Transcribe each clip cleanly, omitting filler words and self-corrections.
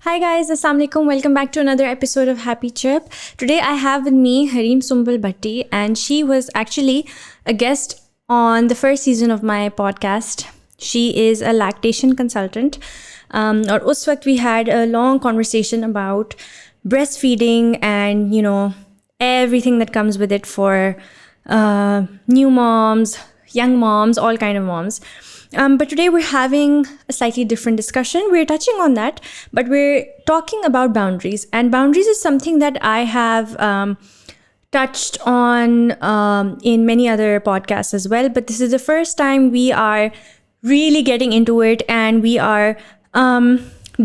Hi guys, Assalamu alaikum. Welcome back to another episode of Happy Chirp. Today I have with me Hareem Sumbul Bhatti, and she was actually a guest on the first season of my podcast. She is a lactation consultant. और उस वक्त we had a long conversation about breastfeeding and everything that comes with it for new moms, young moms, all kind of moms. But today we're having a slightly different discussion. We're touching on that, but we're talking about boundaries. And boundaries is something that I have touched on in many other podcasts as well. But this is the first time we are really getting into it, and we are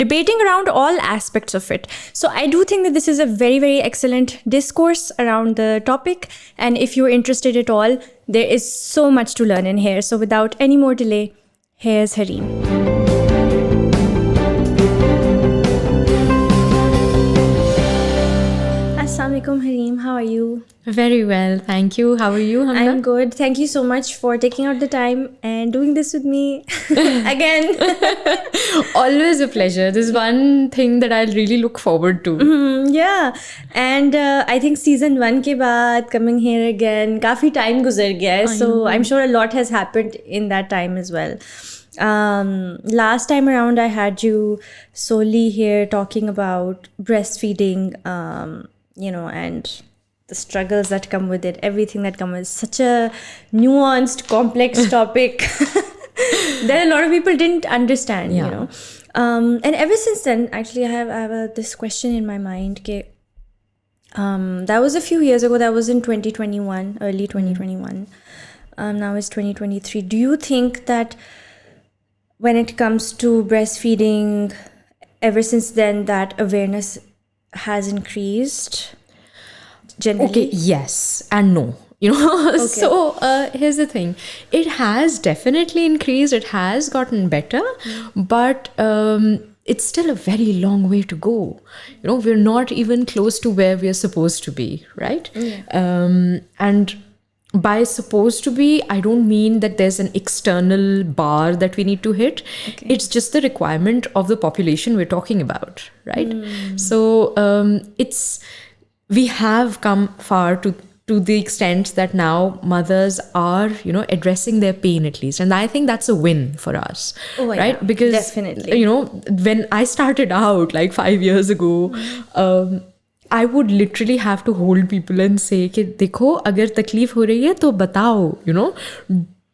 debating around all aspects of it. So I do think that this is a very, very excellent discourse around the topic. And if you're interested at all, there is so much to learn in here. So without any more delay, here's Hareem. Assalamu alaikum, Hareem. How are you? Very well, thank you. How are you, Hamna? I'm good. Thank you so much for taking out the time and doing this with me again. Always a pleasure. This is one thing that I really look forward to. Yeah. And I think season 1 ke baad coming here again, काफी time गुजर गया है. So I'm sure a lot has happened in that time as well. Last time around I had you solely here talking about breastfeeding, and the struggles that come with it, everything that comes with such a nuanced, complex topic that a lot of people didn't understand, And ever since then, actually, I have this question in my mind. That was a few years ago. That was in 2021, early 2021. Now it's 2023. Do you think that when it comes to breastfeeding, ever since then, that awareness has increased? Generally? Okay, yes and no. Okay. So here's the thing. It has definitely increased. It has gotten better, but it's still a very long way to go. We're not even close to where we're supposed to be, right? And by supposed to be, I don't mean that there's an external bar that we need to hit. Okay. It's just the requirement of the population we're talking about, right? So we have come far to the extent that now mothers are, addressing their pain at least. And I think that's a win for us, right? Yeah, because, definitely. When I started out like 5 years ago, I would literally have to hold people and say कि देखो अगर तकलीफ हो रही है तो बताओ,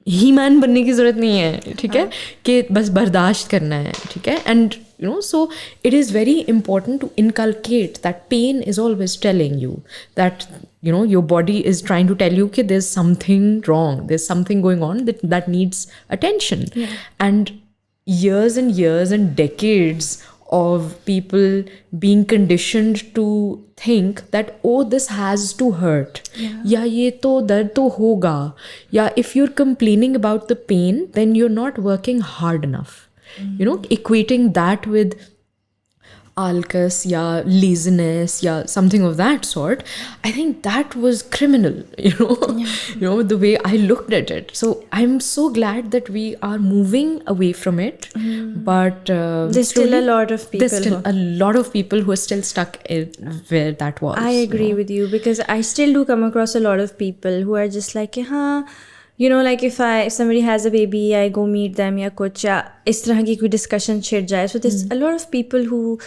ही man बनने की ज़रूरत नहीं है, ठीक है, कि बस बर्दाश्त करना है, ठीक है. And so it is very important to inculcate that pain is always telling you that your body is trying to tell you that there's something wrong, there's something going on that needs attention. And years and decades of people being conditioned to think that, oh, this has to hurt, ya ye to dard to hoga, ya if you're complaining about the pain, then you're not working hard enough. Equating that with alkas ya laziness ya something of that sort, I think that was criminal, the way I looked at it. So I'm so glad that we are moving away from it, but there's still a lot of people. There's still a lot of people who are still stuck where that was. I agree with you, because I still do come across a lot of people who are just like, like if somebody has a baby, I go meet them या कुछ या इस तरह की कोई discussion छिड़ जाए. So there's a lot of people who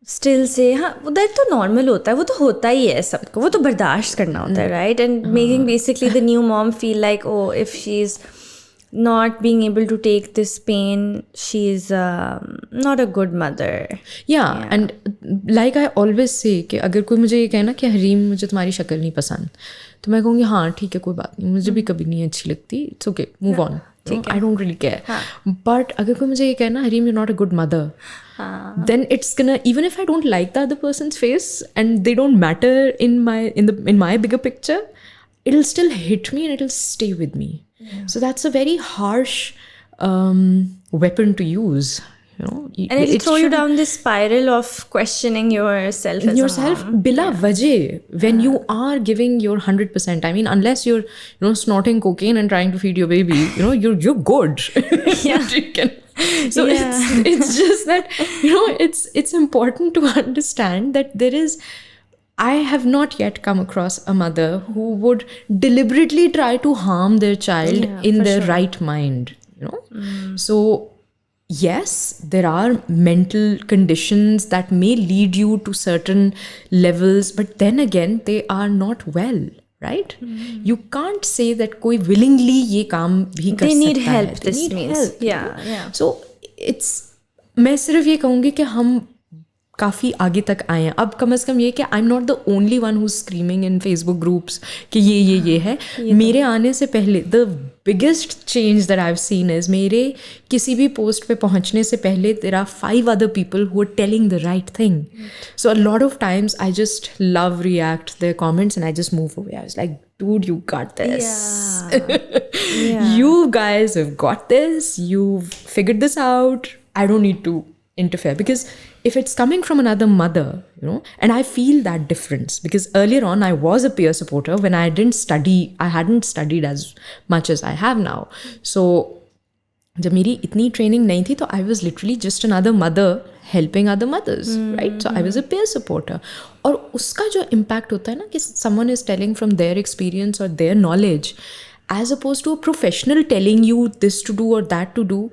still say, that तो normal होता है, वो तो होता ही है सबको, वो तो बर्दाश्त करना होता है, right? And making basically the new mom feel like, oh, if she's not being able to take this pain, she's not a good mother. Yeah, and like I always say कि अगर कोई मुझे ये कहना कि हरीम मुझे तुम्हारी शक्ल नहीं पसंद, तो मैं कहूँगी हाँ ठीक है, कोई बात नहीं, मुझे भी कभी नहीं अच्छी लगती, it's okay, move on. I don't really care. But अगर कोई मुझे ये कहना Hareem you're not a good mother, then it's gonna, even if I don't like the other person's face and they don't matter in my bigger picture, it'll still hit me and it'll stay with me. So that's a very harsh weapon to use. And it'll throw you down this spiral of questioning yourself as yourself a mom. Bila wajah, when you are giving your 100%. I mean, unless you're snorting cocaine and trying to feed your baby, you're good. Yeah. So it's just that, it's important to understand that I have not yet come across a mother who would deliberately try to harm their child in their right mind, So yes, there are mental conditions that may lead you to certain levels, but then again, they are not well. Right? You can't say that koi willingly ye kaam bhi kar They need sakta help, hai. this They need means. help. Yeah. So मैं सिर्फ ये कहूँगी कि हम काफ़ी आगे तक आए हैं अब कम से कम ये कि आई am not the only one who screaming in Facebook groups कि ये है मेरे आने से पहले the biggest change that I have seen is मेरे किसी भी पोस्ट पे पहुंचने से पहले there are 5 other people who are telling the right thing. So a lot of times I just love react their comments and I just move away. I was like, dude, you got this. You guys have got this. You've figured this out. I don't need to interfere, because if it's coming from another mother, and I feel that difference, because earlier on I was a peer supporter when I hadn't studied as much as I have now. So जब मेरी इतनी training नहीं थी तो I was literally just another mother helping other mothers, right? So I was a peer supporter. और उसका जो impact होता है ना कि someone is telling from their experience or their knowledge as opposed to a professional telling you this to do or that to do,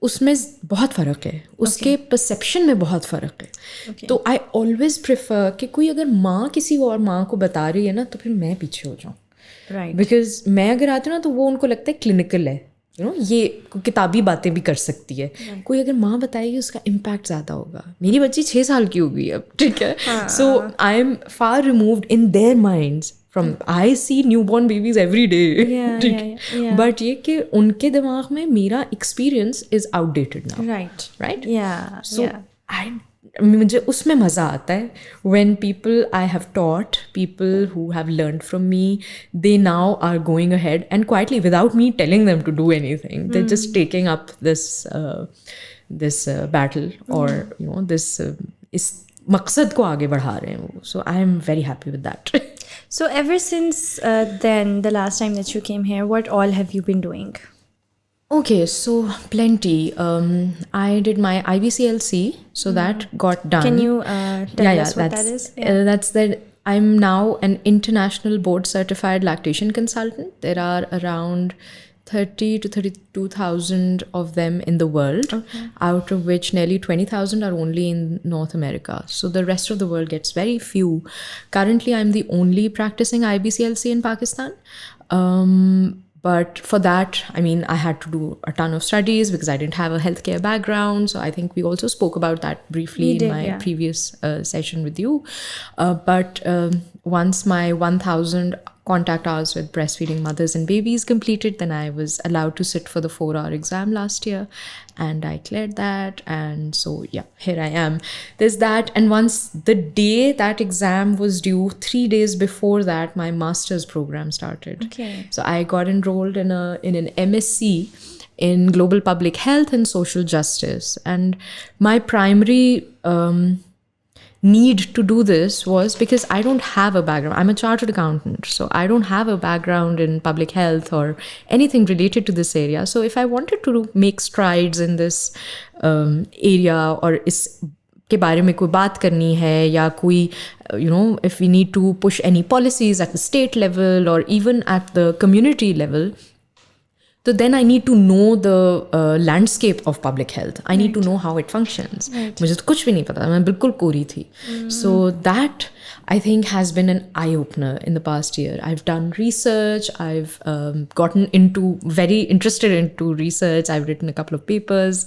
उसमें बहुत फ़र्क है, उसके परसेप्शन में बहुत फ़र्क है. तो आई ऑलवेज प्रेफर कि कोई अगर माँ किसी और माँ को बता रही है ना तो फिर मैं पीछे हो जाऊँ, राइट? बिकॉज मैं अगर आती हूँ ना तो वो उनको लगता है क्लिनिकल है, ये किताबी बातें भी कर सकती है. कोई अगर माँ बताएगी उसका इम्पैक्ट ज़्यादा होगा. मेरी बच्ची 6 साल की हो गई अब, ठीक है. So I am far removed in their minds from I see newborn babies every day. Yeah. But ये कि उनके दिमाग में मेरा experience is outdated now. Right? Yeah. So मुझे उसमें मज़ा आता है when people I have taught, people who have learned from me, they now are going ahead and quietly without me telling them to do anything. They're just taking up this battle or this इस मकसद को आगे बढ़ा रहे हैं वो. So I am very happy with that. So ever since then, the last time that you came here, what all have you been doing? Okay, so plenty. I did my IBCLC, so that got done. Can you tell us what that is? That's that. I'm now an international board certified lactation consultant. There are around 30 to 32,000 of them in the world, out of which nearly 20,000 are only in North America. So the rest of the world gets very few. Currently, I'm the only practicing IBCLC in Pakistan. But for that, I mean, I had to do a ton of studies because I didn't have a healthcare background. So I think we also spoke about that briefly in my previous session with you. But once my 1,000 contact hours with breastfeeding mothers and babies completed, then I was allowed to sit for the 4-hour exam last year, and I cleared that. And so yeah, here I am. There's that. And once the day that exam was due, 3 days before that, my master's program started. So I got enrolled in an MSc in global public health and social justice. And my primary need to do this was because I don't have a background. I'm a chartered accountant, so I don't have a background in public health or anything related to this area. So if I wanted to make strides in this area or is के बारे में कोई बात करनी है या कोई if we need to push any policies at the state level or even at the community level, so then I need to know the landscape of public health. I need to know how it functions. मुझे तो कुछ भी नहीं पता, मैं बिल्कुल कोरी थी. So that I think has been an eye-opener in the past year. I've done research. I've gotten very interested into research. I've written a couple of papers.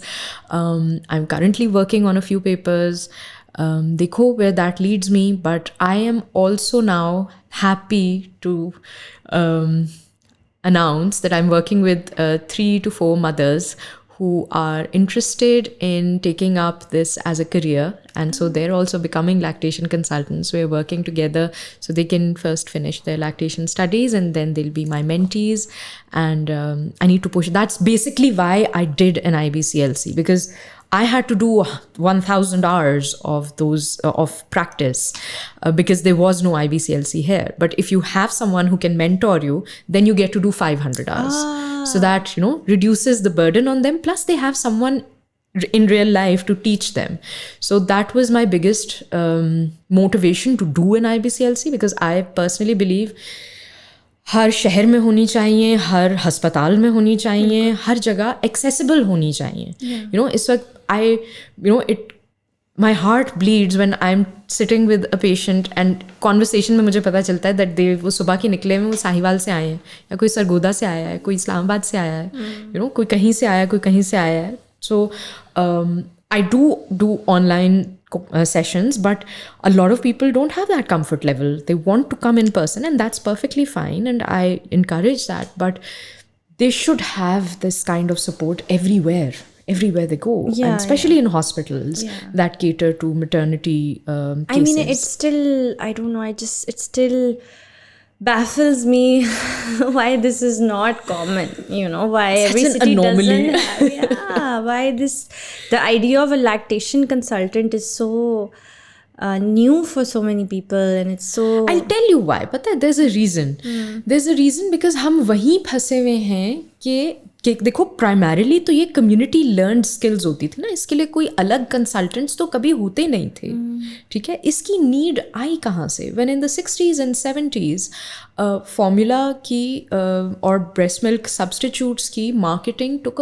I'm currently working on a few papers. Dekho where that leads me. But I am also now happy to announce that I'm working with 3 to 4 mothers who are interested in taking up this as a career. And so they're also becoming lactation consultants. We're working together so they can first finish their lactation studies and then they'll be my mentees. And I need to push. That's basically why I did an IBCLC, because I had to do 1,000 hours of those of practice because there was no IBCLC here. But if you have someone who can mentor you, then you get to do 500 hours. So that, reduces the burden on them. Plus they have someone in real life to teach them. So that was my biggest motivation to do an IBCLC, because I personally believe हर शहर में होनी चाहिए, हर अस्पताल में होनी चाहिए, हर जगह accessible होनी चाहिए. You know, इस वक्त my heart bleeds when I'm sitting with a patient and conversation में मुझे पता चलता है that वो सुबह के निकले में वो साहिवाल से आए हैं, या कोई सरगोदा से आया है, कोई इस्लामाबाद से आया है, you know, कोई कहीं से आया है, कोई कहीं से आया है. So I do online sessions, but a lot of people don't have that comfort level. They want to come in person, and that's perfectly fine, and I encourage that, but they should have this kind of support everywhere they go, and especially in hospitals that cater to maternity cases. I mean, it's still, I don't know, it still baffles me why this is not common, you know, why Such every an city anomaly. doesn't have, why the idea of a lactation consultant is so new for so many people, and it's so... I'll tell you why. Pata hai, there's a reason. There's a reason because हम वहीं फंसे हुए हैं कि देखो primarily तो ये community learned skills होती थी ना, इसके लिए कोई अलग कंसल्टेंट्स तो कभी होते नहीं थे. ठीक है, इसकी नीड आई कहाँ से? When in the 60s and 70s formula की और ब्रेस्ट मिल्क सब्स्टिट्यूट्स की marketing took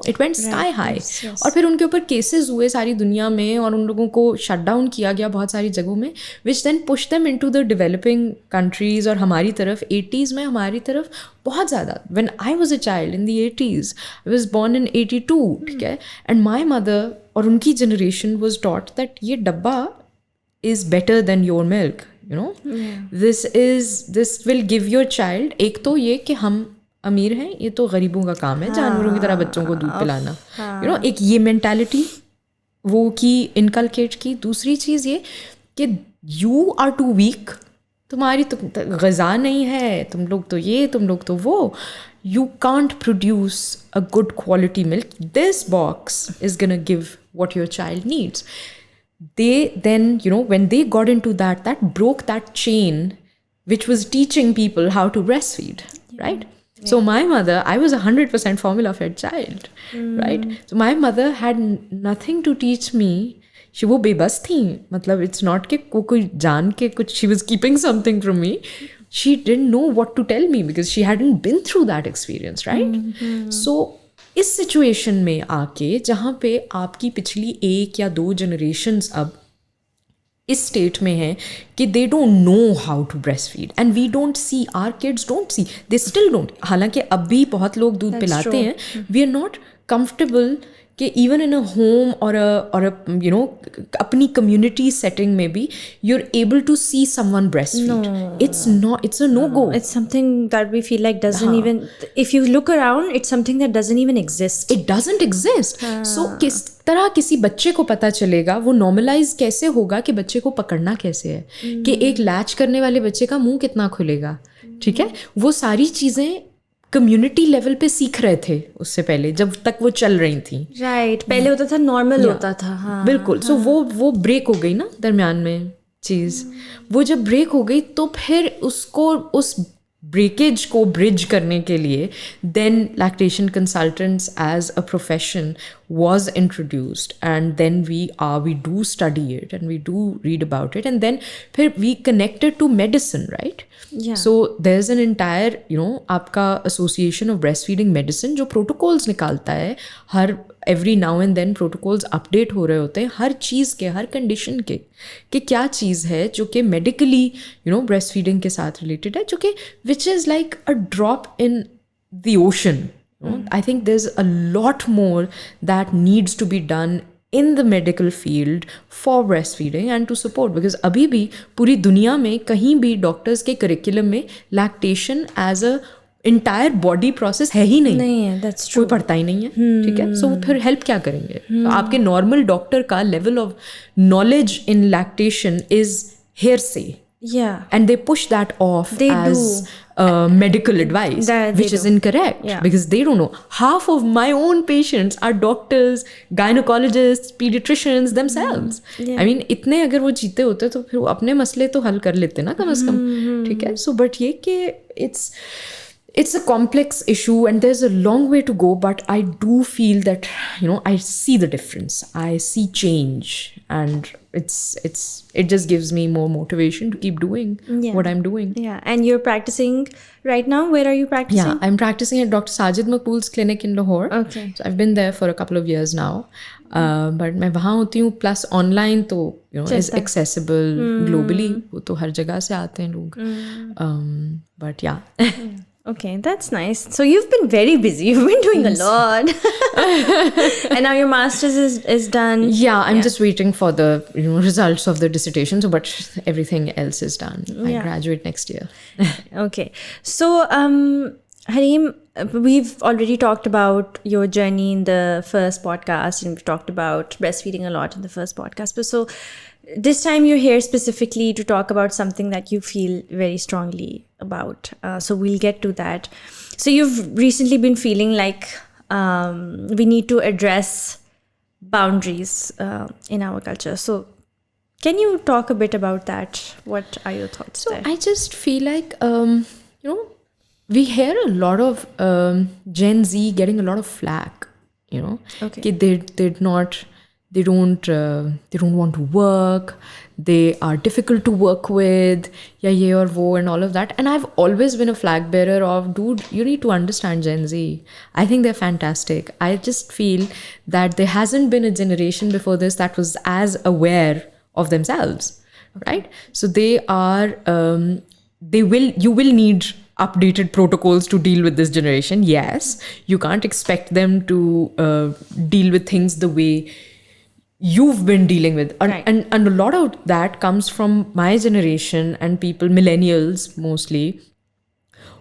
it went sky high, और फिर उनके ऊपर केसेस हुए सारी दुनिया में, और उन लोगों को शट डाउन किया गया बहुत सारी जगहों में, which then push them into the developing countries. और हमारी तरफ 80s में हमारी तरफ बहुत ज़्यादा. When I was a child in the 80s, I was born in 82, ठीक है, एंड माई मदर और उनकी जनरेशन वाज टॉट दैट ये डब्बा is better than your milk, you know. This will give your child, एक तो ये कि हम अमीर हैं, ये तो गरीबों का काम है जानवरों की तरह बच्चों को दूध पिलाना, you know, एक ये मेंटालिटी वो की इनकलकेट की. दूसरी चीज़ ये कि you are too weak, तुम्हारी तो ग़िज़ा नहीं है, तुम लोग तो ये, तुम लोग तो वो, you can't produce a good quality milk. This box is gonna give what your child needs. They then, you know, when they got into that broke that chain which was teaching people how to breastfeed, right? So my mother, I was 100% formula fed child, right? So my mother had nothing to teach me. वो बेबस थी, मतलब it's not कि कोई जान के कुछ she was keeping something from me. She didn't know what to tell me because she hadn't been through that experience, right? So इस सिचुएशन में आके जहाँ पे आपकी पिछली 1 या 2 जनरेशन्स अब इस स्टेट में हैं कि they don't know how to breastfeed, and we don't see, our kids don't see, they still don't. हालांकि अब भी बहुत लोग दूध पिलाते हैं, वी आर नॉट कंफर्टेबल कि इवन इन अ होम और यू नो अपनी कम्युनिटी सेटिंग में भी you are able to see someone breastfeed. It's a no go. It's something that we feel like doesn't even, if you look around, it's something that doesn't even exist. It doesn't exist. So किस तरह किसी बच्चे को पता चलेगा, वो normalise कैसे होगा कि बच्चे को पकड़ना कैसे है, कि एक लैच करने वाले बच्चे का मुंह कितना खुलेगा, ठीक है, वो सारी चीज़ें कम्युनिटी लेवल पे सीख रहे थे उससे पहले, जब तक वो चल रही थी. राइट, पहले होता था नॉर्मल होता था. हाँ, बिल्कुल. सो वो ब्रेक हो गई ना दरमियान में चीज़. वो जब ब्रेक हो गई तो फिर उसको उस ब्रेकेज को ब्रिज करने के लिए then lactation consultants as a profession was introduced, and then we do study it and we do read about it, and then we connected to medicine, right? Yeah. So there's an entire, you know, आपका association of breastfeeding medicine जो protocols निकालता है, हर every now and then protocols update हो रहे होते हैं हर चीज़ के, हर condition के, कि क्या चीज़ है जो कि medically, you know, breastfeeding के साथ related है, जो कि which is like a drop in the ocean. I think there's a lot more that needs to be done in the medical field for breastfeeding and to support, because अभी भी पूरी दुनिया में कहीं भी डॉक्टर्स के करिकुलम में lactation as a entire body process है ही नहीं है. That's true. कोई पढ़ता ही नहीं है, ठीक है. सो फिर हेल्प क्या करेंगे? तो आपके नॉर्मल डॉक्टर का level of knowledge in lactation is hearsay. Yeah. And they push that off as medical advice, which is incorrect, because they don't know. Half of my own patients are doctors, gynecologists, pediatricians themselves. I mean, इतने अगर वो जीते होते तो फिर वो अपने मसले तो हल कर लेते ना कम से कम, ठीक है. So but ये कि it's a complex issue and there's a long way to go, but I do feel that, I see the difference. I see change, and it just gives me more motivation to keep doing what I'm doing. Yeah. And you're practicing right now? Where are you practicing? Yeah, I'm practicing at Dr. Sajid Maqbool's clinic in Lahore. Okay. So I've been there for a couple of years now. But मैं वहाँ होती हूँ, plus online तो is accessible globally. वो तो हर जगह से आते हैं लोग. But yeah. Okay, that's nice. So you've been very busy. You've been doing a lot. And now your master's is done. Yeah, I'm just waiting for the results of the dissertation. So, but everything else is done. I graduate next year. Okay. So, Hareem, we've already talked about your journey in the first podcast, and we've talked about breastfeeding a lot in the first podcast. But so this time you're here specifically to talk about something that you feel very strongly about. So we'll get to that. So you've recently been feeling like we need to address boundaries in our culture. So can you talk a bit about that? What are your thoughts there? I just feel like, we hear a lot of Gen Z getting a lot of flack, Okay. They don't want to work, they are difficult to work with, ye or wo and all of that. And I've always been a flag bearer of, dude, you need to understand Gen Z. I think they're fantastic. I just feel that there hasn't been a generation before this that was as aware of themselves, right? So they are, you will need updated protocols to deal with this generation. Yes, you can't expect them to deal with things the way you've been dealing with. And a lot of that comes from my generation and people, millennials mostly,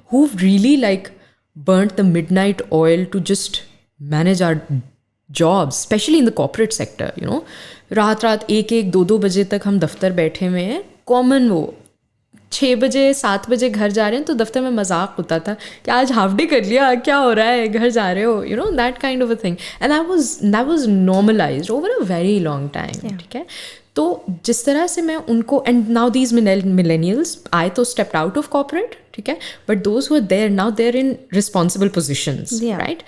who've really like burnt the midnight oil to just manage our jobs, especially in the corporate sector, रात 1-1, 2-2 बजे तक हम दफ्तर बैठे हुए हैं. Common वो 6 बजे 7 बजे घर जा रहे हैं तो दफ्तर में मजाक होता था कि आज हाफ डे कर लिया, क्या हो रहा है, घर जा रहे हो, that kind of a thing. And that was normalized over a very long time. ठीक है. तो जिस तरह से मैं उनको, and now these millennials, I तो stepped out of corporate, ठीक है, but those who are there now, they're in responsible positions, right?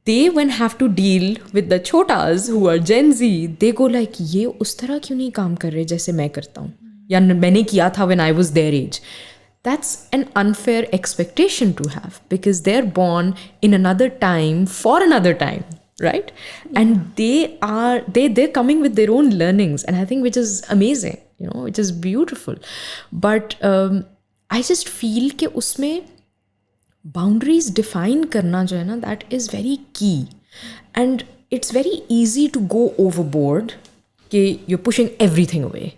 They when have to deal with the chotas who are Gen Z, they go like, ये उस तरह क्यों नहीं काम कर रहे जैसे मैं करता हूँ या मैंने किया था when I was their age. That's an unfair expectation to have because they're born in another time for another time, right? And they're coming with their own learnings, and I think which is amazing, which is beautiful. But I just feel कि उसमें boundaries define करना जो है ना, that is very key. And it's very easy to go overboard कि you're pushing everything away.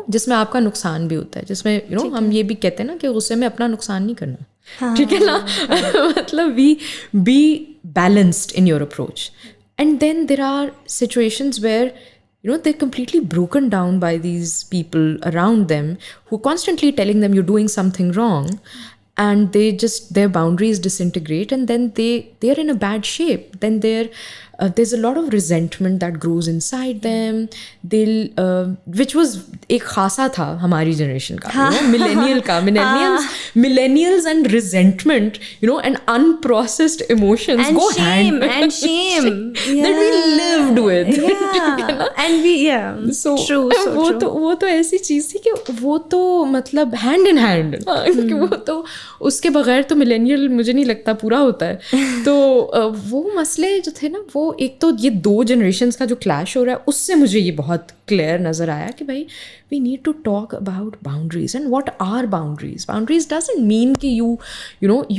जिसमें आपका नुकसान भी होता है, जिसमें हम ये भी कहते हैं ना कि गुस्से में अपना नुकसान नहीं करना, ठीक है ना. मतलब be balanced in your approach. And then there are situations where they're completely broken down by these people around them who constantly telling them you're doing something wrong, and their boundaries disintegrate, and then they're in a bad shape. Then there's a lot of resentment that grows inside them. Which was एक खासा था हमारी generation का, millennials and resentment, and unprocessed emotions and go shame, hand and shame that we lived with. And we so true. वो तो ऐसी चीज थी कि वो तो मतलब hand in hand, कि वो तो उसके बगैर तो millennial मुझे नहीं लगता पूरा होता है. तो वो मसले जो थे ना, वो एक तो ये 2 generations का जो clash हो रहा है, उससे मुझे ये बहुत clear नजर आया कि भाई we need to talk about boundaries. And what are boundaries? Boundaries doesn't mean कि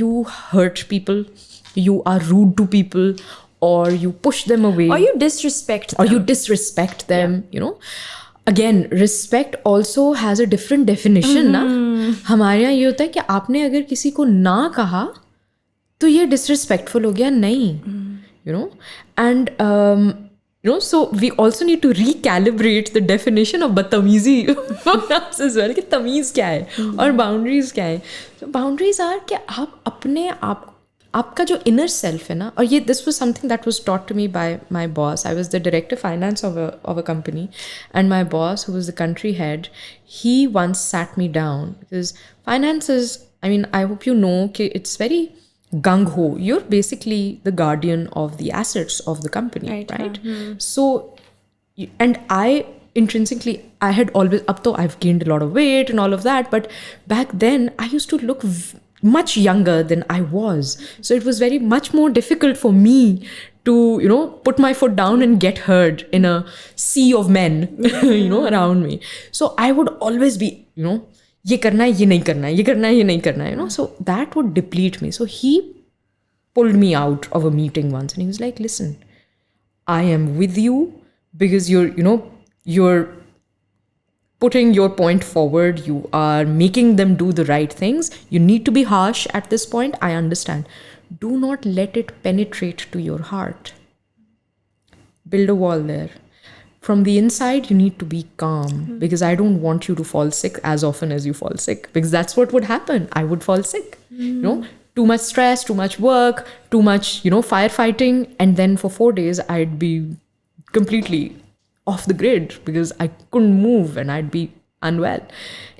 you hurt people, you are rude to people, or you push them away, or you disrespect them. Again, respect also has a different definition. ना हमारे यहाँ ये होता है कि आपने अगर किसी को ना कहा तो ये disrespectful हो गया, नहीं. And so we also need to recalibrate the definition of बदतमीजी as well, कि तमीज़ क्या है और boundaries क्या है. So boundaries are कि आप अपने आपका जो inner self है ना, और ये this was something that was taught to me by my boss. I was the director finance of a company, and my boss, who was the country head, he once sat me down because finance is, I mean, I hope you know कि it's very gung-ho. You're basically the guardian of the assets of the company, right? So, and I intrinsically, I had always, up to I've gained a lot of weight and all of that, but back then I used to look much younger than I was. So it was very much more difficult for me to, put my foot down and get heard in a sea of men, around me. So I would always be, ये करना है, ये नहीं करना है, ये करना है, ये नहीं करना है, So that would deplete me. So he pulled me out of a meeting once and he was like, listen, I am with you because you're putting your point forward. You are making them do the right things. You need to be harsh at this point. I understand. Do not let it penetrate to your heart. Build a wall there. From the inside, you need to be calm because I don't want you to fall sick as often as you fall sick, because that's what would happen. I would fall sick. Too much stress, too much work, too much, firefighting. And then for 4 days, I'd be completely off the grid because I couldn't move and I'd be unwell.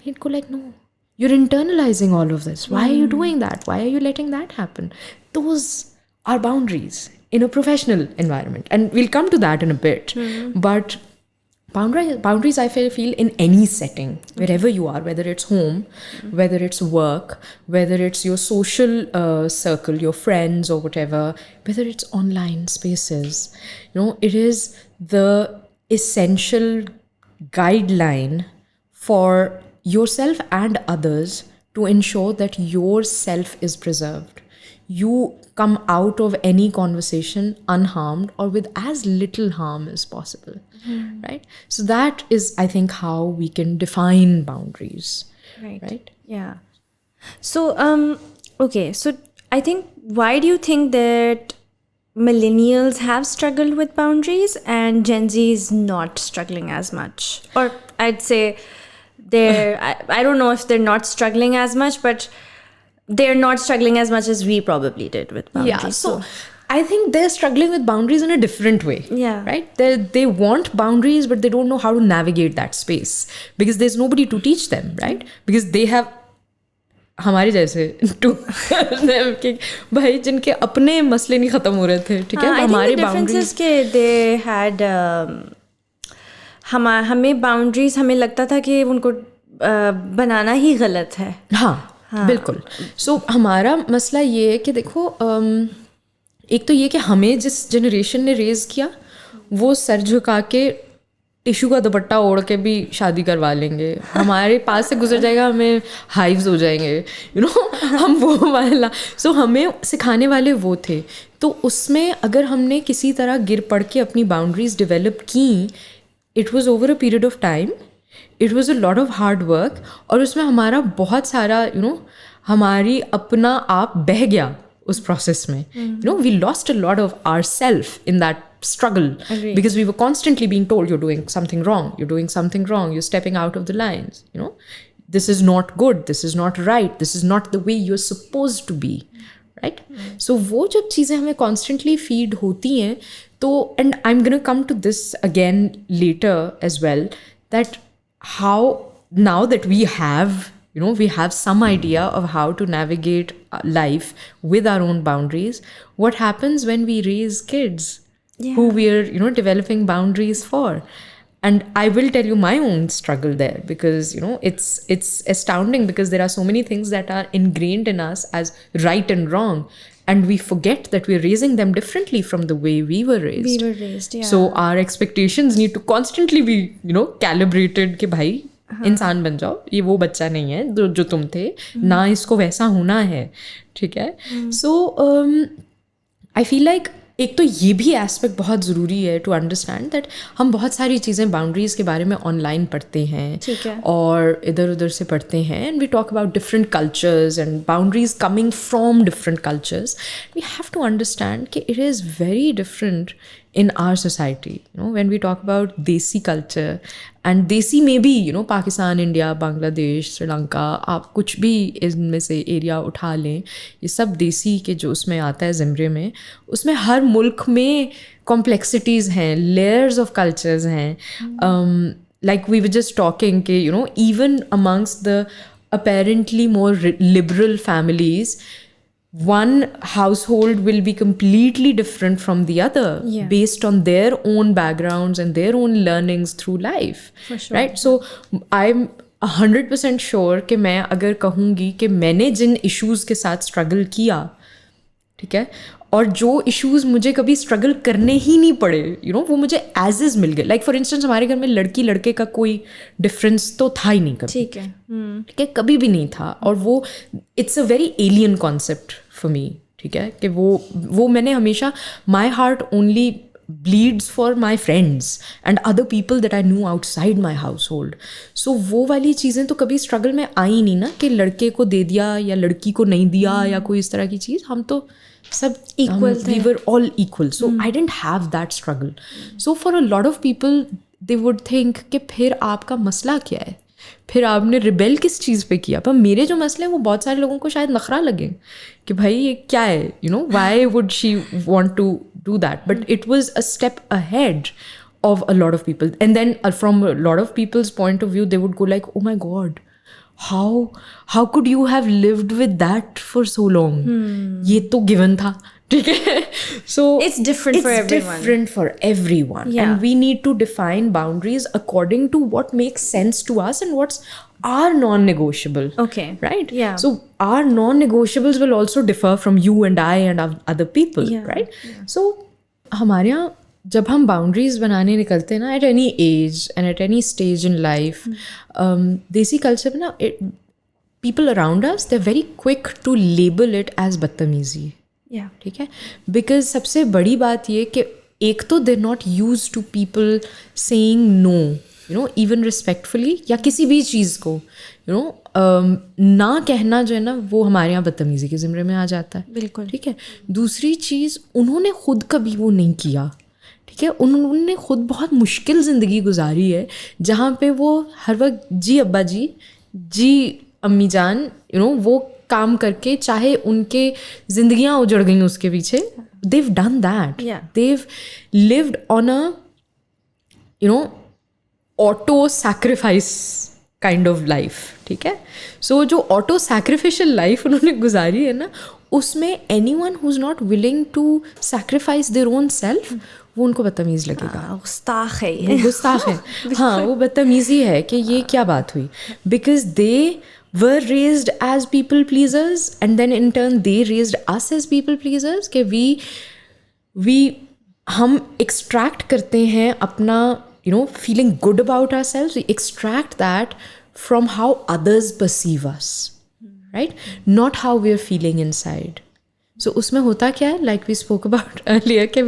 He'd go like, no, you're internalizing all of this. Why are you doing that? Why are you letting that happen? Those are boundaries in a professional environment. And we'll come to that in a bit. But boundaries I feel in any setting, wherever you are, whether it's home, whether it's work, whether it's your social circle, your friends or whatever, whether it's online spaces, it is the essential guideline for yourself and others to ensure that your self is preserved. You come out of any conversation unharmed or with as little harm as possible, right? So that is, I think, how we can define boundaries, right? Yeah. So, okay. So I think, why do you think that Millennials have struggled with boundaries and Gen Z is not struggling as much? Or I'd say I don't know if they're not struggling as much, but they're not struggling as much as we probably did with boundaries. Yeah, so I think they're struggling with boundaries in a different way. Yeah. Right? They want boundaries, but they don't know how to navigate that space because there's nobody to teach them, right? Because they have हमारे जैसे भाई जिनके अपने मसले नहीं खत्म हो रहे थे, ठीक है, हमारे बाउंड्रीज के दे हैड हमें बाउंड्रीज, हमें लगता था कि उनको बनाना ही गलत है. हाँ, बिल्कुल. सो हमारा मसला ये है कि देखो, एक तो ये कि हमें जिस जनरेशन ने रेज किया वो सर झुका के टिश्यू का दुपट्टा ओढ़ के भी शादी करवा लेंगे, हमारे पास से गुजर जाएगा, हमें हाइव्स हो जाएंगे, हम वो वाला. सो हमें सिखाने वाले वो थे. तो उसमें अगर हमने किसी तरह गिर पड़ के अपनी बाउंड्रीज डेवलप की, it was over a period of time, it was a lot of hard work, और उसमें हमारा बहुत सारा हमारी अपना आप बह गया उस प्रोसेस में. We lost a lot of our self in that struggle. Agreed. Because we were constantly being told you're doing something wrong, you're stepping out of the lines, this is not good, this is not right, this is not the way you're supposed to be, right? So वो जब चीज़ें हमें constantly feed होती हैं तो, and I'm gonna come to this again later as well, that how now that we have we have some idea of how to navigate life with our own boundaries, what happens when we raise kids who we're developing boundaries for. And I will tell you my own struggle there, because it's astounding, because there are so many things that are ingrained in us as right and wrong, and we forget that we're raising them differently from the way we were raised. So our expectations need to constantly be calibrated कि भाई इंसान बन जाओ, ये वो बच्चा नहीं है जो तुम थे, ना इसको वैसा होना है, ठीक है. So I feel like एक तो ये भी एस्पेक्ट बहुत ज़रूरी है टू अंडरस्टैंड दैट हम बहुत सारी चीज़ें बाउंड्रीज़ के बारे में ऑनलाइन पढ़ते हैं और इधर उधर से पढ़ते हैं, and we talk about different cultures and boundaries coming from different cultures. We have to understand कि it is very different in our society, when we talk about desi culture, and desi में भी Pakistan, India, Bangladesh, Sri Lanka, आप कुछ भी इनमें से area उठा लें, ये सब देसी के जो उसमें आता है ज़िमरे में, उसमें हर मुल्क में कॉम्प्लेक्सिटीज़ हैं, लेयर्स ऑफ कल्चर्स हैं. Like we were just talking कि even amongst the apparently more liberal families, one household will be completely different from the other based on their own backgrounds and their own learnings through life. For sure. Right? So I'm 100% sure कि मैं अगर कहूँगी कि मैंने जिन issues के साथ struggle किया, ठीक है, और जो इश्यूज मुझे कभी स्ट्रगल करने ही नहीं पड़े, वो मुझे एज इज मिल गए. लाइक फॉर इंस्टेंस हमारे घर में लड़की लड़के का कोई डिफरेंस तो था ही नहीं कभी. ठीक है, कभी भी नहीं था. और वो it's a very alien concept for me. ठीक है, कि वो मैंने हमेशा, my heart only bleeds for my friends and other people that I knew outside my household. So वो वाली चीज़ें तो कभी स्ट्रगल में आई नहीं ना, कि लड़के को दे दिया या लड़की को नहीं दिया या कोई इस तरह की चीज़. हम तो सब equal थे. We were all equal. So I didn't have that struggle. So for a lot of people, they would think कि फिर आपका मसला क्या है, फिर आपने रिबेल किस चीज़ पे किया. पर मेरे जो मसले हैं वो बहुत सारे लोगों को शायद नखरा लगे कि भाई ये क्या है, why would she want to do that? But it was a step ahead of a lot of people. And then from a lot of people's point of view, they would go like, oh my God, how could you have lived with that for so long? ये तो given था. ठीक है. So it's different for everyone. It's different for everyone. Yeah. And we need to define boundaries according to what makes sense to us and what's our non-negotiable. Okay. Right? Yeah. So our non-negotiables will also differ from you and I and other people. Yeah. Right? Yeah. So हमारे यहाँ जब हम boundaries बनाने निकलते हैं ना, at any age and at any stage in life, desi culture में ना, people around us they are very quick to label it as बदतमीजी. ठीक है, बिकॉज सबसे बड़ी बात ये कि एक तो they not use to people saying no, even respectfully, या किसी भी चीज़ को ना कहना जो है ना, वो हमारे यहाँ बदतमीजी के ज़िम्मे में आ जाता है. बिल्कुल. ठीक है. दूसरी चीज़, उन्होंने खुद कभी वो नहीं किया. ठीक है, उन्होंने खुद बहुत मुश्किल ज़िंदगी गुजारी है, जहाँ पे वो हर वक्त जी अब्बा जी, जी अम्मी जान, वो काम करके, चाहे उनके जिंदगियां उजड़ गई उसके पीछे, they've done that. They've lived on a auto sacrifice kind of life. ठीक है. So जो auto sacrificial life उन्होंने गुजारी है ना, उसमें anyone who's not willing to sacrifice their own self, वो उनको बदतमीज़ लगेगा. गुस्ताख है. गुस्ताख है. हाँ, वो बदतमीज़ी है कि ये क्या बात हुई. Because they were raised as people pleasers, and then in turn they raised us as people pleasers. कि हम extract करते हैं अपना feeling good about ourselves. We extract that from how others perceive us, right? Not how we are feeling inside. So उसमें होता क्या है, like we spoke about earlier, कि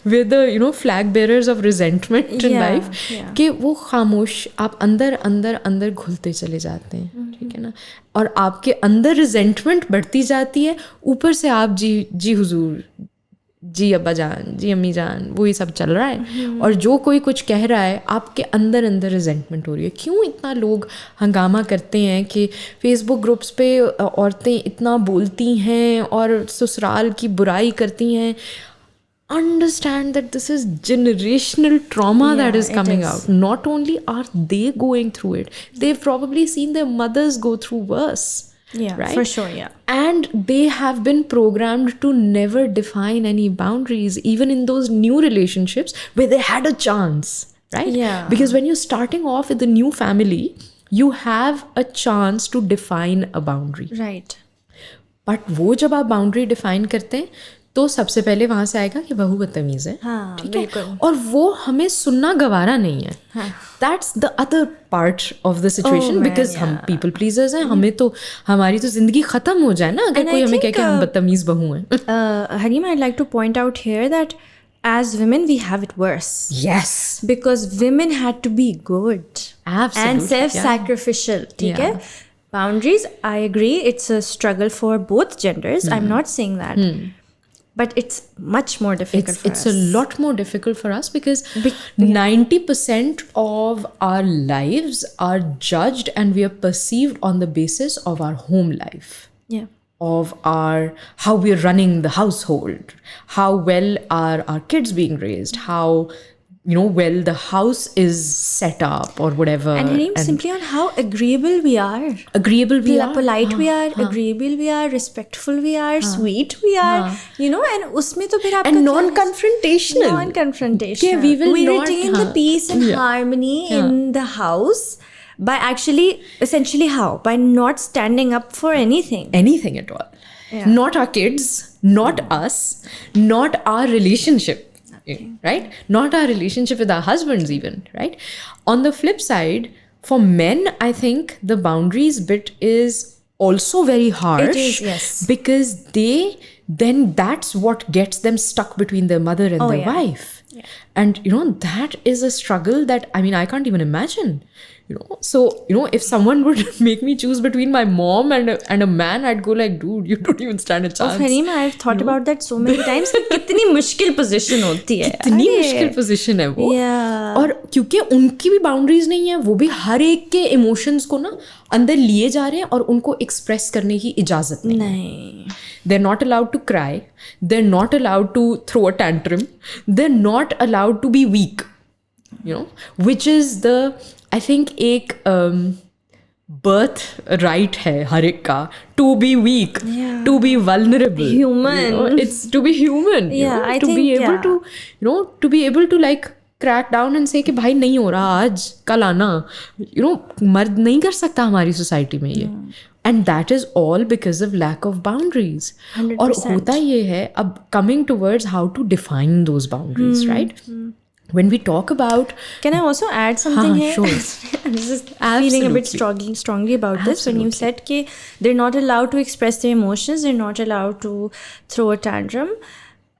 we're the flag bearers of resentment in life. कि वो खामोश आप अंदर घुलते चले जाते हैं. ठीक है ना. और आपके अंदर रिजेंटमेंट बढ़ती जाती है, ऊपर से आप जी हुजूर, जी अब्बा जान, जी अम्मी जान, वही सब चल रहा है. और जो कोई कुछ कह रहा है, आपके अंदर रिजेंटमेंट हो रही है. क्यों इतना लोग हंगामा करते हैं कि फेसबुक ग्रुप्स पे औरतें इतना बोलती हैं और ससुराल की बुराई करती हैं? Understand that this is generational trauma that is coming out. Not only are they going through it, they've probably seen their mothers go through worse. Yeah, right? For sure, yeah. And they have been programmed to never define any boundaries, even in those new relationships where they had a chance, right? Yeah. Because when you're starting off with a new family, you have a chance to define a boundary. Right. But वो जब आप boundary define करते हैं, तो सबसे पहले वहाँ से आएगा कि बहू बदतमीज़ है. हाँ, ठीक है. और वो हमें सुनना गवारा नहीं है. हाँ. That's the other part of the situation. Because हम people pleasers हैं. हमें तो हमारी तो जिंदगी खत्म हो जाए ना अगर कोई हमें कहे कि हम बदतमीज़ बहू हैं. Hareem, I'd like to point out here that as women we have it worse. Yes. Because women had to be good. Absolutely. And self-sacrificial. ठीक है. Boundaries, I agree, it's a struggle for both genders. I'm not saying that. But it's much more difficult for us. It's a lot more difficult for us because 90% of our lives are judged and we are perceived on the basis of our home life. Yeah. Of how we're running the household, how well are our kids being raised, how well the house is set up or whatever. And Hareem, simply on how agreeable we are. Agreeable we are. Polite we are, agreeable we are, respectful we are, sweet we are. And उसमें तो फिर आपका And non-confrontational. Non-confrontational. We will not, retain the peace and harmony in the house by actually, essentially how? By not standing up for anything. Anything at all. Yeah. Not our kids, not us, not our relationship. Right? Not our relationship with our husbands even, right? On the flip side, for men, I think the boundaries bit is also very harsh. It is, yes. Because then that's what gets them stuck between their mother and their wife. Yeah. And, that is a struggle that, I can't even imagine. So, if someone would make me choose between my mom and a man, I'd go like, dude, you don't even stand a chance. Oh, Hareem, I've thought about that so many times. कितनी मुश्किल position होती है. कितनी मुश्किल position है वो. Yeah. और क्योंकि उनकी भी boundaries नहीं है, वो भी हर एक के emotions को ना अंदर लिए जा रहे हैं और उनको express करने की इजाजत नहीं है. They're not allowed to cry. They're not allowed to throw a tantrum. They're not allowed to be weak. Which is I think एक birth right है हर एक का to be weak, to be vulnerable, human. It's to be human. I to think, be able to to be able to like crack down and say कि भाई नहीं हो रहा आज कल आना. मर्द नहीं कर सकता हमारी society में ये. And that is all because of lack of boundaries. 100%. और होता ये है अब coming towards how to define those boundaries, right? When we talk about... Can I also add something here? Sure. I'm just feeling a bit strongly about this. When you said that they're not allowed to express their emotions, they're not allowed to throw a tantrum.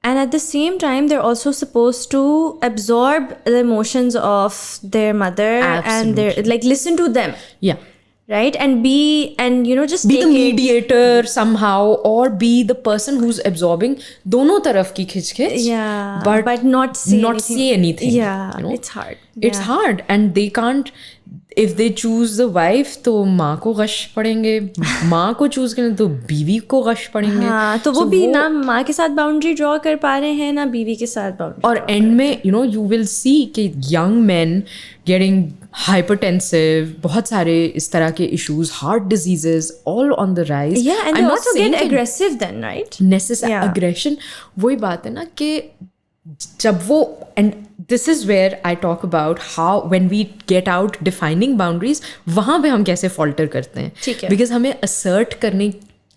And at the same time, they're also supposed to absorb the emotions of their mother. Absolutely. And listen to them. Yeah. Right? And just be the mediator somehow, or be the person who's absorbing dono taraf ki khich-khich. Yeah. But not say anything. Yeah. It's hard. It's hard. And they can't, if they choose the wife, तो माँ को गश पड़ेंगे. माँ को choose करें तो बीवी को गश पड़ेंगे. हाँ, तो वो भी ना माँ के साथ boundary draw कर पा रहे हैं ना बीवी के साथ boundary. और end में you will see कि young men getting hypertensive, बहुत सारे इस तरह के issues, heart diseases, all on the rise. Yeah, and they also get aggressive then, right? Necessary aggression. वही बात है ना कि जब वो, and this is where I talk about how when we get out defining boundaries, वहाँ पे हम कैसे falter करते हैं. Because हमें assert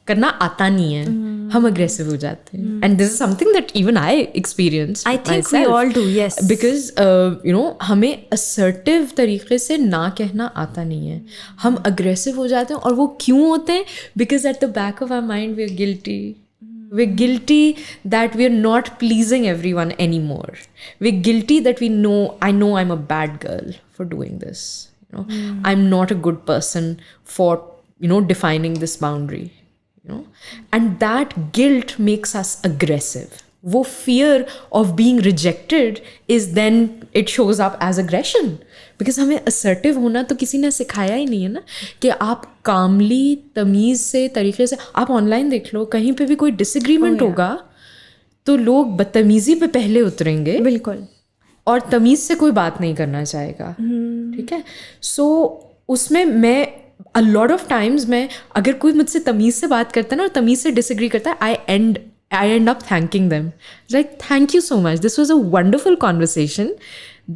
करना आता नहीं है. हम aggressive हो जाते हैं. And this is something that even I experienced I think myself. We all do, yes. Because हमें assertive तरीके से ना कहना आता नहीं है. हम aggressive हो जाते हैं और वो क्यों होते हैं? Because at the back of our mind we're guilty. We're guilty that we're not pleasing everyone anymore. We're guilty that I know I'm a bad girl for doing this. I'm not a good person for, defining this boundary. And that guilt makes us aggressive. वो fear of being rejected is then it shows up as aggression. Because हमें assertive होना तो किसी ने सिखाया ही नहीं है ना कि आप calmly, तमीज़ से, तरीके से, आप online देख लो, कहीं पे भी कोई disagreement होगा तो लोग बदतमीज़ी पे पहले उतरेंगे. बिल्कुल. और तमीज़ से कोई बात नहीं करना चाहेगा. ठीक है. So उसमें मैं a lot of times मैं अगर कोई मुझसे तमीज़ से बात करता है ना और तमीज़ से disagree करता है, I end up thanking them. Like, thank you so much. This was a wonderful conversation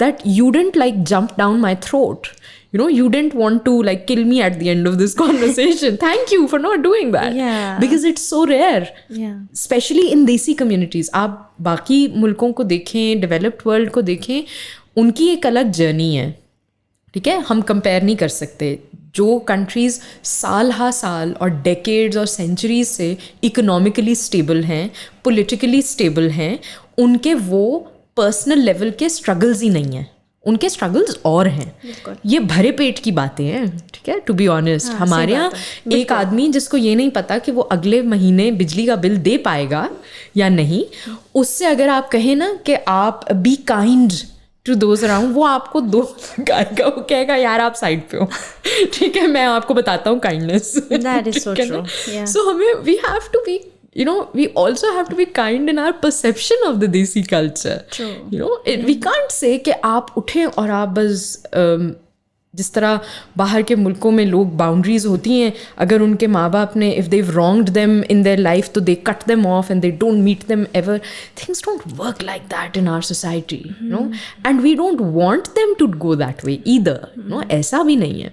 that you didn't jump down my throat. You didn't want to kill me at the end of this conversation. Thank you for not doing that. Yeah. Because it's so rare. Yeah. Especially in desi communities. आप बाकी मुल्कों को देखें, developed world को देखें, उनकी एक अलग journey है. ठीक है? हम compare नहीं कर सकते. जो कंट्रीज़ साल हा साल और डेकेड्स और सेंचुरीज से इकोनॉमिकली स्टेबल हैं, पॉलिटिकली स्टेबल हैं, उनके वो पर्सनल लेवल के स्ट्रगल्स ही नहीं हैं. उनके स्ट्रगल्स और हैं. ये भरे पेट की बातें हैं. ठीक है, टू बी ऑनेस्ट. हमारे यहाँ एक आदमी जिसको ये नहीं पता कि वो अगले महीने बिजली का बिल दे पाएगा या नहीं, उससे अगर आप कहें ना कि आप be kind to those around, वो आपको दो गाएगा, वो कहेगा यार आप साइड पे हो. ठीक है, मैं आपको बताता हूँ kindness. That is so true. Yeah. So हमें we have to be you know, we also have to be kind in our perception of the desi culture. True. You know, we can't say कि आप उठें और आप बस जिस तरह बाहर के मुल्कों में लोग बाउंड्रीज होती हैं, अगर उनके माँ बाप ने if they've wronged them in their life तो they cut them off and they don't meet them ever. Things don't work like that in our society, you know, and we don't want them to go that way either, you know, ऐसा भी नहीं है.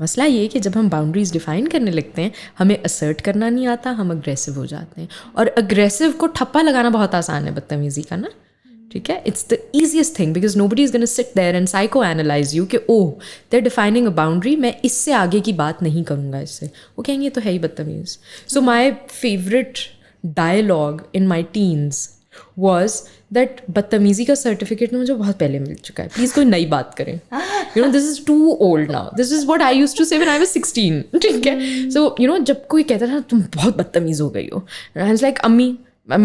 मसला ये है कि जब हम बाउंड्रीज डिफाइन करने लगते हैं, हमें असर्ट करना नहीं आता, हम अग्रेसिव हो जाते हैं. और अग्रेसिव को ठप्पा लगाना बहुत आसान है बदतमीजी का ना, ठीक है. It's the easiest thing because nobody is gonna sit there and psycho analyse you कि oh they are defining a boundary, मैं इससे आगे की बात नहीं करूँगा इससे. वो कहेंगे तो है ही बदतमीज. So my favourite dialogue in my teens was that बदतमीजी का सर्टिफिकेट मुझे बहुत पहले मिल चुका है, प्लीज़ कोई नई बात करें. You know, this is too old now. This is what I used to say when I was 16. ठीक है. So, you know, जब कोई कहता था तुम बहुत बदतमीज़ हो गई हो, and I was like, अम्मी,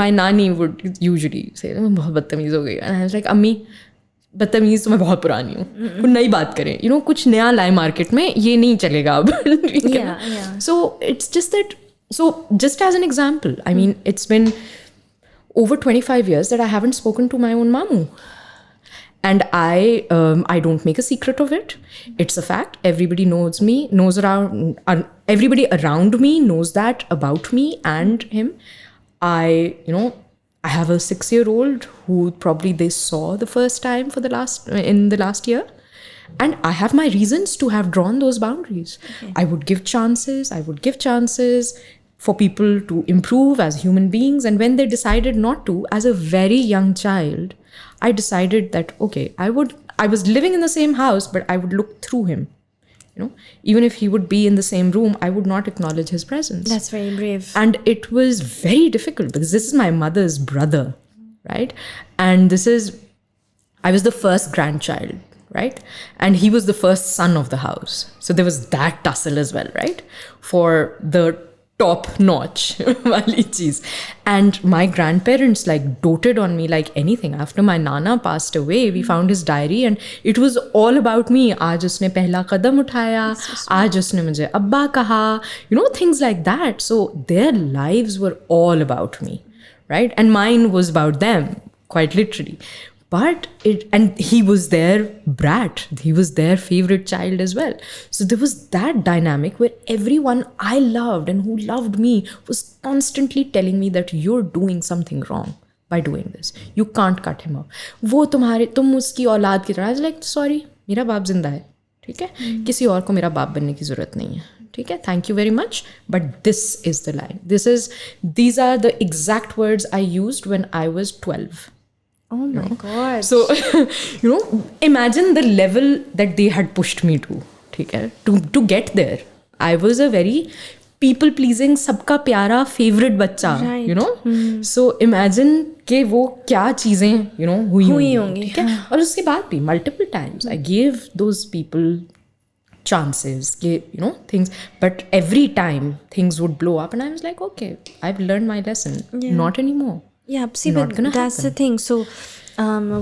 my nanny would usually say तुम बहुत बदतमीज़ हो गई हो, and I was like, अम्मी, बदतमीज़ तो मैं बहुत पुरानी हूँ, कोई नई बात करें. You know, कुछ नया लाए मार्केट में, ये नहीं चलेगा अब. So, it's just that, so just as an example, I mean, it's been over 25 years that I haven't spoken to my own mamu. And I don't make a secret of it. It's a fact. Everybody knows me, everybody around me knows that about me and him. I have a 6-year-old who probably they saw the first time in the last year. And I have my reasons to have drawn those boundaries. Okay. I would give chances for people to improve as human beings. And when they decided not to, as a very young child, I decided that, okay, I was living in the same house, but I would look through him. You know, even if he would be in the same room, I would not acknowledge his presence. That's very brave. And it was very difficult because this is my mother's brother, right? And I was the first grandchild, right? And he was the first son of the house. So there was that tussle as well, right? For the top notch wali cheez. And my grandparents like doted on me like anything. After my nana passed away, we found his diary and it was all about me. Aaj usne pehla qadam uthaya, aaj usne mujhe abba kaha, you know, things like that. So their lives were all about me, right? And mine was about them, quite literally. But and he was their brat, he was their favorite child as well. So there was that dynamic where everyone I loved and who loved me was constantly telling me that you're doing something wrong by doing this. You can't cut him off. वो तुम उसकी औलाद की तरह. I was like, sorry, मेरा बाप जिंदा है, ठीक है, किसी और को मेरा बाप बनने की जरूरत नहीं है, ठीक है, thank you very much, but this is the line. These are the exact words I used when I was 12. Oh my God. So, you know, imagine the level that they had pushed me to, ठीक है, to get there. I was a very people-pleasing, सबका प्यारा favorite बच्चा, you know. So, imagine कि वो क्या चीज़ें, you know, हुई होंगी, ठीक है. और उसके बाद भी multiple times I gave those people chances, you know, things, but every time things would blow up and I was like, okay, I've learned my lesson. Not anymore. Yeah, see, but that's the thing. So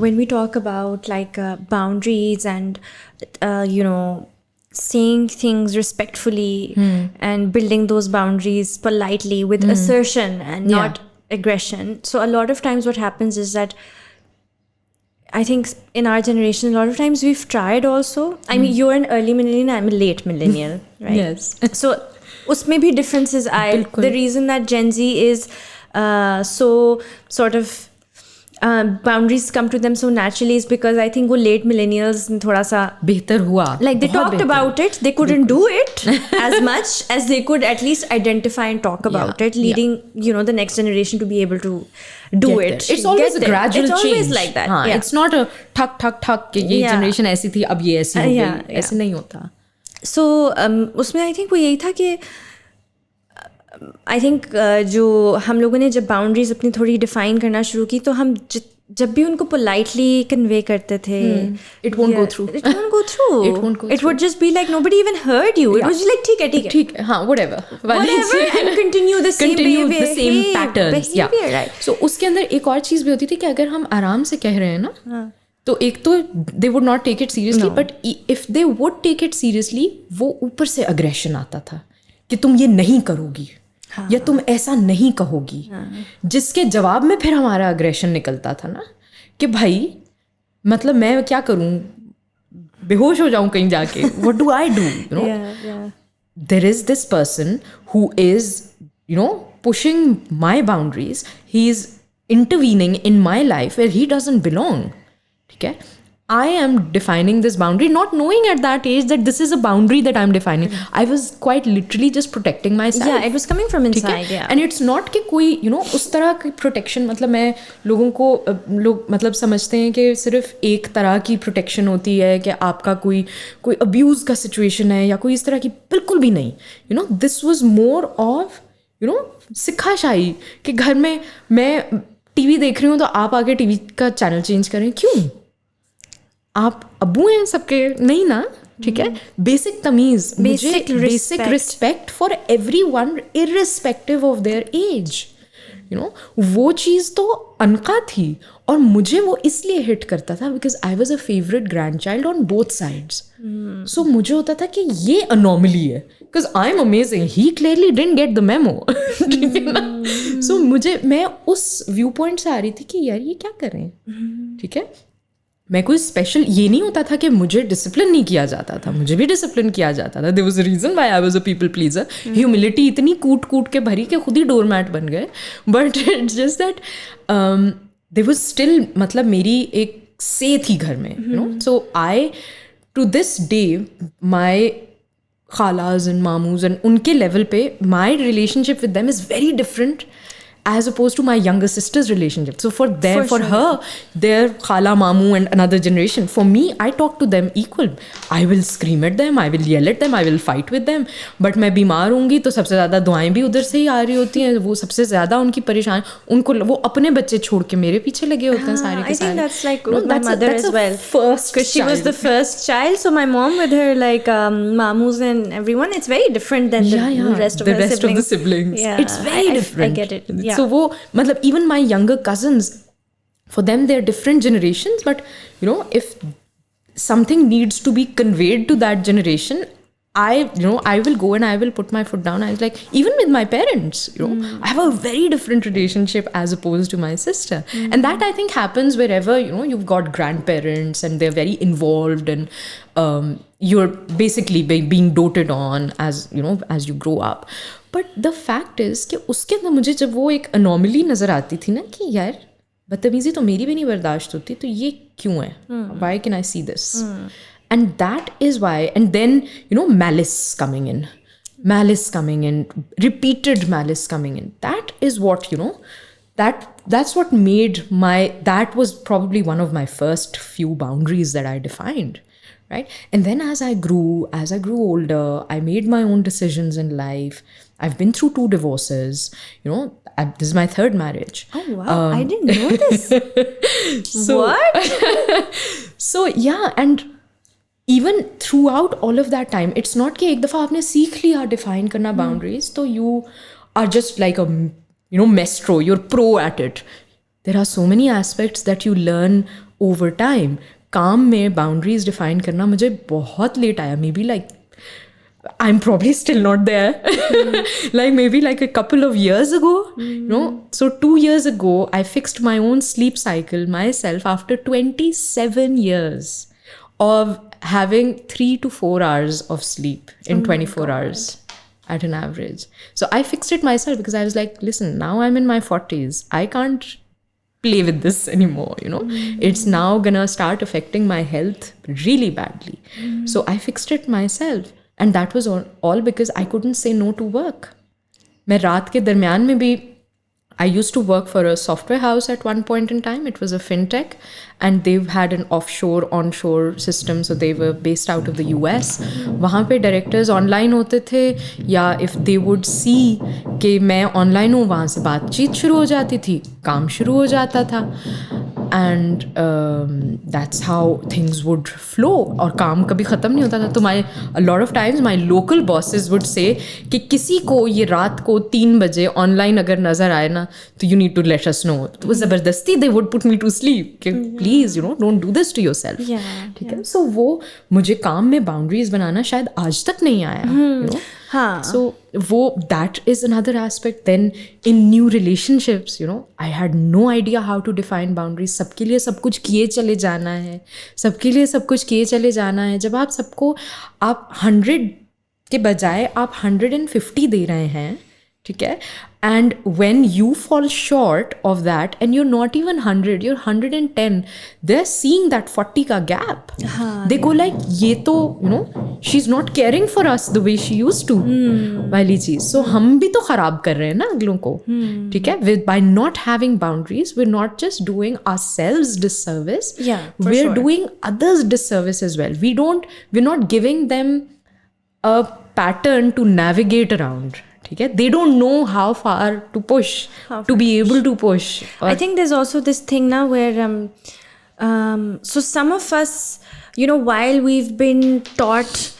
when we talk about like boundaries and, you know, saying things respectfully and building those boundaries politely with assertion and not aggression. So a lot of times what happens is that I think in our generation, a lot of times we've tried also. I mean, you're an early millennial, I'm a late millennial, right? Yes. So usme bhi differences aaye. The reason that Gen Z is so sort of boundaries come to them so naturally is because I think वो late millennials थोड़ा सा बेहतर हुआ. Like they talked about it, they couldn't do it as much as they could at least identify and talk about it, leading you know the next generation to be able to do it. It's always a gradual change. It's always like that. हाँ, it's not a ठक ठक ठक कि ये generation ऐसी थी अब ये ऐसी हो गई, ऐसे नहीं होता. So उसमें I think वो यही था कि आई थिंक जो हम लोगों ने जब बाउंड्रीज अपनी थोड़ी डिफाइन करना शुरू की तो हम जब भी उनको पोलाइटली कन्वे करते थे it won't go through. It would just be like nobody even heard you. It was just like ठीक है हाँ whatever and continue the same patterns. behavior, right? So उसके अंदर एक और चीज़ भी होती थी कि अगर हम आराम से कह रहे हैं ना तो एक तो they would not take it seriously, but if they would take it seriously वो ऊपर से aggression आता था कि तुम ये नहीं करोगी. या तुम ऐसा नहीं कहोगी, जिसके जवाब में फिर हमारा अग्रेशन निकलता था ना कि भाई मतलब मैं क्या करूं, बेहोश हो जाऊं कहीं जाके, what do I do, you know? There is this person who is, you know, pushing my boundaries. He is intervening in my life where he doesn't belong. ठीक है? I am defining this boundary, not knowing at that age that this is a boundary that I'm defining. I was quite literally just protecting myself. Yeah, it was coming from inside. Yeah. And it's not कि कोई you know उस तरह की protection, मतलब मैं लोगों को लोग मतलब समझते हैं कि सिर्फ एक तरह की protection होती है कि आपका कोई abuse का situation है या कोई इस तरह की, बिल्कुल भी नहीं. You know, this was more of you know सिखाशाही कि घर में मैं टीवी देख रही हूँ तो आप आके टीवी का चैनल चेंज करें, क्यों? आप अब्बू हैं सबके, नहीं ना, ठीक है? बेसिक तमीज़, basic respect for everyone irrespective of their age, you know, वो चीज़ तो अनका थी. और मुझे वो इसलिए हिट करता था because I was a favourite grandchild on both sides. So मुझे होता था कि ये अनोमली है because I am amazing, he clearly didn't get the memo. ठीक है ना? सो मैं उस व्यू पॉइंट से आ रही थी कि यार ये क्या करें, ठीक है? मैं कोई स्पेशल ये नहीं होता था कि मुझे डिसिप्लिन नहीं किया जाता था, मुझे भी डिसिप्लिन किया जाता था. There was a reason why I was a people pleaser. Humility इतनी कूट के भरी के खुद ही डोरमैट बन गए. But it's just that there was still, मतलब मेरी एक से थी घर में, you know. So I to this day my खालाज एंड मामूज एंड उनके लेवल पे my relationship with them is very different as opposed to my younger sister's relationship. So for her, their khala, mamu and another generation. For me, I talk to them equal. I will scream at them, I will yell at them, I will fight with them. But मैं बीमार होंगी तो सबसे ज़्यादा दुआएं भी उधर से ही आ रही होती हैं. वो सबसे ज़्यादा उनकी परेशान, उनको वो अपने बच्चे छोड़ के मेरे पीछे लगे होते हैं सारे के सारे. I think that's like with my mother as well. First, because she was the first child. So my mom with her like mamus and everyone, it's very different than the rest of the siblings. Yeah, it's very different. I get it. Yeah. So वो मतलब even my younger cousins, for them they're different generations, but you know if something needs to be conveyed to that generation, I will go and I will put my foot down. I was like, even with my parents, you know, I have a very different relationship as opposed to my sister. And that I think happens wherever, you know, you've got grandparents and they're very involved and you're basically being doted on as, you know, as you grow up. But the fact is कि उसके अंदर मुझे जब वो एक anomaly नज़र आती थी ना कि यार बदतमीज़ी तो मेरी भी नहीं बर्दाश्त होती, तो ये क्यों है? Why can I see this? And that is why, and then, you know, malice coming in, repeated malice coming in. That is what, you know, that's what made that was probably one of my first few boundaries that I defined. Right? And then as I grew older, I made my own decisions in life. I've been through 2 divorces, you know, this is my 3rd marriage. Oh wow, I didn't know this. What? So yeah, and even throughout all of that time, it's not कि एक दफ़ा आपने सीख लिया define करना boundaries, तो you are just like a, you know, maestro, you're pro at it. There are so many aspects that you learn over time. काम में बाउंड्रीज डिफाइन करना मुझे बहुत लेट आया. Maybe like I am probably still not there, like maybe like a couple of years ago, you know. So 2 years ago I fixed my own sleep cycle myself after 27 years of having 3 to 4 hours of sleep in 24 hours at an average. So I fixed it myself because I was like, listen, now I'm in my 40s, I can't play with this anymore, you know. It's now gonna start affecting my health really badly. So I fixed it myself, and that was all because I couldn't say no to work. मैं रात के दरमियान में भी I used to work for a software house at one point in time. It was a fintech, and they had an offshore onshore system, so they were based out of the US. वहाँ पे directors online होते थे, या if they would see कि मैं online हूँ, वहाँ से बातचीत शुरू हो जाती थी, काम शुरू हो जाता था. And that's how things would flow. और काम कभी ख़त्म नहीं होता था. तो a lot of times my local bosses would say कि किसी को ये रात को 3 बजे online अगर नज़र आए ना, तो you need to let us know. तो ज़बरदस्ती they would put me to sleep कि please, you know, don't do this to yourself. ठीक है. So वो मुझे काम में boundaries बनाना शायद आज तक नहीं आया, you know. हाँ. So वो that is another aspect. Then in new relationships, you know, I had no idea how to define boundaries. सबके लिए सब कुछ किए चले जाना है, सबके लिए सब कुछ किए चले जाना है. जब आप सबको आप 100 के बजाय आप 150 दे रहे हैं, ठीक है, and when you fall short of that and you're not even 100, you're 110, they're seeing that 40 का gap. They go like, ये तो, you know, she's not caring for us the way she used to वाली चीज. So हम भी तो खराब कर रहे हैं ना अगलों को, ठीक है. By not having boundaries, we're not just doing ourselves disservice, we're doing others disservice as well. We're not giving them a pattern to navigate around. Okay? They don't know how far to push, to be able to push. I think there's also this thing now where so some of us, you know, while we've been taught,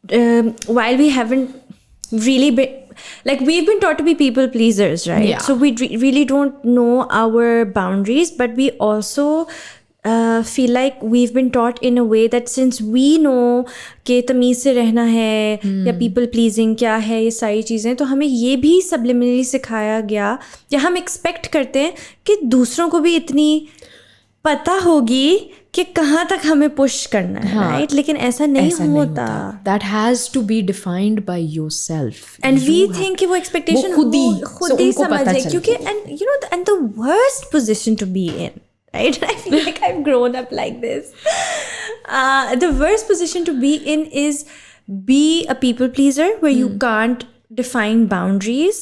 while we haven't really been, like, we've been taught to be people pleasers, right? Yeah. So we really don't know our boundaries, but we also feel like we've been taught in a way that since we know कि तमीज़ से रहना है या people pleasing क्या है, ये सारी चीज़ें, तो हमें ये भी subliminally सिखाया गया या हम expect करते हैं कि दूसरों को भी इतनी पता होगी कि कहाँ तक हमें push करना है, right? लेकिन ऐसा नहीं होता. That has to be defined by yourself. And we think कि वो expectation खुद ही समझ जाए, क्योंकि and you know and the worst position to be in. Right? I feel like I've grown up like this. The worst position to be in is be a people pleaser where you can't define boundaries.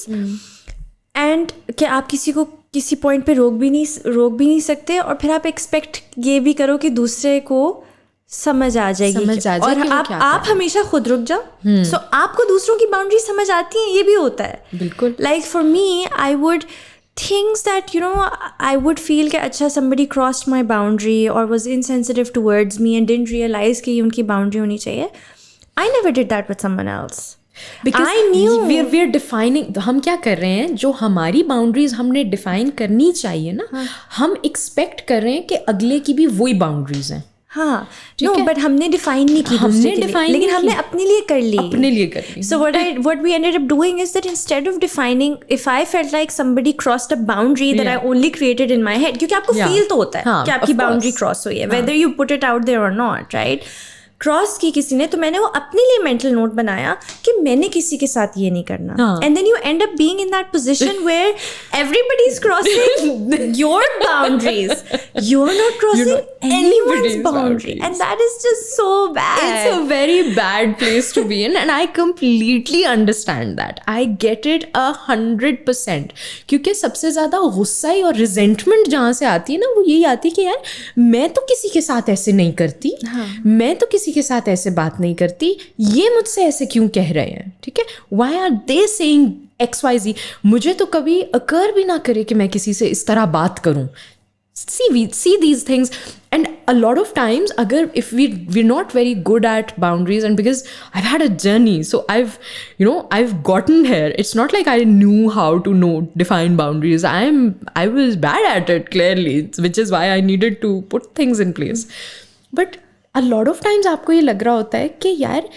And कि आप किसी को किसी point पे रोक भी नहीं सकते और फिर आप expect ये भी करो कि दूसरे को समझ आ जाएगी और आप हमेशा खुद रुक जाओ. So आपको दूसरों की boundaries समझ आती हैं, ये भी होता है. बिल्कुल. Like for me, I would things that, you know, I would feel कि अच्छा somebody crossed my boundary or was insensitive towards me and didn't realize कि उनकी boundary होनी चाहिए. I never did that with someone else. Because I knew we're defining, हम क्या कर रहे हैं, जो हमारी boundaries हमने define करनी चाहिए ना, हम expect कर रहे हैं कि अगले की भी वही boundaries हैं. हाँ, no, but हमने define नहीं की, लेकिन हमने अपने लिए कर ली. So what we ended up doing is that instead of defining, if I felt like somebody crossed a boundary that I only created in my head, क्योंकि आपको feel तो होता है कि आपकी boundary cross हुई है, whether you put it out there or not, right? Cross की किसी ने, तो मैंने वो अपने लिए मेंटल नोट बनाया कि मैंने किसी के साथ ये नहीं करना. And then you end up being in that position where everybody is crossing your boundaries, you are not crossing anyone's boundary, and that is just so bad. It's a very bad place to be in, and I completely understand that. I get it 100%. क्योंकि सबसे ज़्यादा गुस्सा और resentment जहाँ से आती है ना, वो यही आती है कि यार मैं तो किसी के साथ ऐसे नहीं करती, मैं तो किसी के साथ ऐसे बात नहीं करती, ये मुझसे ऐसे क्यों कह रहे हैं, ठीक है? Why are they saying XYZ? मुझे तो कभी अकर भी ना करे कि मैं किसी से इस तरह बात करूं. See these things, and a lot of times अगर if we're not very good at boundaries, and because I've had a journey, so I've gotten here. It's not like I knew how to define boundaries. I was bad at it, clearly, which is why I needed to put things in place. But a lot of times आपको ये लग रहा होता है कि यार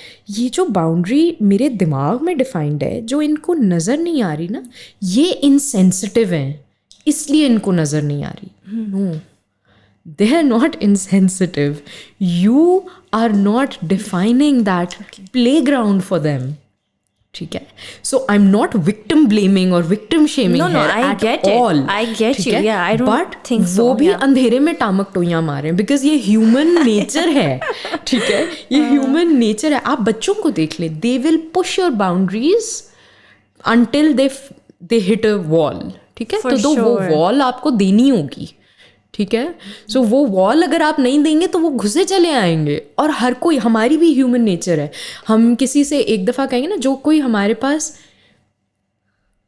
ये जो बाउंड्री मेरे दिमाग में डिफाइंड है, जो इनको नज़र नहीं आ रही ना, ये इनसेंसिटिव हैं, इसलिए इनको नज़र नहीं आ रही. No, they are not insensitive. You are not defining that playground for them. ठीक है? So I'm not victim blaming or victim shaming no, here I at get all. I get you. Yeah, I don't think so. वो भी अंधेरे में टामक टोइयां मारे, because ये human nature है, ठीक है? ये human nature है. आप बच्चों को देख लें, they will push your boundaries until they hit a wall. ठीक है? तो वो wall आपको देनी होगी. ठीक है? सो वो वॉल अगर आप नहीं देंगे तो वो घुसे चले आएंगे. और हर कोई, हमारी भी ह्यूमन नेचर है, हम किसी से एक दफ़ा कहेंगे ना, जो कोई हमारे पास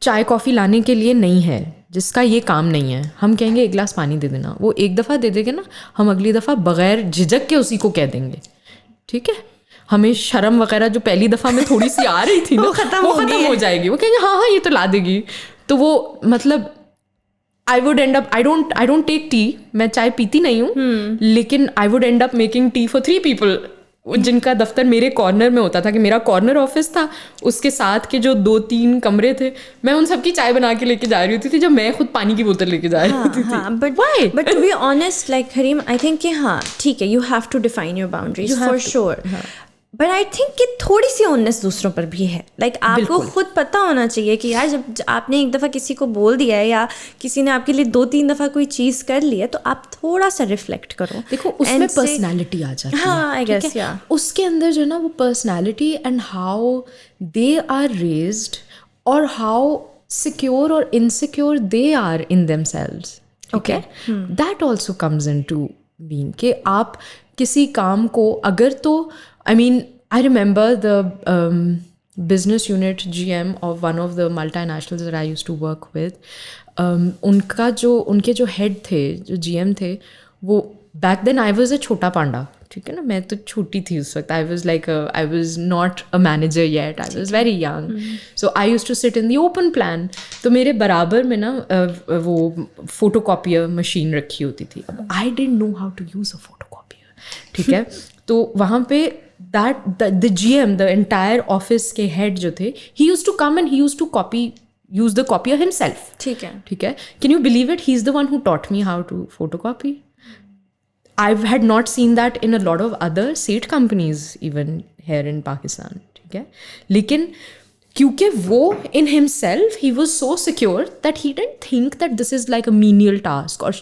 चाय कॉफ़ी लाने के लिए नहीं है, जिसका ये काम नहीं है, हम कहेंगे एक गिलास पानी दे देना. वो एक दफ़ा दे देंगे ना, हम अगली दफ़ा बग़ैर झिझक के उसी को कह देंगे. ठीक है? हमें शर्म वगैरह जो पहली दफ़ा में थोड़ी सी आ रही थी ना, वो ख़त्म हो जाएगी. वो कहेंगे हाँ ये तो ला देगी. तो वो मतलब I would end up, I don't take tea, मैं चाय पीती नहीं हूँ, लेकिन I would end up making tea for 3 people जिनका दफ्तर मेरे कॉर्नर में होता था, कि मेरा कॉर्नर ऑफिस था, उसके साथ के जो 2-3 कमरे थे, मैं उन सबकी चाय बना के लेके जा रही होती थी, जब मैं खुद पानी की बोतल लेके जा रही होती थी. But to be honest, like Hareem, I think कि हाँ ठीक है, you have to define your boundaries for sure. But I think कि थोड़ी सी ऑनेस्ट दूसरों पर भी है. लाइक आपको खुद पता होना चाहिए कि यार जब आपने एक दफ़ा किसी को बोल दिया है या किसी ने आपके लिए 2-3 दफ़ा कोई चीज़ कर ली है, तो आप थोड़ा सा रिफ्लेक्ट करो. देखो उसमें पर्सनैलिटी आ जाती है. हाँ, आई गेस या उसके अंदर जो है ना वो personality and how they are raised और हाउ सिक्योर और insecure they are in themselves. Okay, that also comes into being कि आप किसी काम को अगर तो I mean, I remember the business unit GM of one of the multinationals that I used to work with. उनके जो head थे, जो GM थे, वो back then I was a छोटा पांडा. ठीक है ना, मैं तो छोटी थी उस वक्त. I was not a manager yet. I was very young. So I used to sit in the open plan. तो मेरे बराबर में ना वो photocopier machine रखी होती थी. अब I didn't know how to use a photocopier. ठीक है, तो वहाँ पे the GM, the entire office के head जो थे, he used to come and he used to use the copier himself. ठीक है. Can you believe it? He's the one who taught me how to photocopy. I had not seen that in a lot of other seed companies even here in Pakistan. ठीक है, लेकिन क्योंकि वो in himself he was so secure that he didn't think that this is like a menial task, or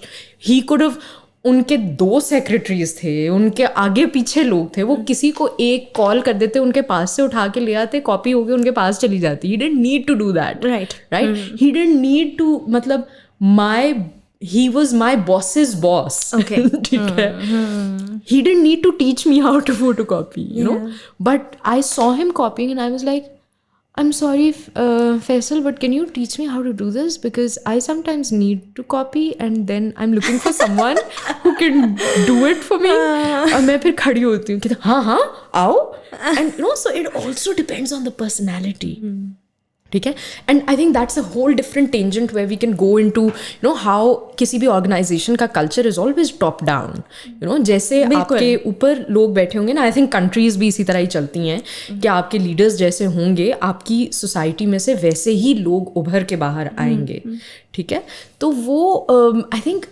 he could have. उनके 2 secretaries थे, उनके आगे पीछे लोग थे, वो किसी को एक कॉल कर देते, उनके पास से उठा के ले आते, कॉपी होके उनके पास चली जाती. He didn't need to do that. Right. He didn't need to, मतलब he was my boss's boss. Okay. ठीक है. He didn't need to teach me how to photocopy, you know. But I saw him copying and I was like, I'm sorry, Faisal, but can you teach me how to do this? Because I sometimes need to copy and then I'm looking for someone who can do it for me. और मैं फिर खड़ी होती हूँ कि हाँ आओ. And you know, so it also depends on the personality. ठीक है, and I think that's a whole different tangent where we can go into you know how किसी भी ऑर्गेनाइजेशन का culture is always top down. You know, जैसे आपके ऊपर लोग बैठे होंगे ना, आई थिंक कंट्रीज भी इसी तरह ही चलती हैं कि आपके लीडर्स जैसे होंगे, आपकी सोसाइटी में से वैसे ही लोग उभर के बाहर आएंगे. ठीक है, तो वो I think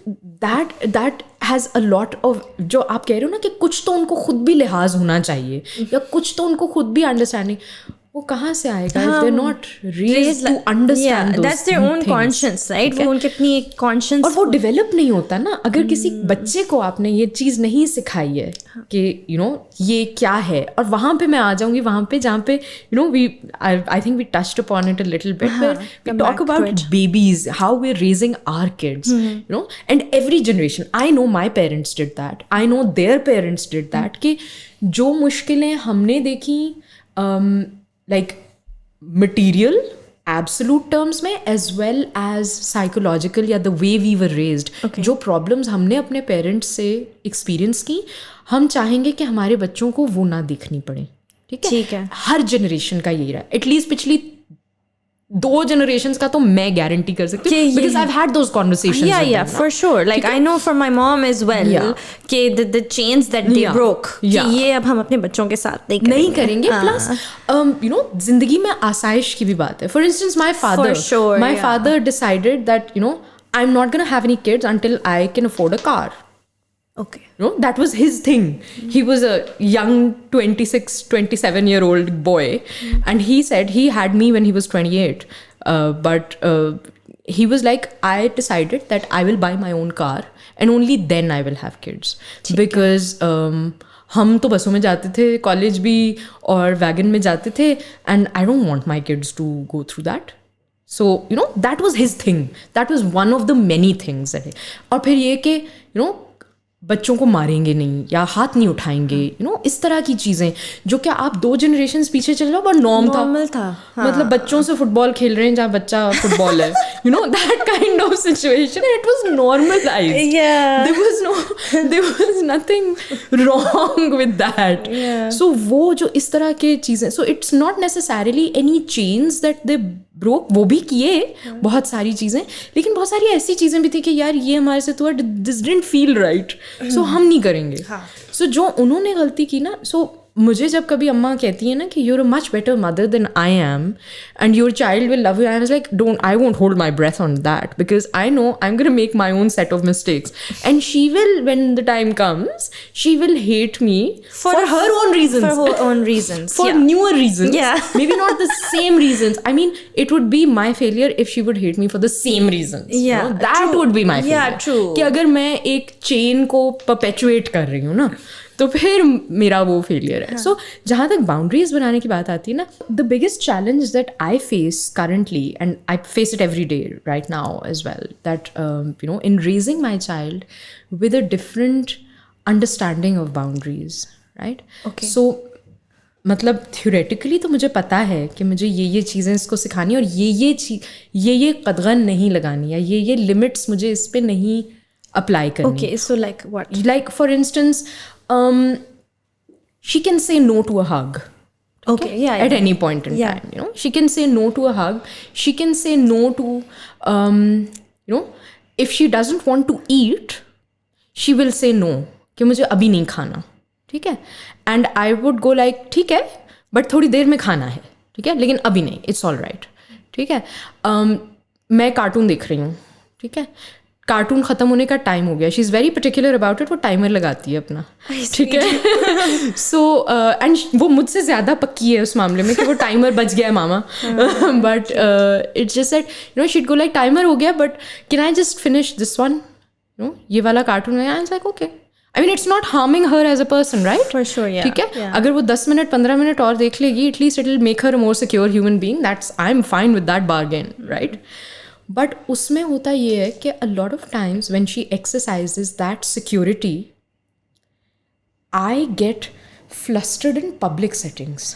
that has a lot of, जो आप कह रहे हो ना कि कुछ तो उनको खुद भी लिहाज होना चाहिए या कुछ तो उनको खुद भी अंडरस्टैंडिंग, वो कहाँ से आएगा? If they're not raised to understand those that's their own conscience, right? वो उनके अपनी एक conscience, और वो डेवलप नहीं होता ना अगर किसी बच्चे को आपने ये चीज़ नहीं सिखाई है कि you know ये क्या है. और वहाँ पे मैं आ जाऊँगी, वहाँ पे जहाँ पे you know I think we touched upon it a little bit, where we talk about babies, how we're raising our kids, you know, and every generation. I know my parents did that. I know their parents did that. कि जो मुश्किलें हमने देखी like material absolute terms में as well as psychological या the way we were raised. जो problems हमने अपने parents से experience की, हम चाहेंगे कि हमारे बच्चों को वो ना देखनी पड़े. ठीक है, हर जनरेशन का यही रहा. एटलीस्ट पिछली 2 generations का तो मैं गारंटी कर सकती हूँ, because I've had those conversations. Yeah, for sure. Like I know from my mom as well कि the chains that they broke, कि ये अब हम अपने बच्चों के साथ नहीं करेंगे. Plus, you know, जिंदगी में आसाइश की भी बात है. For instance, my father decided that you know I'm not gonna have any kids until I can afford a car. Okay. You know, that was his thing. He was a young 26-27-year-old boy, and he said he had me when he was 28. But he was like, I decided that I will buy my own car, and only then I will have kids. Because हम तो बसों में जाते थे, college भी और wagon में जाते थे, and I don't want my kids to go through that. So, you know, that was his thing. That was one of the many things. और फिर ये कि, you know, बच्चों को मारेंगे नहीं या हाथ नहीं उठाएंगे, यू नो, इस तरह की चीज़ें जो क्या आप 2 generations पीछे चले जाओ, पर नॉर्मल था. मतलब बच्चों से फुटबॉल खेल रहे हैं जहाँ बच्चा फुटबॉल है, you know, that kind of situation. It was normalised. There was nothing wrong with that. So वो जो इस तरह के चीज़ें, so it's not necessarily any chains that they broke. वो भी किए बहुत सारी चीज़ें, लेकिन बहुत सारी ऐसी चीज़ें भी थी कि यार ये हमारे से this didn't feel right, so हम नहीं करेंगे. सो जो उन्होंने गलती की ना, सो मुझे जब कभी अम्मा कहती है ना कि you're a much better mother than I am and your child will love you, I was like, I won't hold my breath on that because I know I'm going to make my own set of mistakes and she will, when the time comes, she will hate me for her own reasons. For her own reasons. For newer reasons. Yeah. Maybe not the same reasons. I mean, it would be my failure if she would hate me for the same reasons. Yeah, you know? That true. would be my failure. Yeah, true. कि अगर मैं एक chain को perpetuate कर रही हूँ ना, तो फिर मेरा वो फेलियर है. सो जहाँ तक बाउंड्रीज बनाने की बात आती है ना, the biggest challenge that I face currently and I face it every day right now as well, that you know in raising my child with a different understanding of boundaries, right. So मतलब theoretically तो मुझे पता है कि मुझे ये चीज़ें इसको सिखानी और ये कदगन नहीं लगानी या ये लिमिट्स मुझे इस पर नहीं अप्लाई करनी. Okay, so like what? Like for instance, she can say no to a hug. Okay, yeah. At any point in time, you know, she can say no to a hug. She can say no to, you know, if she doesn't want to eat, she will say no. कि मुझे अभी नहीं खाना, ठीक है. And I would go like, ठीक है, but थोड़ी देर में खाना है, ठीक है, लेकिन अभी नहीं. It's all right, ठीक है. मैं कार्टून देख रही हूँ, ठीक है. कार्टून ख़त्म होने का टाइम हो गया. She is very particular about it. वो टाइमर लगाती है अपना, ठीक है. सो एंड वो मुझसे ज़्यादा पक्की है उस मामले में कि वो टाइमर बच गया है मामा. But it's just that you know she'd go like timer हो गया but can I just finish this one, you know, ये वाला कार्टून है. I am like okay. I mean it's not harming her as a person, right. For sure, yeah. ठीक है. अगर वो 10 minute 15 minute और देख लेगी, at least it will make her a more secure human being. That's I am fine with that bargain, right. But उसमें होता ये है कि अ lot of times when she exercises that security, I get flustered in public settings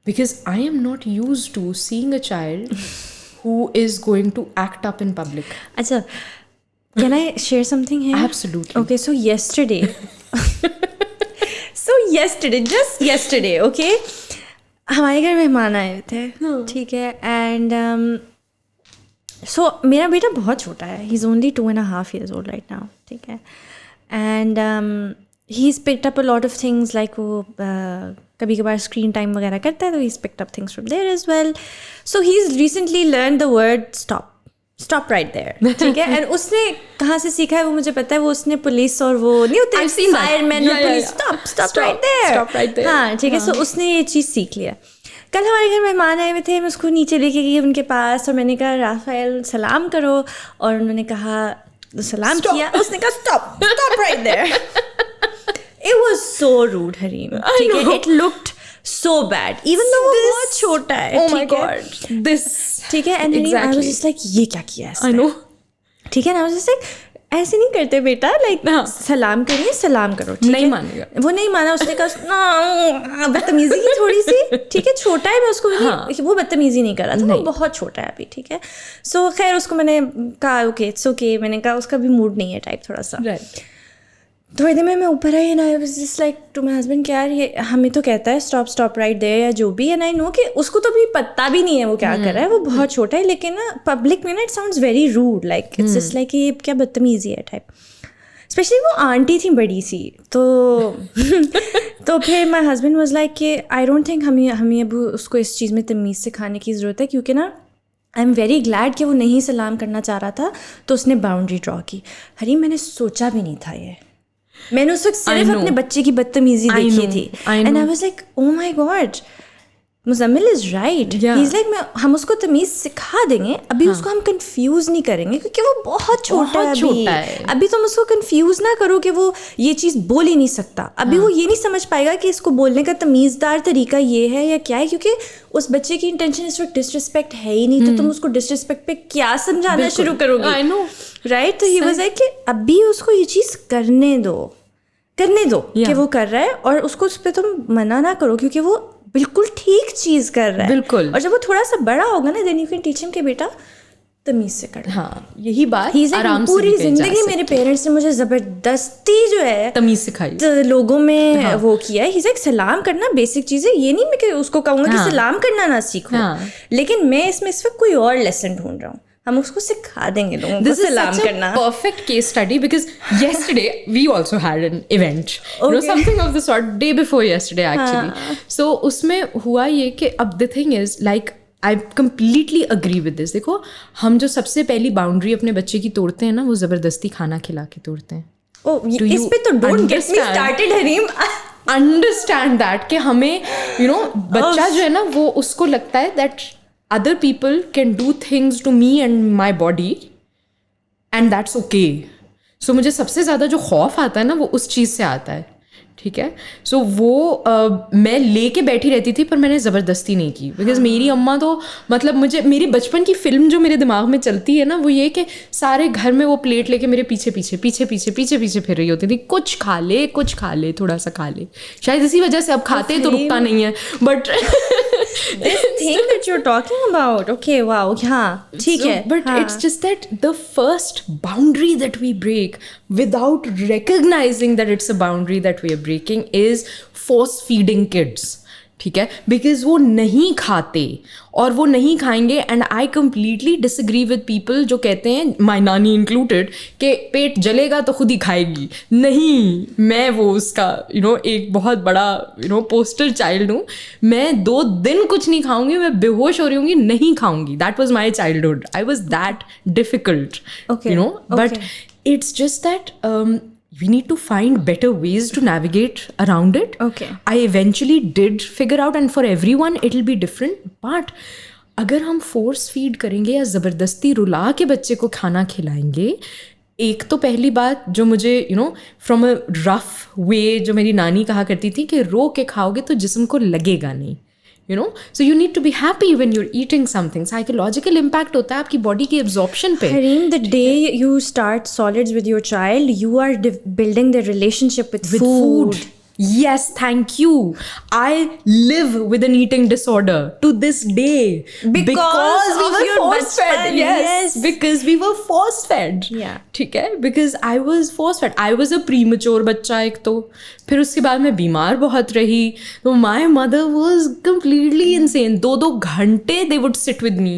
because I am not used to seeing a child who is going to act up in public. Acha, can I share something here? Absolutely. Okay, so yesterday, just yesterday, okay, हमारे घर मेहमान आए थे, ठीक है. And so मेरा बेटा बहुत छोटा है. He is only 2.5 years old right now, ठीक है. And he is picked up a lot of things like वो कभी कभार स्क्रीन टाइम वगैरह करता है तो he is picked up things from there as well. So he is recently learn the word stop right there, ठीक है. And उसने कहाँ से सीखा है वो मुझे पता है. वो उसने पुलिस और वो नहीं होते फायरमैन और पुलिस, स्टॉप राइट देयर. हाँ, ठीक है. सो उसने ये चीज़ सीख लिया. कल हमारे घर मेहमान आए हुए थे, मैं उसको नीचे लेके गई उनके पास और मैंने कहा राफेल सलाम करो, और उन्होंने कहा सलाम किया, उसने कहा stop right there. It was so rude Hareem, ठीक है. It looked so bad even though वो बहुत छोटा है. Oh my God, this, ठीक है. And I was just like ये क्या किया है, I know, ठीक है. ना आई वाज जस्ट लाइक ऐसे नहीं करते बेटा, लाइक सलाम करिए, सलाम करो, नहीं मानेगा. वो नहीं माना. उसने कहा बदतमीजी की थोड़ी सी, ठीक है. छोटा है, मैं उसको वो बदतमीजी नहीं कर रहा था, वो बहुत छोटा है अभी, ठीक है. सो खैर उसको मैंने कहा ओके इट्स ओके. मैंने कहा उसका भी मूड नहीं है टाइप थोड़ा सा. थोड़ी देर में मैं ऊपर आई and I was just like to my husband कि यार ये हमें तो कहता है स्टॉप राइट देयर या जो भी. एंड आई नो कि उसको तो भी पता भी नहीं है वो क्या कर रहा है, वो बहुत छोटा है. लेकिन ना पब्लिक में ना it sounds very rude, like it's just like ये क्या बदतमीजी है टाइप. स्पेशली वो आंटी थी बड़ी सी, तो फिर माय हस्बैंड वाज लाइक कि आई डोंट थिंक हमें अब उसको इस चीज़ में तमीज़ सिखाने की ज़रूरत है, क्योंकि ना आई एम वेरी ग्लैड कि वो नहीं सलाम करना चाह रहा था तो उसने बाउंड्री ड्रॉ की. हरीम मैंने सोचा भी नहीं था ये. मैंने उस वक्त सिर्फ अपने बच्चे की बदतमीजी देखी थी. And I was like oh my God, Muzammil is right. He is like हम उसको तमीज़ सिखा देंगे, अभी उसको हम कंफ्यूज नहीं करेंगे क्योंकि वो बहुत छोटा है. अभी तुम उसको कंफ्यूज ना करो कि वो ये चीज़ बोल ही नहीं सकता. अभी वो ये नहीं समझ पाएगा कि इसको बोलने का तमीज़दार तरीका ये है या क्या है, क्योंकि उस बच्चे की इंटेंशन इस वक्त डिसरिस्पेक्ट है ही नहीं. तो तुम उसको डिसरिस्पेक्ट पे क्या समझाना शुरू करोगे, आई नो, राइट. तो ही वाज लाइक कि अभी उसको ये चीज़ करने दो कि वो कर रहा है, और उसको उस पर तुम मना ना करो क्योंकि वो बिल्कुल ठीक चीज़ कर रहा है. बिल्कुल. और जब वो थोड़ा सा बड़ा होगा ना, then you can teach him कि बेटा तमीज़ से कर. हाँ, यही बात आराम से. पूरी जिंदगी मेरे पेरेंट्स ने मुझे ज़बरदस्ती जो है तमीज़ सिखाई, तो लोगों में वो किया है. ही लाइक सलाम करना बेसिक चीज़ है. ये नहीं मैं कि उसको कहूँगा कि सलाम करना ना सीखो, लेकिन मैं इसमें इस वक्त कोई और लेसन ढूंढ रहा हूँ. हम उसको सिखा देंगे लोगों को This is सलाम such a करना. perfect case study because yesterday we also had an event. You know, something of the sort, day before yesterday actually. So उसमें हुआ ये कि अब the thing is like I completely agree with this. देखो हम जो सबसे पहली बाउंड्री अपने बच्चे की तोड़ते हैं ना, वो ज़बरदस्ती खाना खिला के तोड़ते हैं. इस पे तो don't get me started Hareem. Understand that कि हमें you know बच्चा जो है ना वो उसको लगता है that other people can do things to me and my body and that's okay. So मुझे सबसे ज़्यादा जो खौफ आता है ना वो उस चीज़ से आता है. ठीक है. सो वो मैं लेके बैठी रहती थी पर मैंने ज़बरदस्ती नहीं की बिकॉज मेरी अम्मा तो मतलब मुझे मेरी बचपन की फिल्म जो मेरे दिमाग में चलती है ना वो ये कि सारे घर में वो प्लेट लेके मेरे पीछे पीछे फिर रही होती थी. कुछ खा ले थोड़ा सा खा ले. शायद इसी वजह से अब खाते तो रुकता नहीं है. But this thing that you're talking about, okay, wow, हाँ, ठीक है. But it's just that the first boundary that we break without recognizing that it's a boundary that we are breaking is force feeding kids. ठीक है. Because वो नहीं खाते और वो नहीं खाएंगे. And I completely disagree with people जो कहते हैं, माई नानी इंक्लूडेड, कि पेट जलेगा तो खुद ही खाएगी. नहीं, मैं वो उसका एक बहुत बड़ा पोस्टर चाइल्ड हूँ. मैं 2 दिन कुछ नहीं खाऊंगी, मैं बेहोश हो रही हूँगी, नहीं खाऊंगी. That was my childhood. I was that difficult. But it's just that we need to find better ways to navigate around it. Okay. I eventually did figure out, and for everyone it'll be different. But अगर हम force feed करेंगे या ज़बरदस्ती रुला के बच्चे को खाना खिलाएंगे, एक तो पहली बात जो मुझे from a rough way जो मेरी नानी कहा करती थी कि रो के खाओगे तो जिस्म को लगेगा नहीं. So you need to be happy when you're eating something. Psychological impact होता है आपकी body की absorption पे. Hareem, the day you start solids with your child, you are building the relationship with food. Yes, thank you. I live with an eating disorder to this day. Because we of were your force fed. bachpan, Yes, because we were force fed. Yeah. ठीक है. Because I was force fed. I was a premature बच्चा एक तो. फिर उसके बाद मैं बीमार बहुत रही. तो my mother was completely insane. 2-2 घंटे they would sit with me.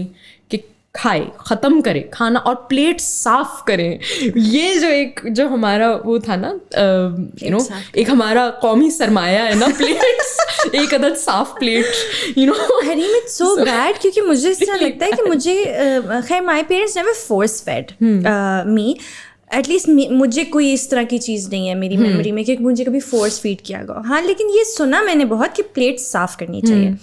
खाए, ख़त्म करें खाना और प्लेट साफ करें. ये जो हमारा वो था ना एक हमारा कौमी सरमाया है ना, प्लेट्स. एक अदद साफ plate. Hareem, it's so bad क्योंकि मुझे इस तरह लगता है कि मुझे खैर my parents never force fed me. At least मुझे कोई इस तरह की चीज़ नहीं है मेरी मेमोरी में कि मुझे कभी फोर्स फीड किया गया. हाँ, लेकिन ये सुना मैंने बहुत कि प्लेट साफ करनी चाहिए.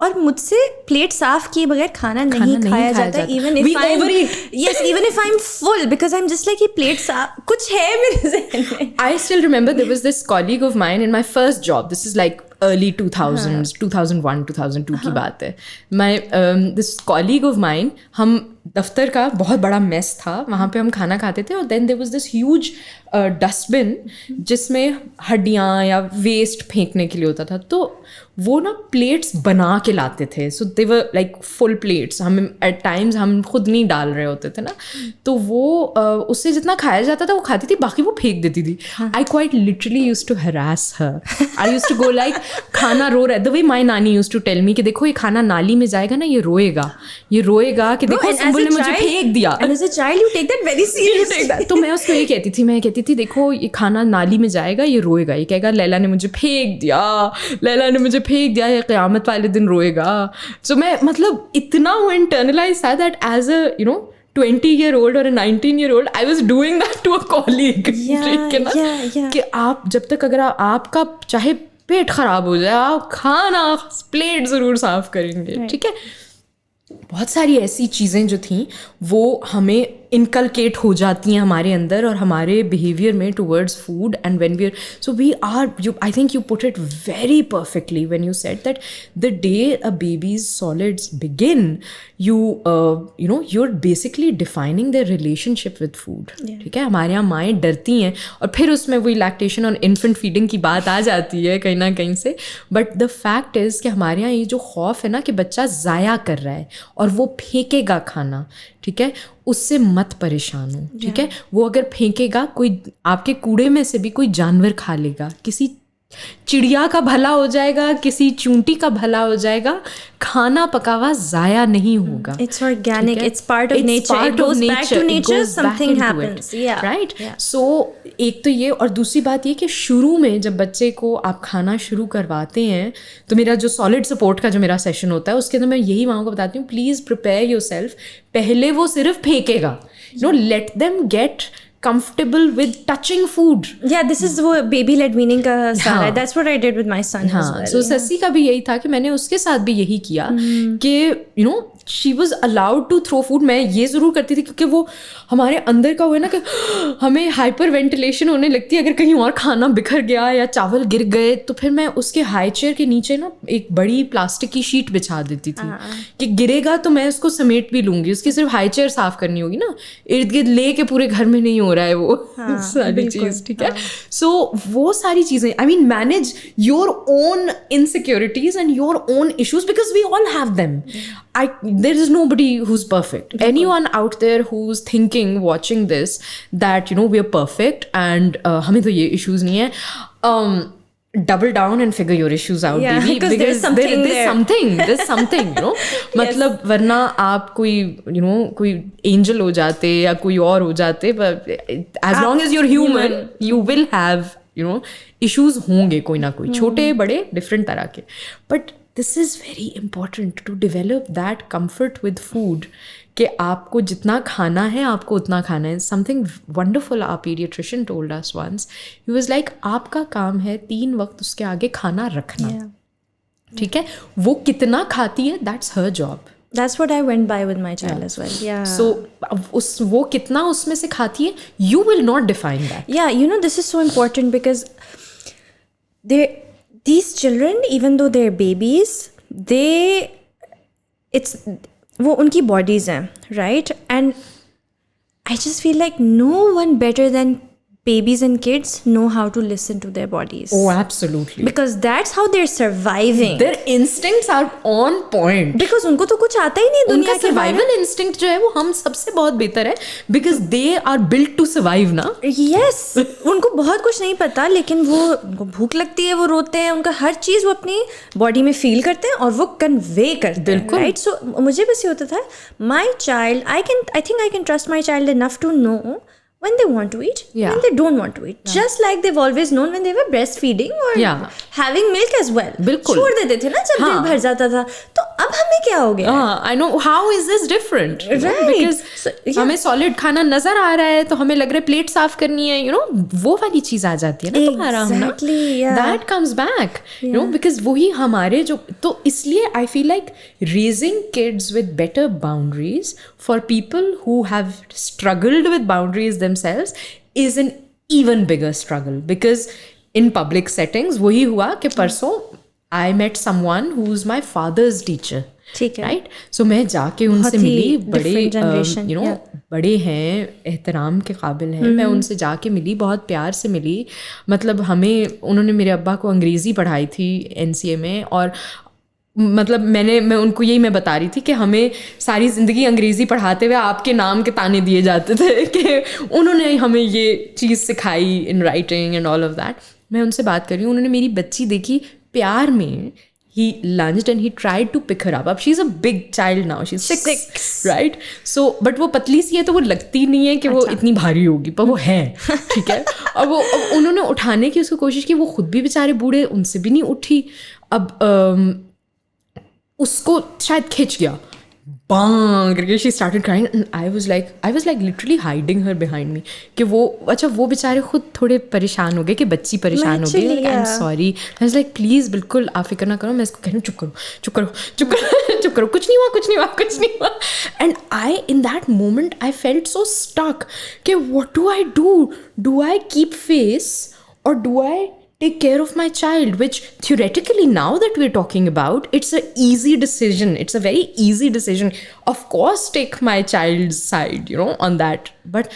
और मुझसे प्लेट साफ किए बगैर खाना नहीं खाया जाता. Even if I am full because I am just like ये प्लेट साफ कुछ है मेरे ज़हन में. I still remember there was this colleague of mine in my first job. This is like early 2000s, 2001, 2002 की बात है. This colleague of mine, हम दफ्तर का बहुत बड़ा मेस था, वहाँ पे हम खाना खाते थे. और then there was this huge dustbin जिसमें हड्डियाँ या वेस्ट फेंकने के लिए होता था. तो वो ना प्लेट्स बना के लाते थे. सो दे वर लाइक फुल प्लेट्स. हम एट टाइम्स हम खुद नहीं डाल रहे होते थे ना, तो वो उससे जितना खाया जाता था वो खाती थी, बाकी वो फेंक देती थी. I quite literally used to harass her. I used to go like खाना रो रहा है. द वे माई नानी यूज्ड टू टेल मी कि देखो ये खाना नाली में जाएगा ना, ये रोएगा कि देखो सुंबुल ने मुझे फेंक दिया. And as a child you take that very seriously. तो मैं उसको ये कहती थी देखो ये खाना नाली में जाएगा, ये रोएगा, ये कहेगा लैला ने मुझे फेंक दिया, ये क़यामत वाले दिन रोएगा. सो मैं मतलब इतना वो इंटरनलाइज था that as a 20-year-old or a 19-year-old I was doing that to a colleague. कि आप जब तक अगर आपका चाहे पेट खराब हो जाए, आप खाना प्लेट ज़रूर साफ करेंगे. ठीक है. बहुत सारी ऐसी चीज़ें जो थीं वो हमें इनकलकेट हो जाती हैं हमारे अंदर और हमारे बिहेवियर में towards food. And when we are so we are I think you put it very perfectly when you said that the day a baby's solids begin you're basically defining their relationship with food. ठीक है. हमारे यहाँ माएँ डरती हैं और फिर उसमें वही लैक्टेशन और इन्फेंट फीडिंग की बात आ जाती है कहीं ना कहीं से. बट द फैक्ट इज़ कि हमारे यहाँ ये जो खौफ है ना कि बच्चा ज़ाया कर रहा है और वो फेंकेगा खाना, ठीक है, उससे मत परेशान हो. ठीक है. वो अगर फेंकेगा, कोई आपके कूड़े में से भी कोई जानवर खा लेगा, किसी चिड़िया का भला हो जाएगा, किसी चूंटी का भला हो जाएगा, खाना पका हुआ जाया नहीं होगा. It's organic. It's part of nature. It goes back to nature. Something happens. Yeah. Right? So एक तो ये, और दूसरी बात ये कि शुरू में जब बच्चे को आप खाना शुरू करवाते हैं, तो मेरा जो सॉलिड सपोर्ट का जो मेरा सेशन होता है उसके अंदर मैं यही माँ को बताती हूँ, प्लीज़ प्रिपेयर योरसेल्फ. पहले वो सिर्फ फेंकेगा. Let them get comfortable with touching food. Yeah, this is वो baby led weaning का सारा है. That's what I did with my son as well. So Shashi का भी यही था कि मैंने उसके साथ भी यही किया कि she was allowed to throw food. मैं ये ज़रूर करती थी क्योंकि वो हमारे अंदर का हुआ है ना कि हमें हाइपर वेंटिलेशन होने लगती है अगर कहीं और खाना बिखर गया या चावल गिर गए, तो फिर मैं उसके हाई चेयर के नीचे ना एक बड़ी प्लास्टिक की शीट बिछा देती थी कि गिरेगा तो मैं उसको समेट भी लूँगी, उसकी सिर्फ हाई चेयर साफ़ करनी होगी ना, इर्द गिर्द ले के पूरे घर में नहीं हो रहा है वो सारी चीज़. ठीक है. सो वो सारी चीज़ें, I mean, manage your own insecurities and your own issues because we all have them. There is nobody who's perfect. Anyone out there who's thinking, watching this, that we are perfect and हमें तो ये issues नहीं है, double down and figure your issues out, baby, because there's something मतलब वरना आप कोई angel हो जाते या कोई और हो जाते, but as long as you're human you will have issues होंगे कोई ना कोई, छोटे बड़े different तरह के. But this is very important to develop that comfort with food कि आपको जितना खाना है आपको उतना खाना है. Something wonderful our pediatrician told us once. He was like, आपका काम है 3 वक्त उसके आगे खाना रखना. ठीक है. वो कितना खाती है, that's her job. That's what I went by with my child as well. Yeah. So वो कितना उसमें से खाती है, you will not define that. Yeah, this is so important because these children, even though they're babies, वो उनकी bodies हैं, right? And I just feel like no one better than babies and kids know how to listen to their bodies. Oh, absolutely. Because that's how they're surviving. Their instincts are on point. Because उनको तो कुछ आता ही नहीं दुनिया के बारे में. Survival instinct जो है वो हम सबसे बहुत बेहतर है because they are built to survive ना. Yes. उनको बहुत कुछ नहीं पता, लेकिन उनको भूख लगती है, वो रोते हैं, उनका हर चीज़ वो अपनी बॉडी में फील करते हैं और वो कन्वे करते हैं. बिल्कुल. Right? So मुझे बस ये होता था, my child, I think I can trust my child enough to know when they want to eat, when they don't want to eat. Just like they've always known when they were breastfeeding or having milk as well. बिल्कुल. छोड़ देते थे ना जब दिल भर जाता था. तो अब हमें क्या हो गया? I know. How is this different? Right. Because हमें solid खाना नजर आ रहा है तो हमें लग रहा है प्लेट साफ करनी है, वो वाली चीज आ जाती है ना तुम्हारा. Exactly. Yeah. That comes back. Because वही हमारे जो, तो इसलिए I feel like raising kids with better boundaries for people who have struggled with boundaries themselves is an even bigger struggle. Because in public settings वही हुआ कि परसों I met someone who's my father's teacher. ठीक है. Right? So मैं जाके उनसे मिली, बड़े बड़े हैं, एहतराम के काबिल हैं. मैं उनसे जाके मिली, बहुत प्यार से मिली. मतलब उन्होंने मेरे अब्बा को अंग्रेज़ी पढ़ाई थी NCA में, और मतलब मैं उनको यही मैं बता रही थी कि हमें सारी ज़िंदगी अंग्रेज़ी पढ़ाते हुए आपके नाम के ताने दिए जाते थे कि उन्होंने हमें ये चीज़ सिखाई in writing and all of that. मैं उनसे बात कर रही हूँ, उन्होंने मेरी बच्ची देखी, प्यार में he lunged and he tried to pick her up. She's a big child now. She's 6. Right? So, but वो पतली सी है तो वो लगती नहीं है कि वो इतनी भारी होगी, पर वो है. ठीक है. अब उन्होंने उठाने की उसको कोशिश की, वो खुद भी बेचारे बूढ़े, उनसे भी नहीं उठी. अब उसको शायद खिंच गया, bang करके she started crying and I was like literally hiding her behind me कि वो बेचारे खुद थोड़े परेशान हो गए कि बच्ची परेशान हो गई. I'm sorry. I was like please बिल्कुल आप फिक्र ना करो. मैं इसको कह रही हूँ चुप करो कुछ नहीं हुआ. And in that moment I felt so stuck कि what do I do? Do I keep face or do I take care of my child, which theoretically now that we're talking about, it's a easy decision. It's a very easy decision. Of course, take my child's side, on that. But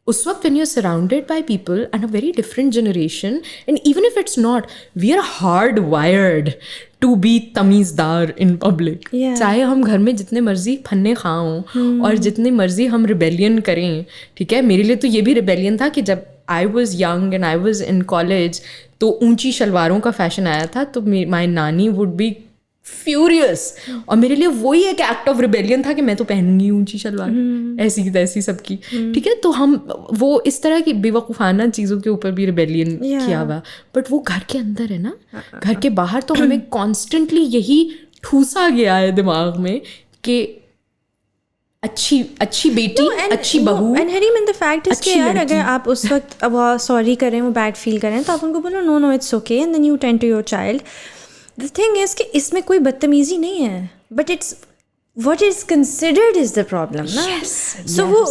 उस वक्त when you're surrounded by people and a very different generation, and even if it's not, we are hardwired to be तमीज़दार in public. चाहे हम घर में जितने मर्जी फन्ने खाओं और जितने मर्जी हम रिबेलियन करें. ठीक है. मेरे लिए तो ये भी रिबेलियन था कि जब I was young and I was in college, तो ऊंची शलवारों का फैशन आया था, तो my nanny would be furious. और मेरे लिए वही एक एक्ट ऑफ रिबेलियन था कि मैं तो पहनूंगी ऊंची शलवार, ऐसी तैसी सबकी. ठीक है, तो हम वो इस तरह की बेवकूफ़ाना चीज़ों के ऊपर भी रिबेलियन किया हुआ. बट वो घर के अंदर है ना, घर के बाहर तो हमें कॉन्स्टेंटली यही ठूसा गया है दिमाग में कि अच्छी बेटी, अच्छी बहू. And Hareem, in the fact is कि यार अगर आप उस वक्त अब सॉरी करें, वो बैड फील करें, तो आप उनको बोलो no it's okay, and then you tend to your child. The thing is कि इसमें कोई बदतमीजी नहीं है, but it's what is considered is the problem ना. So वो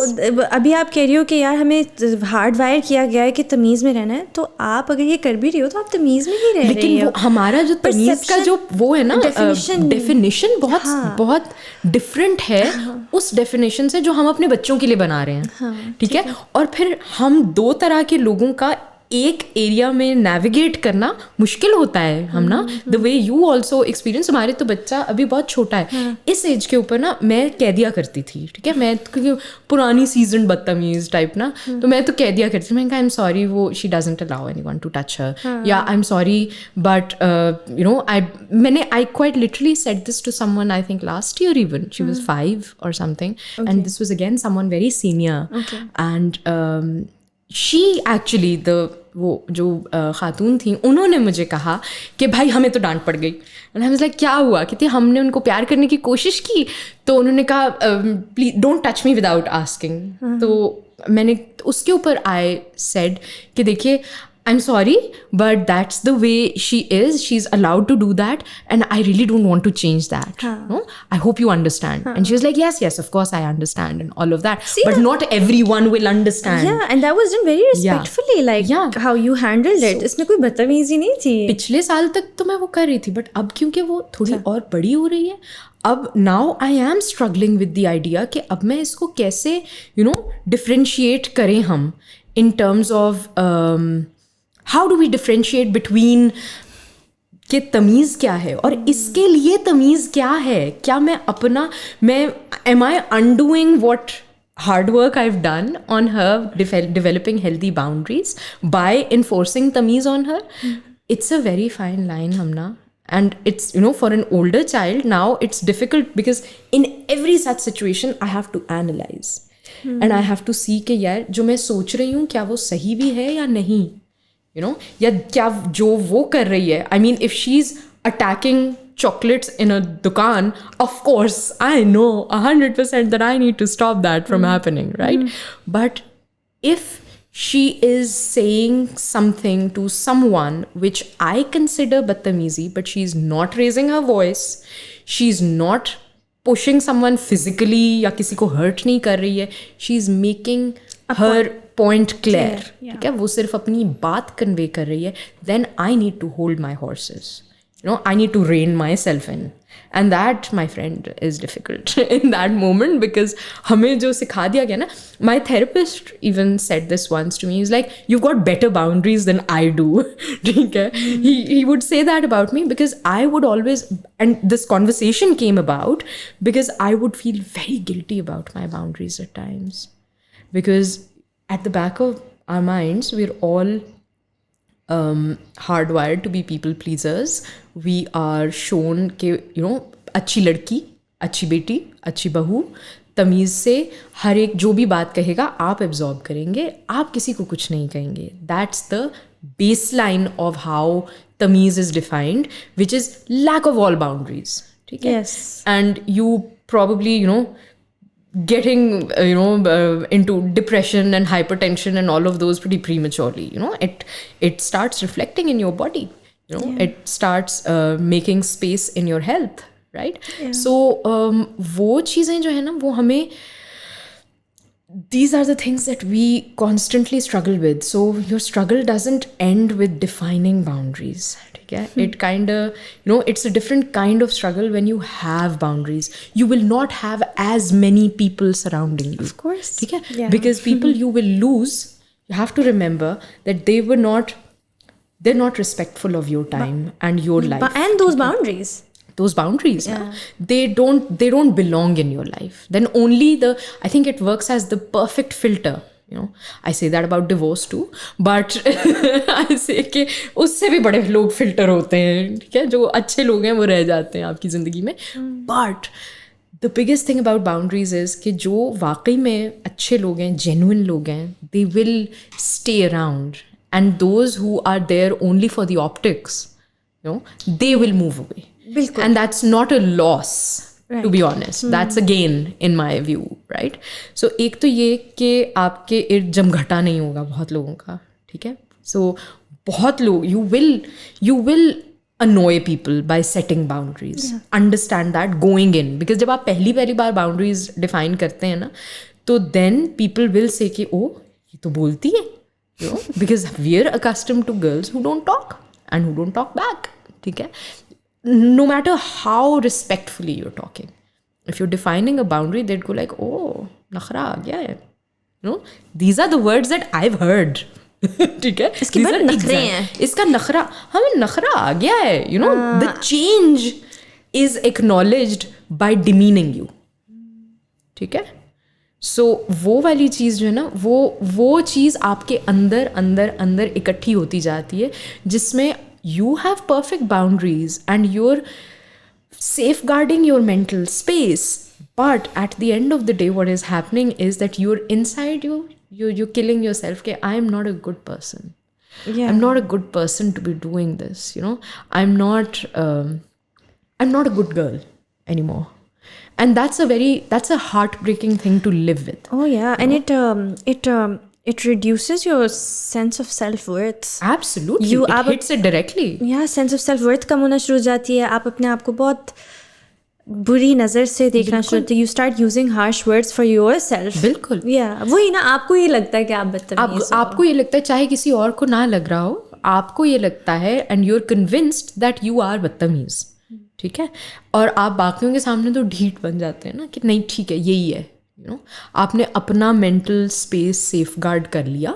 अभी आप कह रही हो कि यार हमें हार्ड वायर किया गया है कि तमीज़ में रहना है, तो आप अगर ये कर भी रही हो तो आप तमीज़ में ही रह रही हो. लेकिन हमारा जो तमीज़ का जो वो है ना डेफिनेशन बहुत डिफरेंट है उस डेफिनेशन से जो हम अपने बच्चों के लिए बना रहे हैं. ठीक है, और फिर हम दो तरह के लोगों का एक एरिया में नेविगेट करना मुश्किल होता है. हम ना the way you also experience, हमारे तो बच्चा अभी बहुत छोटा है, इस एज के ऊपर ना मैं कह दिया करती थी. ठीक है, मैं क्योंकि पुरानी सीजन बदतमीज टाइप ना, तो मैं तो कह दिया करती थी. मैं कहा आई एम सॉरी, वो she doesn't allow anyone to touch her, या I am sorry but you know I quite literally said this to someone, I think last year even, she was 5 or something, and this was again someone very senior, and she actually वो जो खातून थी, उन्होंने मुझे कहा कि भाई हमें तो डांट पड़ गई. एंड आई वाज लाइक क्या हुआ? कहती हमने उनको प्यार करने की कोशिश की, तो उन्होंने कहा please don't touch me without asking. तो मैंने उसके ऊपर आई सेड कि देखिए I'm sorry, but that's the way she is. She's allowed to do that, and I really don't want to change that. No? I hope you understand. And she was like, yes, of course I understand, and all of that. See, but not everyone will understand. Yeah, and that was done very respectfully, like how you handled it. इसमें कोई बदतमीजी नहीं थी. पिछले साल तक तो मैं वो कर रही थी, but अब क्योंकि वो थोड़ी और बड़ी हो रही है, अब now I am struggling with the idea कि अब मैं इसको कैसे differentiate करें हम in terms of how do we differentiate between कि तमीज़ क्या है और इसके लिए तमीज़ क्या है. क्या मैं am I undoing what hard work I've done on her developing healthy boundaries by enforcing tamiz on her? It's a very fine line, Hamna. And it's, for an older child now, it's difficult because in every such situation, I have to analyze. And I have to see कि यार जो मैं सोच रही हूँ क्या वो सही भी है या नहीं. या क्या जो वो कर रही है, I mean, if she's attacking chocolates in a dukaan, of course, I know 100% that I need to stop that from happening, right? But if she is saying something to someone which I consider badtamizi, but she's not raising her voice, she's not pushing someone physically या किसी को hurt नहीं कर रही है, she's making her point clear, ठीक है, वो सिर्फ अपनी बात convey कर रही है, then I need to hold my horses. I need to rein myself in. And that, my friend, is difficult in that moment because हमें जो सिखा दिया गया ना, my therapist even said this once to me. He's like, you've got better boundaries than I do. ठीक है? He would say that about me because I would always, and this conversation came about because I would feel very guilty about my boundaries at times. Because at the back of our minds, we're all hardwired to be people pleasers. We are shown कि अच्छी लड़की, अच्छी बेटी, अच्छी बहू, तमीज़ से हर एक जो भी बात कहेगा आप एब्जॉर्ब करेंगे, आप किसी को कुछ नहीं कहेंगे. That's the baseline of how तमीज़ is defined, which is lack of all boundaries. ठीक है? Yes. And you probably getting into depression and hypertension and all of those pretty prematurely. It starts reflecting in your body. It starts making space in your health, right? Yeah. So वो चीज़ें जो है ना, वो हमें, these are the things that we constantly struggle with. So your struggle doesn't end with defining boundaries. It kind of, it's a different kind of struggle when you have boundaries. You will not have as many people surrounding you. Of course. Yeah. Because people you will lose, you have to remember that they're not respectful of your time and your life. And those boundaries. Those boundaries, they don't belong in your life. Then only I think it works as the perfect filter You know, I say that about divorce too, but I say कि उससे भी बड़े लोग filter होते हैं, ठीक है, जो अच्छे लोग हैं वो रह जाते हैं आपकी ज़िंदगी में. But the biggest thing about boundaries is कि जो वाकई में अच्छे लोग हैं, genuine लोग हैं, they will stay around, and those who are there only for the optics, you know, they will move away. बिल्कुल. And that's not a loss. To be honest, that's a gain in my view, right? So एक तो ये कि आपके इर्द जमघटा नहीं होगा बहुत लोगों का, ठीक है. So बहुत लोग you will annoy people by setting boundaries. Understand that going in, because जब आप पहली बार boundaries define करते हैं ना, तो then people will say कि oh ये तो बोलती है, you know, because we're accustomed to girls who don't talk and who don't talk back, ठीक है. No matter how respectfully you're talking, if you're defining a boundary, they'd go like, oh, nakhra aa gaya hai. You know, these are the words that I've heard. ठीक है, इसके बाद नखरे हैं. इसका नखरा, हमें नखरा आ गया है. You know, the change is acknowledged by demeaning you. ठीक है. So वो वाली चीज़ जो है ना, वो चीज़ आपके अंदर इकट्ठी होती जाती है, जिसमें you have perfect boundaries and you're safeguarding your mental space, but at the end of the day what is happening is that you're inside you're killing yourself. Okay, I am not a good person. I'm not a good person to be doing this, you know. I'm not a good girl anymore, and that's a heartbreaking thing to live with. Oh yeah, and it reduces your sense of self-worth. Absolutely. It hits it directly. Yeah, sense of self-worth कम होना शुरू हो जाती है. आप अपने आप को बहुत बुरी नज़र से देखना शुरू होते. You start using harsh words for yourself. बिल्कुल. Yeah, वही ना, आपको ये लगता है कि आप बदतमीज हो. आपको ये लगता है, चाहे किसी और को ना लग रहा हो, आपको ये लगता है, and you're convinced that you are बदतमीज, ठीक है. और आप बाकियों के सामने तो ढीठ बन जाते हैं ना कि नहीं ठीक है यही है. You know, आपने अपना मेंटल स्पेस सेफ गार्ड कर लिया,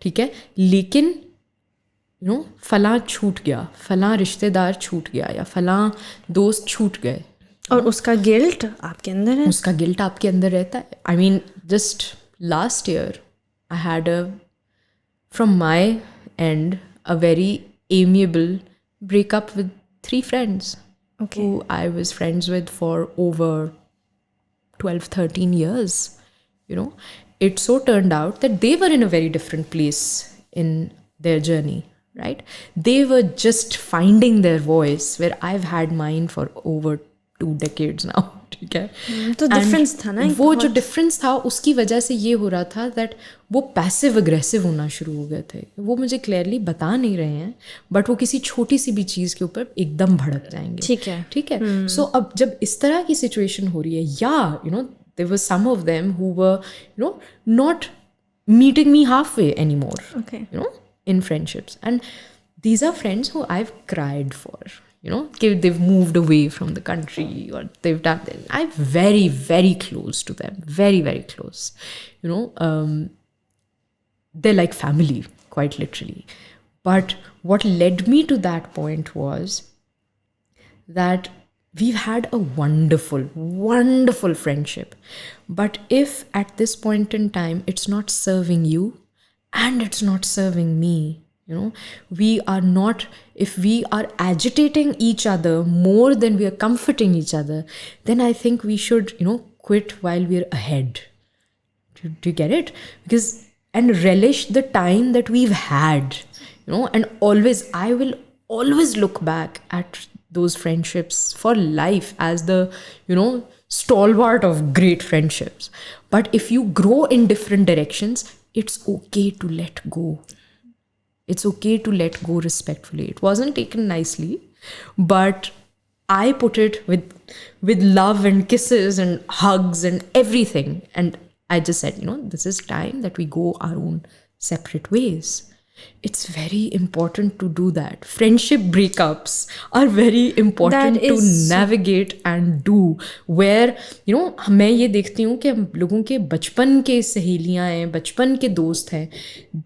ठीक है, लेकिन यू नो फलां छूट गया, फलां रिश्तेदार छूट गया, या फलां दोस्त छूट गए, और उसका गिल्ट आपके अंदर है. उसका गिल्ट आपके अंदर रहता है. I mean just last year I had from my and a very amiable breakup with 3 friends who I was friends with for over 12-13 years. You know, it so turned out that they were in a very different place in their journey, right? They were just finding their voice, where I've had mine for over 2 decades now. ठीक है. तो difference था ना, वो जो difference था उसकी वजह से ये हो रहा था दैट वो पैसिव अग्रेसिव होना शुरू हो गए थे. वो मुझे क्लियरली बता नहीं रहे हैं, बट वो किसी छोटी सी भी चीज़ के ऊपर एकदम भड़क जाएंगे. ठीक है. सो अब जब इस तरह की सिचुएशन हो रही है, या you know there were some of them who were you know not meeting me half way any more, you know, in friendships, and these are friends who I've cried for. You know, they've moved away from the country, or they've done that. I'm very, very close to them. Very, very close. You know, they're like family, quite literally. But what led me to that point was that we've had a wonderful, wonderful friendship. But if at this point in time, it's not serving you and it's not serving me, you know, we are not, if we are agitating each other more than we are comforting each other, then I think we should, you know, quit while we're ahead. Do you get it? Because, and relish the time that we've had, you know, and always, I will always look back at those friendships for life as the, you know, stalwart of great friendships. But if you grow in different directions, it's okay to let go. It's okay to let go respectfully. It wasn't taken nicely, but I put it with love and kisses and hugs and everything. And I just said, you know, this is time that we go our own separate ways. It's very important to do that. Friendship breakups are very important to navigate and do. Where, you know, मैं ये देखती हूँ कि लोगों के बचपन के सहेलियाँ हैं, बचपन के दोस्त हैं,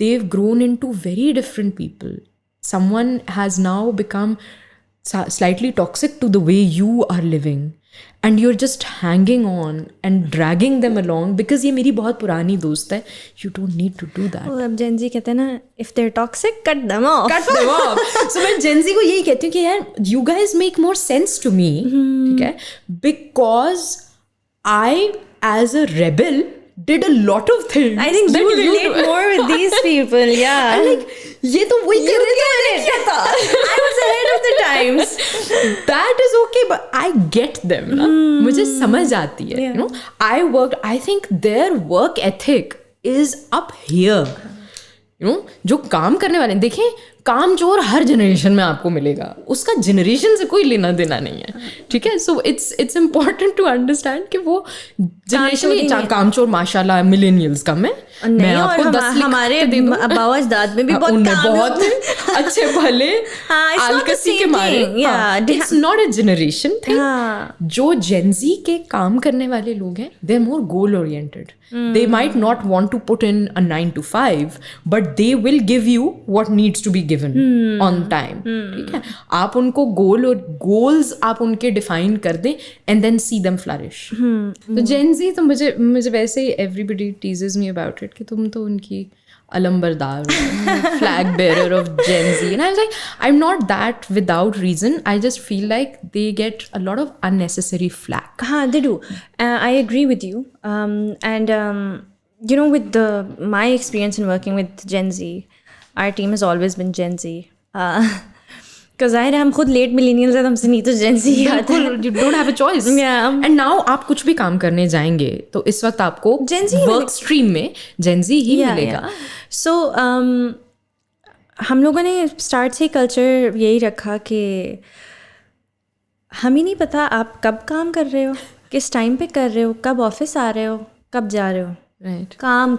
they've grown into very different people. Someone has now become slightly toxic to the way you are living. and you're just hanging on and dragging them along because ये मेरी बहुत पुरानी दोस्त है. You don't need to do that. अब Gen Z कहते हैं ना, if they're toxic, cut them off. Cut them off. So मैं Gen Z को यही कहती हूँ कि यार, you guys make more sense to me, ठीक है? Because I, as a rebel, did a lot of things. I think you relate more with these people, yeah. I'm like, ये तो वही कर रहे थे, मैंने किया था. I was ahead of the times. That is okay, but I get them. ना? मुझे समझ आती है. Yeah. You know, I think their work ethic is up here. You know, जो काम करने वाले हैं, देखें, काम चोर हर जनरेशन में आपको मिलेगा, उसका जनरेशन से कोई लेना देना नहीं है, ठीक है. So it's important to understand कि वो जनरेशन काम चोर माशाल्लाह मिलेनियल्स कम है. मैं आपको 10 लिख हमारे अबावजदाद में भी बहुत अच्छे भले आलकसी के मारे. It's not a generation thing. जो जेनजी के काम करने वाले लोग हैं, they are more goal oriented. They might not want to put in a 9 to 5, but they will give you what needs to be given on time. ठीक है, आप उनको गोल और गोल्स आप उनके डिफाइन कर दें and then see them flourish. तो Gen Z तो मुझे वैसे ही everybody teases me about it कि तुम तो उनकी अलंबरदार flag bearer of Gen Z, and I was like, I'm not that without reason. I just feel like they get a lot of unnecessary flack. They do. I agree with you. And you know, with my experience in working with Gen Z, our team has always been Gen Z. Because हम खुद late millennials हैं, हमसे नहीं तो Gen Z आता है. You don't have a choice. Yeah. And now आप कुछ भी काम करने जाएंगे तो इस वक्त आपको Gen Z work stream में Gen Z ही मिलेगा. So हम लोगों ने स्टार्ट से कल्चर यही रखा कि हमें नहीं पता आप कब काम कर रहे हो, किस टाइम पे कर रहे हो, कब ऑफिस आ रहे हो, कब जा रहे हो. Right. काम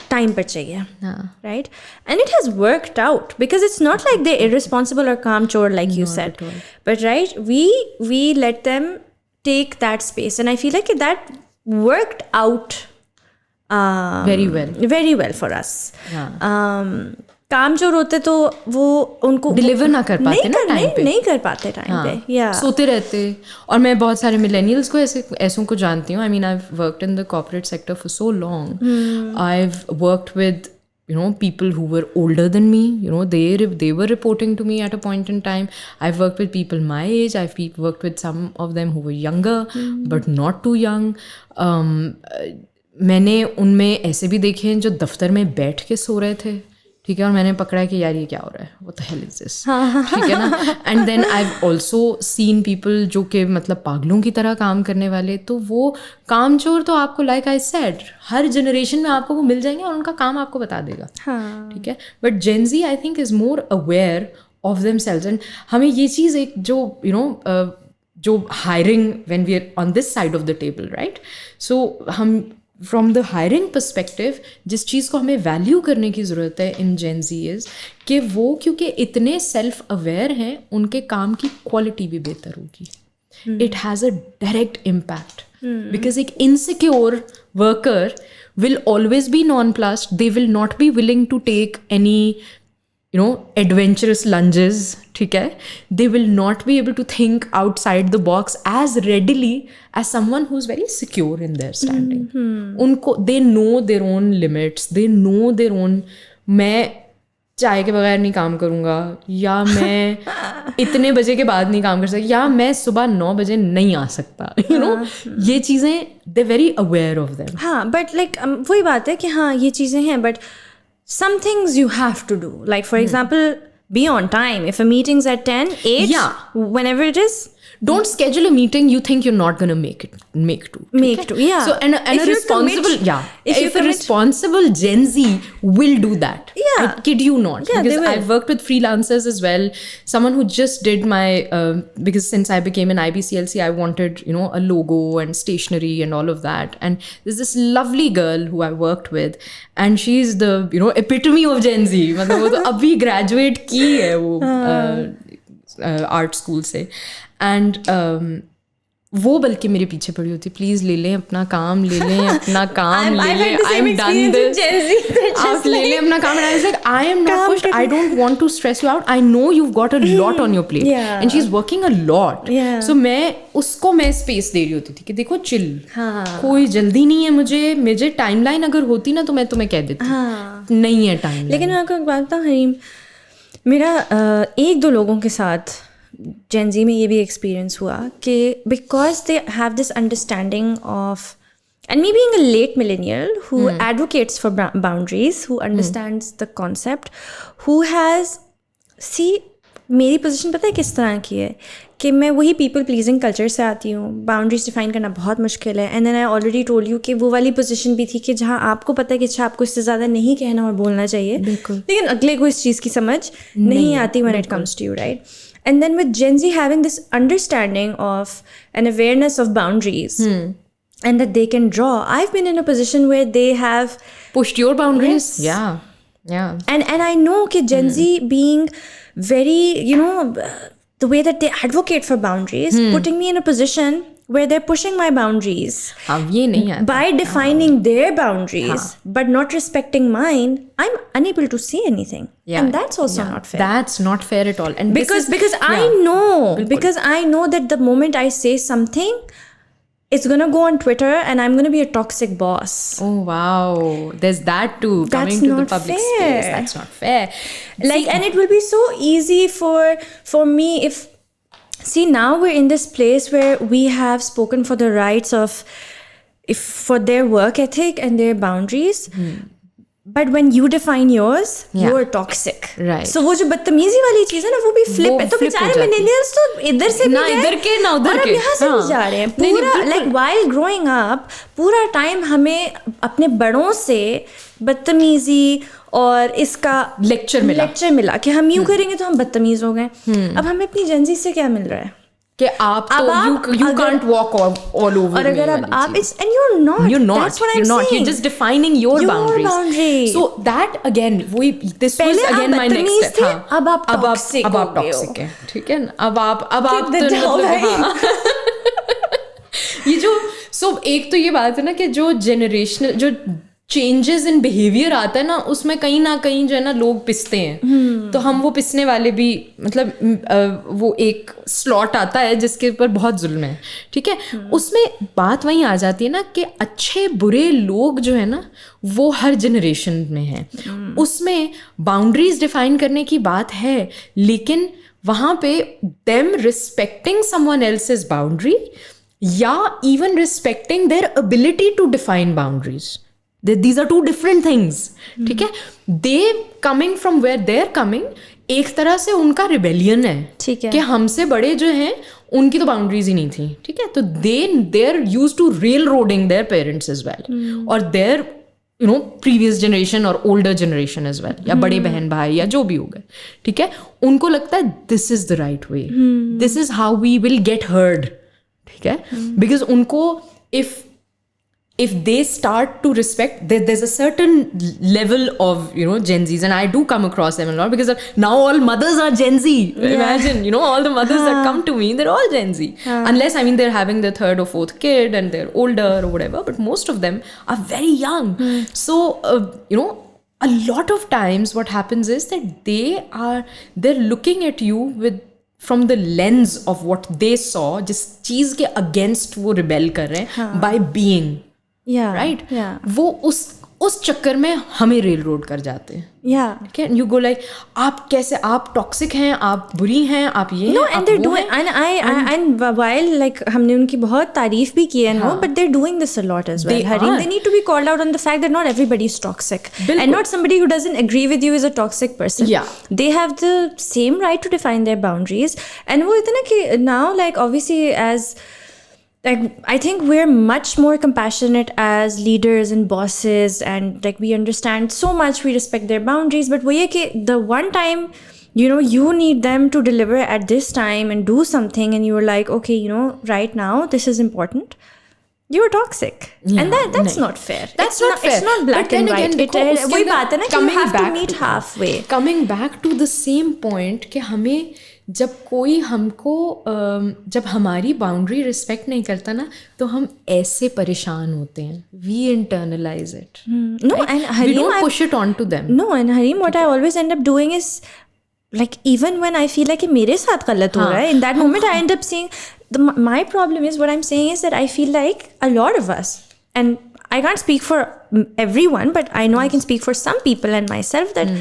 टाइम पर चाहिए. Right? And it has worked out because it's not like they're irresponsible or calm chore like you said. But right, we let them take that space, and I feel like that worked out very well for us. काम चोर होते तो वो उनको deliver ना कर पाते ना टाइम पे, नहीं कर पाते टाइम पे, या सोते रहते. और मैं बहुत सारे मिलेनियल्स को ऐसों को जानती हूँ. I mean I have worked in the corporate sector for so long. I have worked with people who were older than me. They were reporting to me at a point in time. I've worked with people my age. I've worked with some of them who were younger but not too young. मैंने उनमें ऐसे भी देखे हैं जो दफ्तर में बैठ के सो रहे थे, ठीक है, और मैंने पकड़ा कि यार ये क्या हो रहा है, what the hell is this, ठीक है ना. And then I have also seen people जो कि मतलब पागलों की तरह काम करने वाले. तो वो काम चोर तो आपको like I said her generation में आपको वो मिल जाएंगे और उनका काम आपको बता देगा, ठीक है. But Gen Z I think is more aware of themselves. And हमें ये चीज़ एक जो जो hiring when we are on this side of the table, right, so हम फ्रॉम द हायरिंग पर्सपेक्टिव जिस चीज़ को हमें वैल्यू करने की ज़रूरत है इन जेन ज़ी इज़ कि वो क्योंकि इतने सेल्फ अवेयर हैं, उनके काम की क्वालिटी भी बेहतर होगी. It has a direct impact because एक insecure worker will always be nonplussed. They will not be willing to take any adventurous lunges, ठीक है. They will not be able to think outside the box as readily as someone who's very secure in their standing. उनको they know their own limits, they know their own. मैं चाय के बगैर नहीं काम करूँगा, या मैं इतने बजे के बाद नहीं काम कर सकता, या मैं सुबह 9 बजे नहीं आ सकता. ये चीज़ें they're very aware of them. हाँ, but like वही बात है कि हाँ ये चीज़ें हैं, but some things you have to do. Like for example, be on time. If a meeting's at 10, 8, whenever it is. Don't schedule a meeting you think you're not going to make to. Yeah. So and a responsible, if a responsible Gen Z will do that. Yeah. I kid you not. Yeah, because I've worked with freelancers as well. Someone who just did my, because since I became an IBCLC, I wanted, a logo and stationery and all of that. And there's this lovely girl who I worked with, and she's the, epitome of Gen Z. मतलब वो तो अभी graduate की है वो art school से. And वो बल्कि मेरे पीछे पड़ी होती, प्लीज ले लें अपना काम, ले लें अपना काम, ले लें, आई एम डन दिस, आप ले लें अपना काम. And I was like, I am not pushed, I don't want to stress you out, I know you've got a lot on your plate, and she's working a lot, so मैं उसको मैं space दे रही होती थी कि देखो chill, कोई जल्दी नहीं है, मुझे टाइमलाइन अगर होती ना तो मैं तुम्हें कह देती, नहीं है टाइमलाइन. लेकिन मैं आपको एक बात बताऊं हरीम, मेरा एक दो लोगों के साथ Gen Z में ये भी एक्सपीरियंस हुआ कि because they have this understanding of, and me being a late millennial who advocates for boundaries, who understands the concept, who has, see, मेरी पोजीशन पता है किस तरह की है कि मैं वही पीपल प्लीजिंग कल्चर से आती हूँ, बाउंड्रीज डिफाइन करना बहुत मुश्किल है. And then I already told you कि वो वाली पोजीशन भी थी कि जहाँ आपको पता है कि अच्छा आपको इससे ज़्यादा नहीं कहना और बोलना चाहिए, लेकिन अगले को इस चीज़ की समझ नहीं आती when it comes to you, right? And then with Gen Z having this understanding of an awareness of boundaries and that they can draw, I've been in a position where they have pushed your boundaries. Yes. Yeah. And I know कि Gen Z being very, you know, the way that they advocate for boundaries, putting me in a position where they're pushing my boundaries ये नहीं आता. by defining their boundaries but not respecting mine. I'm unable to say anything, and that's also not fair. That's not fair at all. And because I know that the moment I say something, it's gonna go on Twitter and I'm gonna be a toxic boss. Oh wow, there's that too. That's coming to the not public fair. space. That's not fair. Like, and it will be so easy for me if, see, now we're in this place where we have spoken for the rights of, for their work ethic and their boundaries. But when you define yours, you're toxic. Right. So वो जो बदतमीजी वाली चीज़ है ना, वो भी flip है. तो बेचारे millennials तो इधर से भी ना इधर के ना उधर के, और अब यहाँ से भी जा रहे हैं. पूरा like while growing up, पूरा टाइम हमें अपने बड़ों से बदतमीजी और इसका लेक्चर मिला कि हम यूँ करेंगे तो हम बदतमीज हो गए. अब हमें अपनी जेंजी से क्या मिल रहा है कि आप तो you can't walk all over और अगर अब आप it's, and you're not that's what I'm saying, you're just defining your boundaries. So that again this was again my next step. अब आप toxic है, ठीक है ना, अब आप ये जो एक तो ये बात है ना कि जो जनरेशनल जो चेंजेस इन बिहेवियर आता है ना, उसमें कहीं ना कहीं जो है ना लोग पिसते हैं. तो हम वो पिसने वाले भी, मतलब वो एक स्लॉट आता है जिसके ऊपर बहुत जुल्म है, ठीक है. उसमें बात वहीं आ जाती है ना कि अच्छे बुरे लोग जो है ना वो हर जनरेशन में हैं. उसमें बाउंड्रीज डिफाइन करने की बात है, लेकिन वहाँ पे them respecting someone else's boundary या even respecting their ability to define boundaries. These are two different things. ठीक है. They coming from where they're coming, एक तरह से उनका रिबेलियन है, ठीक है, कि हमसे बड़े जो हैं उनकी तो बाउंड्रीज ही नहीं थी, ठीक है. तो they're used to railroading their parents as well, और their previous generation और older generation as well, या बड़े बहन भाई या जो भी हो गए, ठीक है. उनको लगता है this is the right way, this is how we will get heard, ठीक है. Because उनको if they start to respect, there's a certain level of Gen Zs, and I do come across them a lot because now all mothers are Gen Z. Imagine all the mothers that come to me, they're all Gen Z, unless they're having their third or fourth kid and they're older or whatever, but most of them are very young. So a lot of times what happens is that they're looking at you from the lens of what they saw, जिस चीज के against वो rebel कर रहे हैं by being. Right. वो उस चक्कर में हमें रेल रोड कर जाते हैं. ठीक है. यू गो लाइक आप कैसे, आप टॉक्सिक हैं, आप बुरी हैं, आप ये no, and they're doing and while like हमने उनकी बहुत तारीफ भी की है, no, but they're doing this a lot as well. Hareem, they need to be called out on the fact that not everybody is toxic, and not somebody who doesn't agree with you is a toxic person. They have the same right to define their boundaries. And वो इतना कि now like obviously as like I think we're much more compassionate as leaders and bosses, and like we understand so much, we respect their boundaries, but वो ये कि the one time you need them to deliver at this time and do something, and you're like, okay, right now this is important, you're toxic. And that's not fair. That's not fair. It's not black and white. वही बात है ना कि you have to meet halfway. Coming back to the same point कि हमें जब कोई हमको जब हमारी बाउंड्री रिस्पेक्ट नहीं करता ना तो हम ऐसे परेशान होते हैं. We internalize it. No, and We Hareem, don't push it on to them. No, and Hareem, what I always end up doing is, like, even when I feel like कि मेरे साथ गलत हो रहा है, in that moment I end up saying, my problem is, what I'm saying is that I feel like a lot of us, and I can't speak for everyone, but I know I can speak for some people and myself that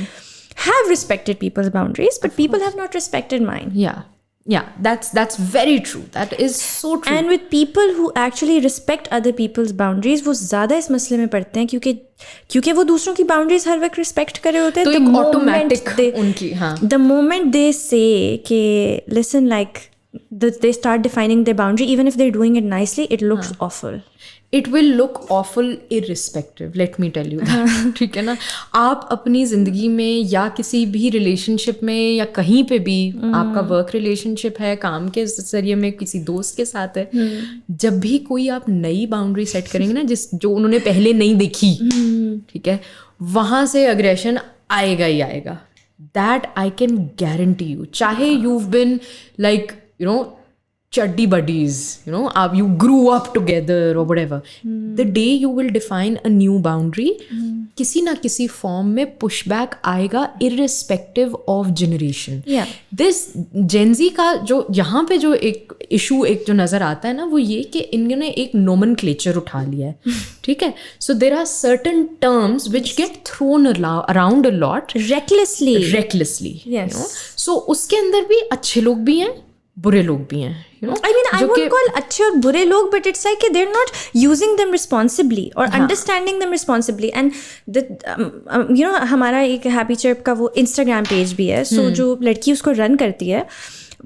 have respected people's boundaries, but people have not respected mine. Yeah, that's very true. That is so true. And with people who actually respect other people's boundaries, वो ज़्यादा इस मसले में पड़ते हैं क्योंकि वो दूसरों की boundaries हर वक्त respect कर रहे होते हैं. तो एक automatic उनकी, हाँ. The moment they say कि listen, like they start defining their boundary, even if they're doing it nicely, it looks awful. It will look awful irrespective, let me tell you that. ठीक है ना. आप अपनी ज़िंदगी में या किसी भी रिलेशनशिप में या कहीं पे भी, आपका वर्क रिलेशनशिप है, काम के जरिए में किसी दोस्त के साथ है, जब भी कोई आप नई बाउंड्री सेट करेंगे ना जो उन्होंने पहले नहीं देखी, ठीक है, वहाँ से अग्रेशन आएगा ही आएगा. That I can guarantee you. चाहे you've been like, you know, chuddy buddies, you know, you grew up together or whatever. The day you will define a new boundary, किसी ना किसी फॉर्म में पुशबैक आएगा irrespective of generation. This Gen Z का जो यहाँ पे जो एक इशू एक जो नज़र आता है ना, वो ये कि इन्होंने एक nomenclature उठा लिया है, ठीक है. So there are certain terms which get thrown around a lot recklessly. Yes. You know? So उसके अंदर भी अच्छे लोग भी हैं, बुरे लोग भी हैं, you know? I mean, I won't call अच्छे और बुरे लोग, but it's like they're not using them responsibly or understanding them responsibly. And you know, हमारा एक हैप्पी चर्प का वो Instagram पेज भी है. So जो लड़की उसको रन करती है,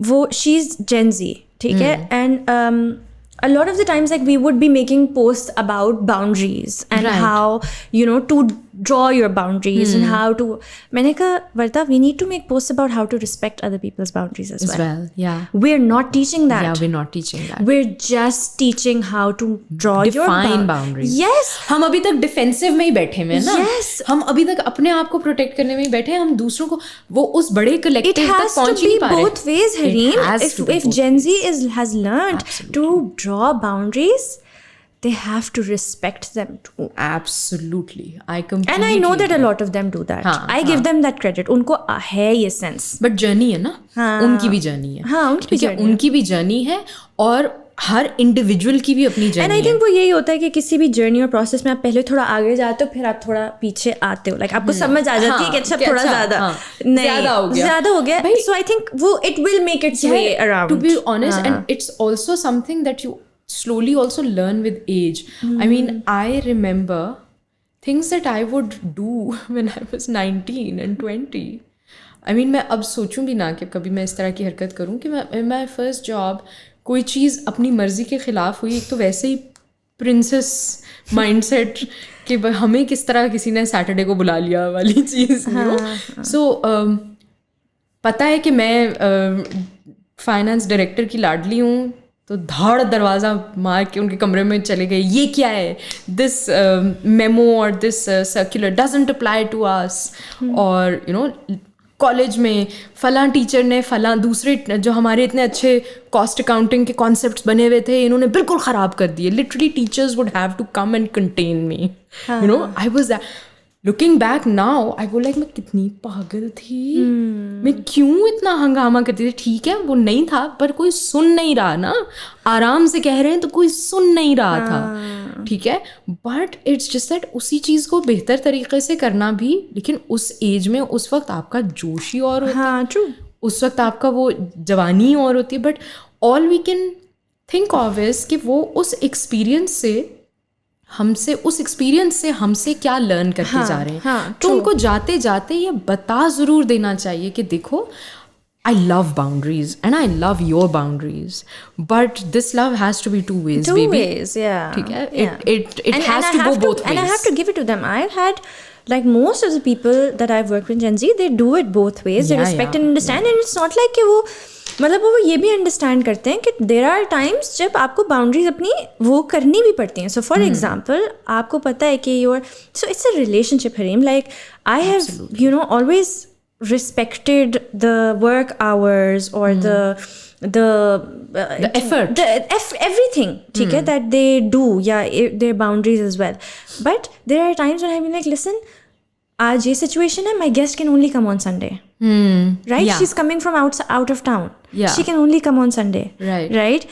वो she's Gen Z, ठीक है. And a lot of the times, like, we would be making posts about boundaries and how, you know, to draw your boundaries and how to. मैंने कहा, Varta, we need to make posts about how to respect other people's boundaries as well. Yeah. We're not teaching that. Yeah, we're not teaching that. We're just teaching how to draw your boundaries. Yes. हम अभी तक defensive में ही बैठे हैं ना. Yes. हम अभी तक अपने आप को प्रोटेक्ट करने में ही बैठे हैं. हम दूसरों को वो उस बड़े कलेक्टिव तक पहुंच नहीं पा रहे. It has to be both ways, Hareem. If Gen Z has learned to draw boundaries, they have to respect them too. Absolutely. I completely. And I know that a lot of them do that. I give them that credit. उनको है ये sense. But journey है ना. उनकी भी journey है. हाँ, उनकी भी journey है और हर इंडिविजुअल की भी अपनी जर्नी. एंड आई थिंक वो यही होता है कि किसी भी जर्नी और प्रोसेस में आप पहले थोड़ा आगे जाते हो, फिर आप थोड़ा पीछे आते हो. लाइक आपको समझ आ जाती है कि अच्छा थोड़ा ज्यादा हो गया. सो आई थिंक वो it will make its way around. To be honest, and it's also something that you slowly also learn with age. I mean, I remember things that I would do when I was 19 and 20. I mean, मैं अब सोचूं भी ना कि कभी मैं इस तरह की हरकत करूं कि मैं फर्स्ट जॉब कोई चीज़ अपनी मर्जी के ख़िलाफ़ हुई. एक तो वैसे ही प्रिंसेस माइंडसेट कि हमें किस तरह किसी ने सैटरडे को बुला लिया वाली चीज़. सो पता है कि मैं फाइनेंस डायरेक्टर की लाडली हूँ, तो धाड़ दरवाज़ा मार के उनके कमरे में चले गए. ये क्या है? दिस मेमो और this circular doesn't apply to us. और यू नो, कॉलेज में फलां टीचर ने फलां दूसरे जो हमारे इतने अच्छे कॉस्ट अकाउंटिंग के कॉन्सेप्ट्स बने हुए थे, इन्होंने बिल्कुल ख़राब कर दिए. Literally teachers would have to come and contain me. You know, I was looking back now, I वो लाइक मैं कितनी पागल थी. मैं क्यों इतना हंगामा करती थी? ठीक है, वो नहीं था, पर कोई सुन नहीं रहा ना. आराम से कह रहे हैं तो कोई सुन नहीं रहा था, ठीक है. बट इट्स जस्ट दैट उसी चीज़ को बेहतर तरीके से करना भी, लेकिन उस एज में उस वक्त आपका जोश ही और होता है. ट्रू. उस वक्त आपका वो जवानी और होती है. But all we can think of is कि वो उस एक्सपीरियंस से हमसे क्या लर्न करके जा रहे हैं. तो उनको जाते जाते ये बता ज़रूर देना चाहिए कि देखो, I love boundaries and I love your boundaries, but this love has to be two ways, baby. Two ways, yeah. ठीक है? It has to go both ways. And I have to give it to them. I've had, like, most of the people that I've worked with Gen Z, they do it both ways. They respect and understand, and it's not like कि वो मतलब वो ये भी understand करते हैं कि there are times जब आपको बाउंड्रीज अपनी वो करनी भी पड़ती हैं. सो फॉर एग्जाम्पल, आपको पता है कि your, so it's a relationship, Hareem. Like I have, you know, always respected the work hours or the effort, everything, ठीक है, that they do, their boundaries as well. But there are times when I've been like, listen, आज ये situation है, my guest can only come on Sunday. Right? Yeah. She's coming from out of town. Yeah. She can only come on Sunday. Right?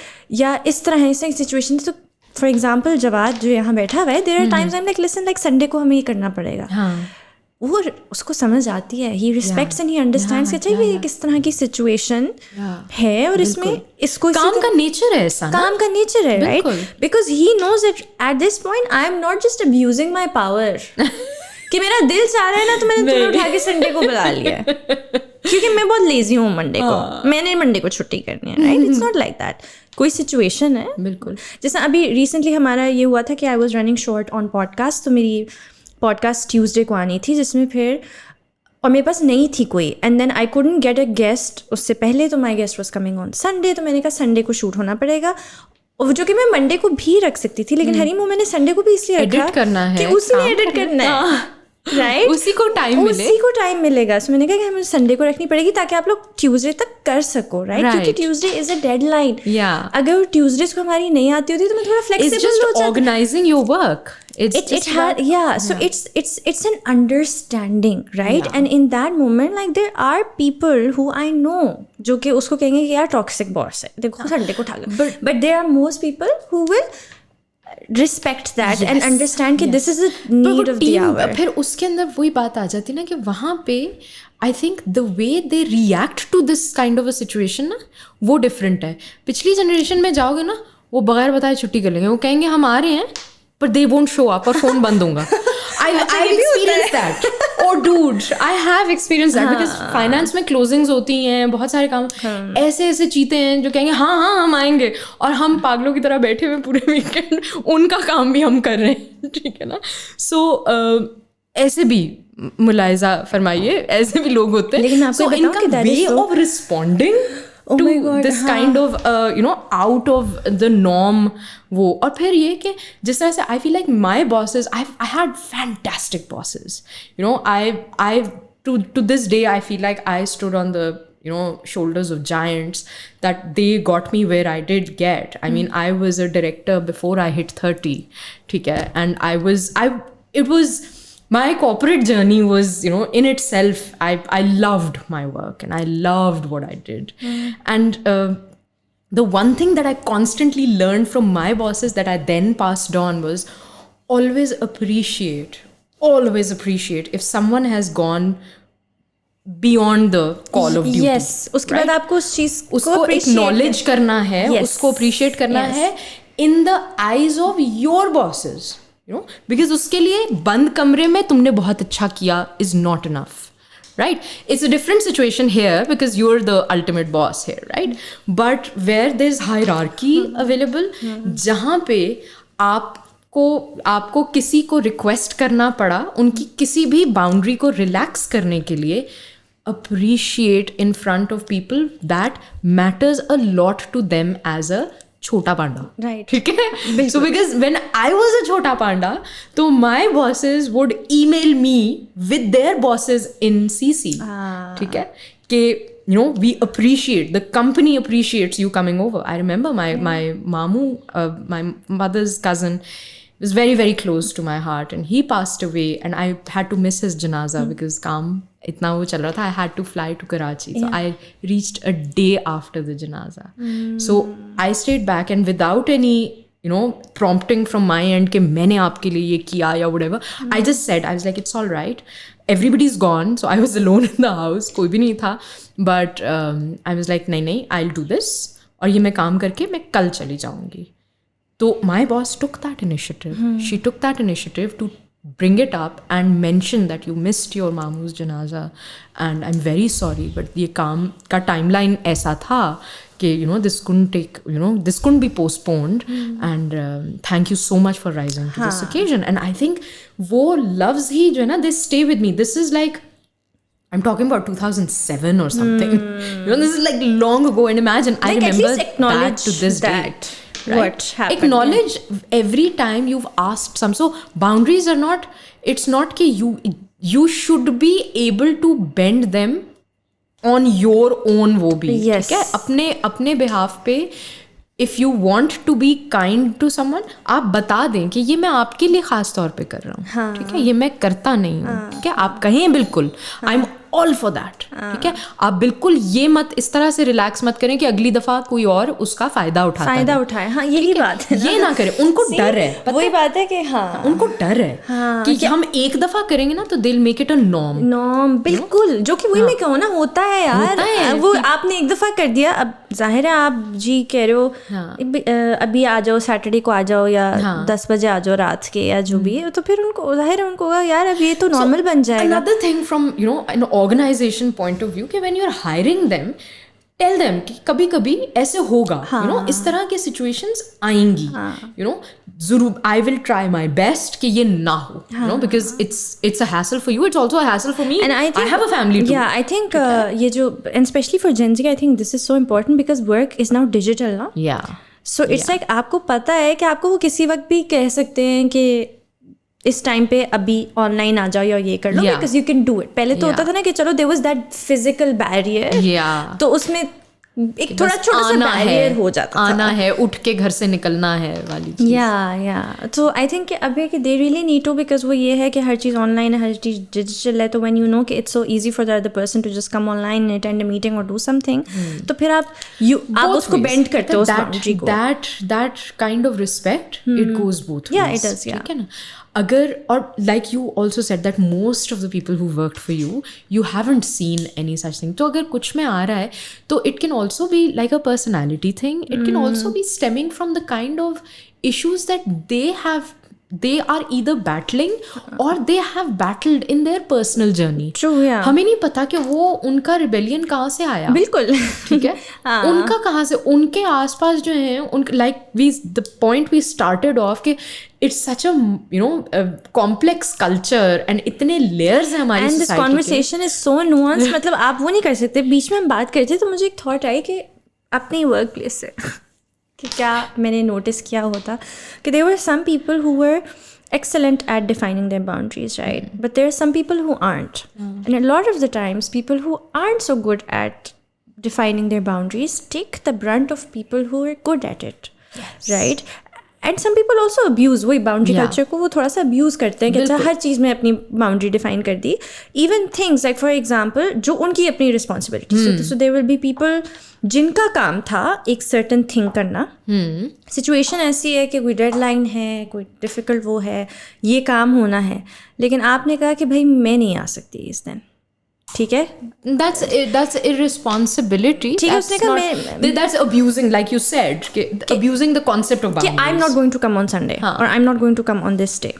या इस तरह है इस situation. तो for example Jawad जो यहाँ बैठा हुआ है, there are times I am like, listen, like Sunday को हमें ये करना पड़ेगा. वो उसको समझ आती है, he respects and he understands कि ये किस तरह की सिचुएशन है और इसमें इसको काम का नेचर है, ऐसा काम का नेचर है, right? Because he knows it at this point. I am not just abusing my power कि मेरा दिल चाह रहा है ना, तो मैंने तुम्हें उठा के संडे को बुला लिया है क्योंकि मैं बहुत लेजी हूँ मंडे को, मैंने मंडे को छुट्टी करनी है, right? It's not like that. कोई सिचुएशन है, बिल्कुल. जैसे अभी रिसेंटली हमारा ये हुआ था कि I was running short on podcast. तो मेरी पॉडकास्ट ट्यूसडे को आनी थी, जिसमें फिर और मेरे पास नहीं थी कोई, and then I couldn't get a guest उससे पहले. तो my guest was coming on Sunday, तो मैंने कहा संडे को शूट होना पड़ेगा, और जो कि मैं मंडे को भी रख सकती थी, लेकिन हरीम, मैंने संडे को भी इसलिए रखा करना है कि उसने एडिट करना है, राइट? उसी को टाइम मिलेगा. सो मैंने कहा कि हमें संडे को रखनी पड़ेगी ताकि आप लोग ट्यूसडे तक कर सको, राइट? क्योंकि ट्यूसडे इज अ डेडलाइन. अगर ट्यूसडे को हमारी नहीं आती होती तो मैं थोड़ा फ्लेक्सिबल हो जाती. Organising your work, it's an understanding, right? And in that moment, like, there are people who I know जो कि उसको कहेंगे कि यार टॉक्सिक बॉस है, देखो संडे को उठा लो. But there are most people who will respect that and understand कि this is a need of the hour. फिर उसके अंदर वही बात आ जाती ना कि वहाँ पे I think the way they react to this kind of a situation ना, वो different है. पिछली जनरेशन में जाओगे ना, वो बगैर बताए छुट्टी कर लेंगे, वो कहेंगे हम आ रहे हैं पर they won't show up और फोन बंद होगा. I've experienced that. Oh dude, I have experienced that because finance में closings होती हैं, बहुत सारे काम, ऐसे चीते हैं जो कहेंगे हाँ हम आएंगे, और हम पागलों की तरह बैठे हुए पूरे वीकेंड उनका काम भी हम कर रहे हैं, ठीक है ना? So ऐसे भी मुलायजा फरमाइए, ऐसे भी लोग होते हैं. लेकिन आपको इनका way of responding to this kind of out of the norm, वो. और फिर ये कि जिस तरह से I feel like my bosses, I had fantastic bosses, I to this day I feel like I stood on the shoulders of giants, that they got me where I did get. I mean, I was a director before I hit 30, ठीक है, and it was my corporate journey was, in itself, I loved my work and I loved what I did. And the one thing that I constantly learned from my bosses that I then passed on was always appreciate if someone has gone beyond the call of duty. Yes, उसके बाद आपको उस चीज उसको acknowledge करना है, उसको appreciate करना है in the eyes of your bosses. Because उसके लिए बंद कमरे में तुमने बहुत अच्छा किया is not enough, right? It's a different situation here because you're the ultimate boss here, right? But where there's hierarchy available, जहाँ पे आपको किसी को request करना पड़ा उनकी किसी भी boundary को relax करने के लिए, appreciate in front of people that matters a lot to them as a छोटा पांडा, right? ठीक है. So because when I was a छोटा पांडा, तो my bosses would email me with their bosses in CC, ठीक है, कि we appreciate, the company appreciates you coming over. I remember my mamu, my mother's cousin, was very very close to my heart, and he passed away, and I had to miss his janaza because काम इतना वो चल रहा था. I had to fly to Karachi, so I reached a day after the janaza. So I stayed back, and without any prompting from my end कि मैंने आपके लिए ये किया या whatever, I just said, I was like, it's all right, everybody's gone, so I was alone in the house, कोई भी नहीं था, but I was like नहीं I'll do this, और ये मैं काम करके मैं कल चली जाऊँगी. So my boss took that initiative. She took that initiative to bring it up and mention that you missed your mamu's janaza, and I'm very sorry, but ये काम का timeline ऐसा था कि this couldn't be postponed, and thank you so much for rising to this occasion. And I think वो loves ही जो है ना, they stay with me. This is like, I'm talking about 2007 or something. This is like long ago, and imagine, like, I remember that to this day. Right? What happened? Acknowledge every time you've asked some. So boundaries are not, it's not कि you should be able to bend them on your own, वो भी Yes. ठीक है, अपने behalf पे. If you want to be kind to someone, आप बता दें कि ये मैं आपके लिए खास तौर पे कर रहा हूँ, ठीक है, ये मैं करता नहीं हूँ, ठीक है, आप कहें बिल्कुल I am all for that, ठीक है, आप बिल्कुल ये मत इस तरह से रिलैक्स मत करें कि अगली दफा कोई और उसका फायदा उठाए. हाँ, यही बात है, ये ना करें. उनको डर है, वही बात है कि हाँ, उनको डर है कि हम एक दफा करेंगे ना तो दिल मेक इट अ नॉर्म. बिल्कुल, जो कि वही मैं कहूँ ना, होता है यार, वो आपने एक दफा कर दिया, अब जाहिर है आप जी कह रहे हो अभी आ जाओ, सैटरडे को आ जाओ या 10 बजे आ जाओ रात के या जो भी है, तो फिर उनको जाहिर है उनको होगा यार अब ये तो नॉर्मल बन जाएगा. Another thing from an organization point of view, कि when you are hiring them, tell them कि कभी कभी ऐसे होगा, इस तरह के situations आएंगी, जरूर I will try my best कि ये ना हो, because it's a hassle for you, it's also a hassle for me, and I have a family too. Yeah, I think ये जो, and especially for Gen Z, I think this is so important because work is now digital, ना? Yeah. So it's like आपको पता है कि आपको वो किसी वक्त भी कह सकते हैं कि इस टाइम पे अभी ऑनलाइन आ जाओ या ये कर लो, because you can do it. पहले तो होता था ना कि चलो there was that physical barrier, तो उसमें एक थोड़ा छोटा सा बैरियर हो जाता था, आना है, उठ के घर से निकलना है वाली चीज. या तो आई थिंक कि अभी कि they really need to, because वो ये है कि हर चीज़ ऑनलाइन है, हर चीज़ डिजिटल है, तो व्हेन यू नो कि it's so easy for the other person to just come online and attend a meeting और डू समथिंग, तो फिर आप उसको बेंड करते हो उस बाउंड्री को. That kind of respect, it goes both ways. या इट डज, ठीक है ना. अगर, और like you also said that most of the people who worked for you, you haven't seen any such thing. तो अगर कुछ में आ रहा है तो it can also be like a personality thing. It can also be stemming from the kind of issues that they are either battling or they have battled in their personal journey. True, yeah. हमें नहीं पता कि वो उनका rebellion कहाँ से आया. बिल्कुल. ठीक है. उनका कहाँ से, उनके आसपास जो है, like the point we started off कि it's such a complex culture and इतने layers हैं हमारी society के. And this conversation is so nuanced. मतलब आप वो नहीं कर सकते. बीच में हम बात करते तो मुझे एक thought आई कि अपनी वर्क प्लेस से कि क्या मैंने नोटिस किया होता कि there were some people who were excellent at defining their boundaries, right? But there are some people who aren't. And a lot of the times, people who aren't so good at defining their boundaries take the brunt of people who are good at it, right? And some people also abuse, वही boundary culture को वो थोड़ा सा abuse करते हैं कि अच्छा हर चीज़ में अपनी बाउंड्री डिफाइन कर दी. Even things like for example जो उनकी अपनी रिस्पॉन्सिबिलिटीज होती, so there will be people जिनका काम था एक सर्टन थिंग करना. सिचुएशन ऐसी है कि कोई डेडलाइन है, कोई डिफ़िकल्ट वो है, ये काम होना है, लेकिन आपने कहा कि भाई मैं नहीं आ सकती इस दिन, ठीक है. That's irresponsibility. ठीक है, उसने कहा that's abusing, like you said, abusing the concept of boundaries. I'm not going to come on Sunday, or I'm not going to come on this day.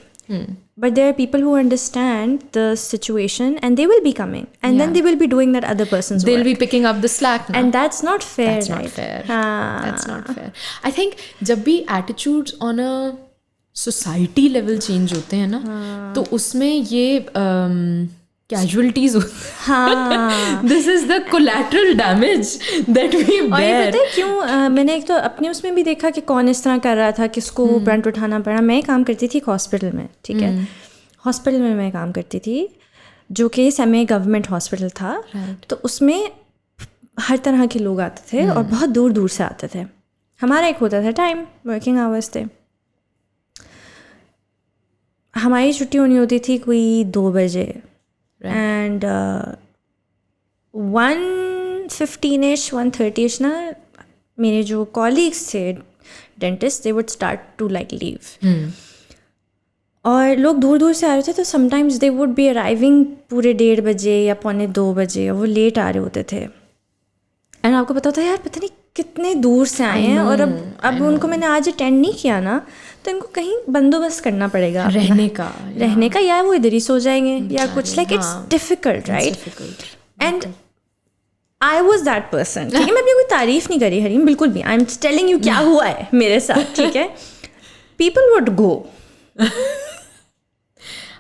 But there are people who understand the situation and they will be coming, and then they will be doing that other person's They'll work. be picking up the slack now. And that's not fair. That's right? not fair. That's not fair. I think जब भी attitudes on a society level change होते हैं ना, तो उसमें ये casualties this is the collateral damage that we bear. और ये पता है क्यों, मैंने एक तो अपने उसमें भी देखा कि कौन इस तरह कर रहा था, किसको ब्रंट उठाना पड़ा. मैं काम करती थी हॉस्पिटल में, ठीक है. हॉस्पिटल में मैं काम करती थी जो कि सेमी गवर्नमेंट हॉस्पिटल था. तो उसमें हर तरह के लोग आते थे और बहुत दूर दूर से आते थे. हमारा एक होता था टाइम, वर्किंग आवर्स थे. हमारी छुट्टी होनी होती थी कोई 2 बजे. And 1:15ish 1:30ish ना मेरे जो कॉलीग्स थे dentist, they would start to like leave. और लोग दूर दूर से आ रहे थे, तो sometimes they would be arriving पूरे 1:30 बजे या 1:45 बजे, और वो लेट आ रहे होते थे. एंड आपको पता होता है यार पता नहीं कितने दूर से आए हैं, और अब उनको मैंने आज अटेंड नहीं किया ना, तो इनको कहीं बंदोबस्त करना पड़ेगा रहने का, या वो इधर ही सो जाएंगे या कुछ. Like it's difficult, right? And I was that person. ठीक है, मैं अपनी कोई तारीफ नहीं करी हरीम, बिल्कुल भी. आई एम टेलिंग यू क्या हुआ है मेरे साथ, ठीक है. People would go,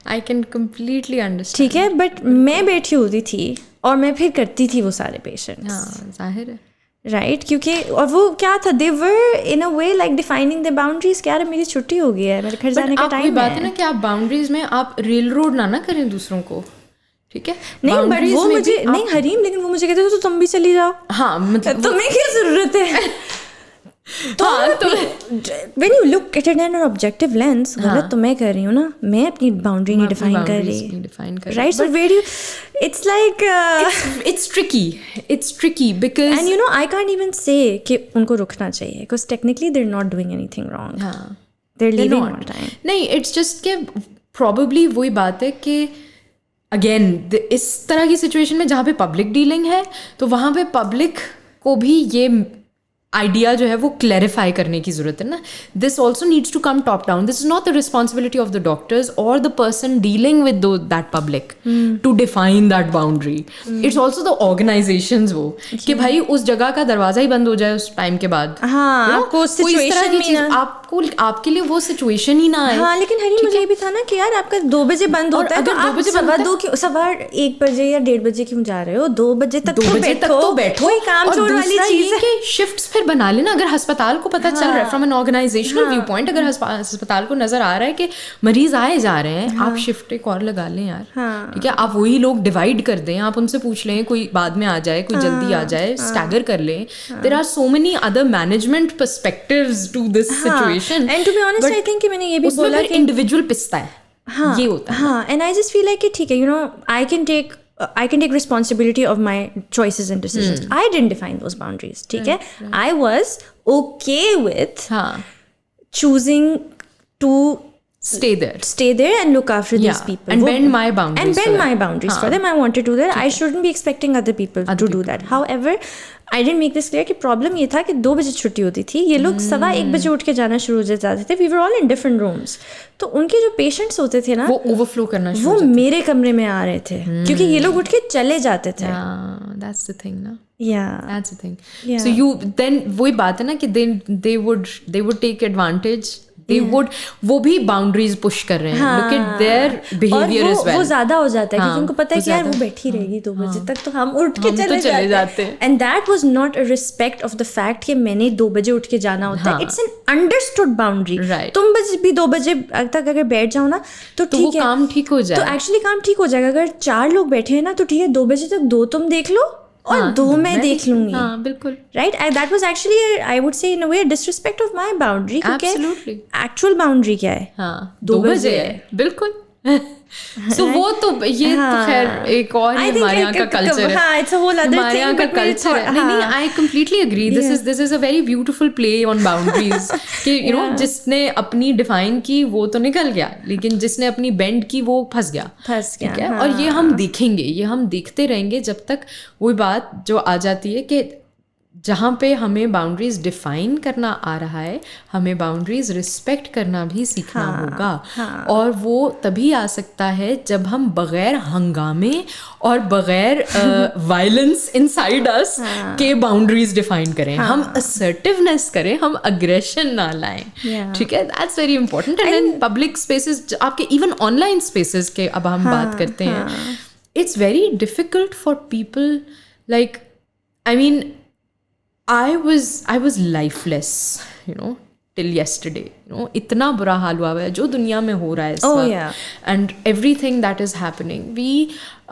I can completely understand, ठीक है. बट मैं बैठी होती थी और मैं फिर करती थी वो सारे पेशेंट्स. हाँ, जाहिर है. राइट क्योंकि और वो क्या था दे वर इन अ वे लाइक डिफाइनिंग द बाउंड्रीज क्या मेरी छुट्टी हो गई है मेरे घर जाने का टाइम है। बात है ना कि आप बाउंड्रीज में आप रेल रोड ना करें दूसरों को, ठीक है? नहीं बट वो मुझे नहीं हरीम लेकिन वो मुझे कहते थे तो तुम भी चली जाओ। हाँ मतलब तुम्हें क्या जरूरत है तो when you look at it in an objective lens गलत तो मैं कर रही हूँ ना, मैं अपनी बाउंड्री नहीं डिफाइन कर रही, right? So where you it's like it's tricky because and you know I can't even say कि उनको रुकना चाहिए because technically they're not doing anything wrong. हाँ they're leaving on time. नहीं it's just कि probably वही बात है कि अगेन इस तरह की सिचुएशन में जहाँ पे पब्लिक डीलिंग है तो वहाँ पे पब्लिक को भी ये आइडिया जो है वो क्लैरिफाई करने की जरूरत है ना. This also needs to come top down. This is not the responsibility of the doctors और the person dealing with that public to define that boundary. It's also the organisations वो कि भाई उस जगह का दरवाजा ही बंद हो जाए उस टाइम के बाद. आपको आपको आपके लिए वो सिचुएशन ही ना आए. हाँ लेकिन हरी मुझे ये भी था ना कि यार आपका 2 बजे बंद होता है तो आप सवा 1 बजे या 1:30 बजे क्यों जा रहे हो? 2 बजे तक तो बैठो. कोई काम छोड़ वाली चीज है. शिफ्ट्स फिर बना लेना. अगर अस्पताल को पता चल रहा है from an organisational viewpoint, अगर अस्पताल को नजर आ रहा है कि मरीज आए जा रहे हैं, आप शिफ्ट एक और लगा लें यार. ठीक है, आप वही लोग डिवाइड कर दें. आप उनसे पूछ लें कोई बाद में आ जाए, कोई जल्दी आ जाए, स्टैगर कर लें. There are so many other management perspectives to this situation. And to be honest I think कि मैंने ये भी बोला कि इंडिविजुअल पिसता है. ये होता है. हाँ and I just feel like कि ठीक है, you no I can take responsibility of my choices and decisions. I didn't define those boundaries. ठीक है, I was okay with choosing to stay there and look after these people and bend my boundaries for them. I wanted to do that. I shouldn't be expecting other people to do that. However, I didn't make this clear कि problem ये था कि 2 बजे छुट्टी होती थी, ये लोग 1:15 बजे उठ के जाना शुरू हो जाते थे. We were all in different rooms. तो उनके जो पेशेंट्स होते थे ना वो ओवरफ्लो करना शुरू वो मेरे कमरे में आ रहे थे क्योंकि ये लोग उठ के चले जाते थे. That's the thing ना. That's the thing. So you then वही बात है ना कि they would take advantage. वो भी बाउंड्रीज पुश कर रहे हैं. Look at their behavior as well. वो ज्यादा हो जाता है क्योंकि उनको पता है कि यार वो बैठी रहेगी 2 बजे तक तो हम उठ के चले जाते हैं. And that was not a respect of the fact कि मैंने 2 बजे उठ के जाना होता है. It's an understood boundary. तुम भी 2 बजे तक अगर बैठ जाओ ना तो ठीक है, काम ठीक हो जाए. तो एक्चुअली काम ठीक हो जाएगा. अगर 4 लोग बैठे हैं ना तो ठीक है, 2 बजे तक 2 तुम देख लो और 2 मैं देख लूंगी. बिल्कुल. Right, that was actually I would say in a way disrespect of my boundary क्योंकि एक्चुअल बाउंड्री क्या है? 2 बजे है. बिल्कुल. सो वो तो ये तो खैर एक और हमारे यहाँ का कल्चर है. हमारे यहाँ का कल्चर है. नहीं I completely agree. This is a very beautiful play on boundaries कि यू नो जिसने अपनी डिफाइन की वो तो निकल गया, लेकिन जिसने अपनी बेंड की वो फंस गया. ठीक है, और ये हम देखेंगे, ये हम देखते रहेंगे जब तक वही बात जो आ जाती है कि जहाँ पे हमें बाउंड्रीज डिफाइन करना आ रहा है, हमें बाउंड्रीज रिस्पेक्ट करना भी सीखना होगा. और वो तभी आ सकता है जब हम बगैर हंगामे और बगैर वायलेंस इनसाइड अस के बाउंड्रीज डिफाइन करें. हम असर्टिवनेस करें, हम अग्रेशन ना लाएं. ठीक है, that's very important. And in public spaces, आपके इवन ऑनलाइन स्पेसेस के अब हम बात करते हैं, it's very difficult for people. Like I mean I was lifeless, you know, till yesterday. You know, इतना बुरा हाल हुआ है जो दुनिया में हो रहा है इस वक्त. And everything that is happening,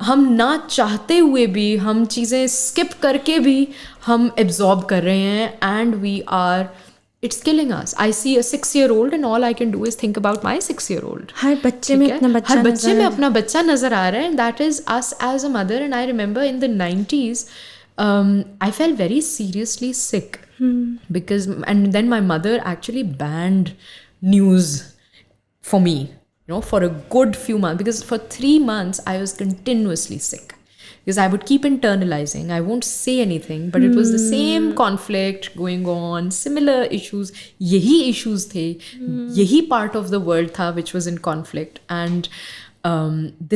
हम ना चाहते हुए भी, हम चीज़ें skip करके भी हम absorb कर रहे हैं. And it's killing us. I see a 6-year-old and all I can do is think about my 6-year-old. हर बच्चे में अपना बच्चा नजर आ रहा है. And that is us as a mother. And I remember in the 90s, I felt very seriously sick because, and then my mother actually banned news for me, you know, for a good few months, because for 3 months I was continuously sick because I would keep internalizing. I won't say anything, but it was the same conflict going on, similar issues. Yahi issues the, yahi part of the world tha which was in conflict, and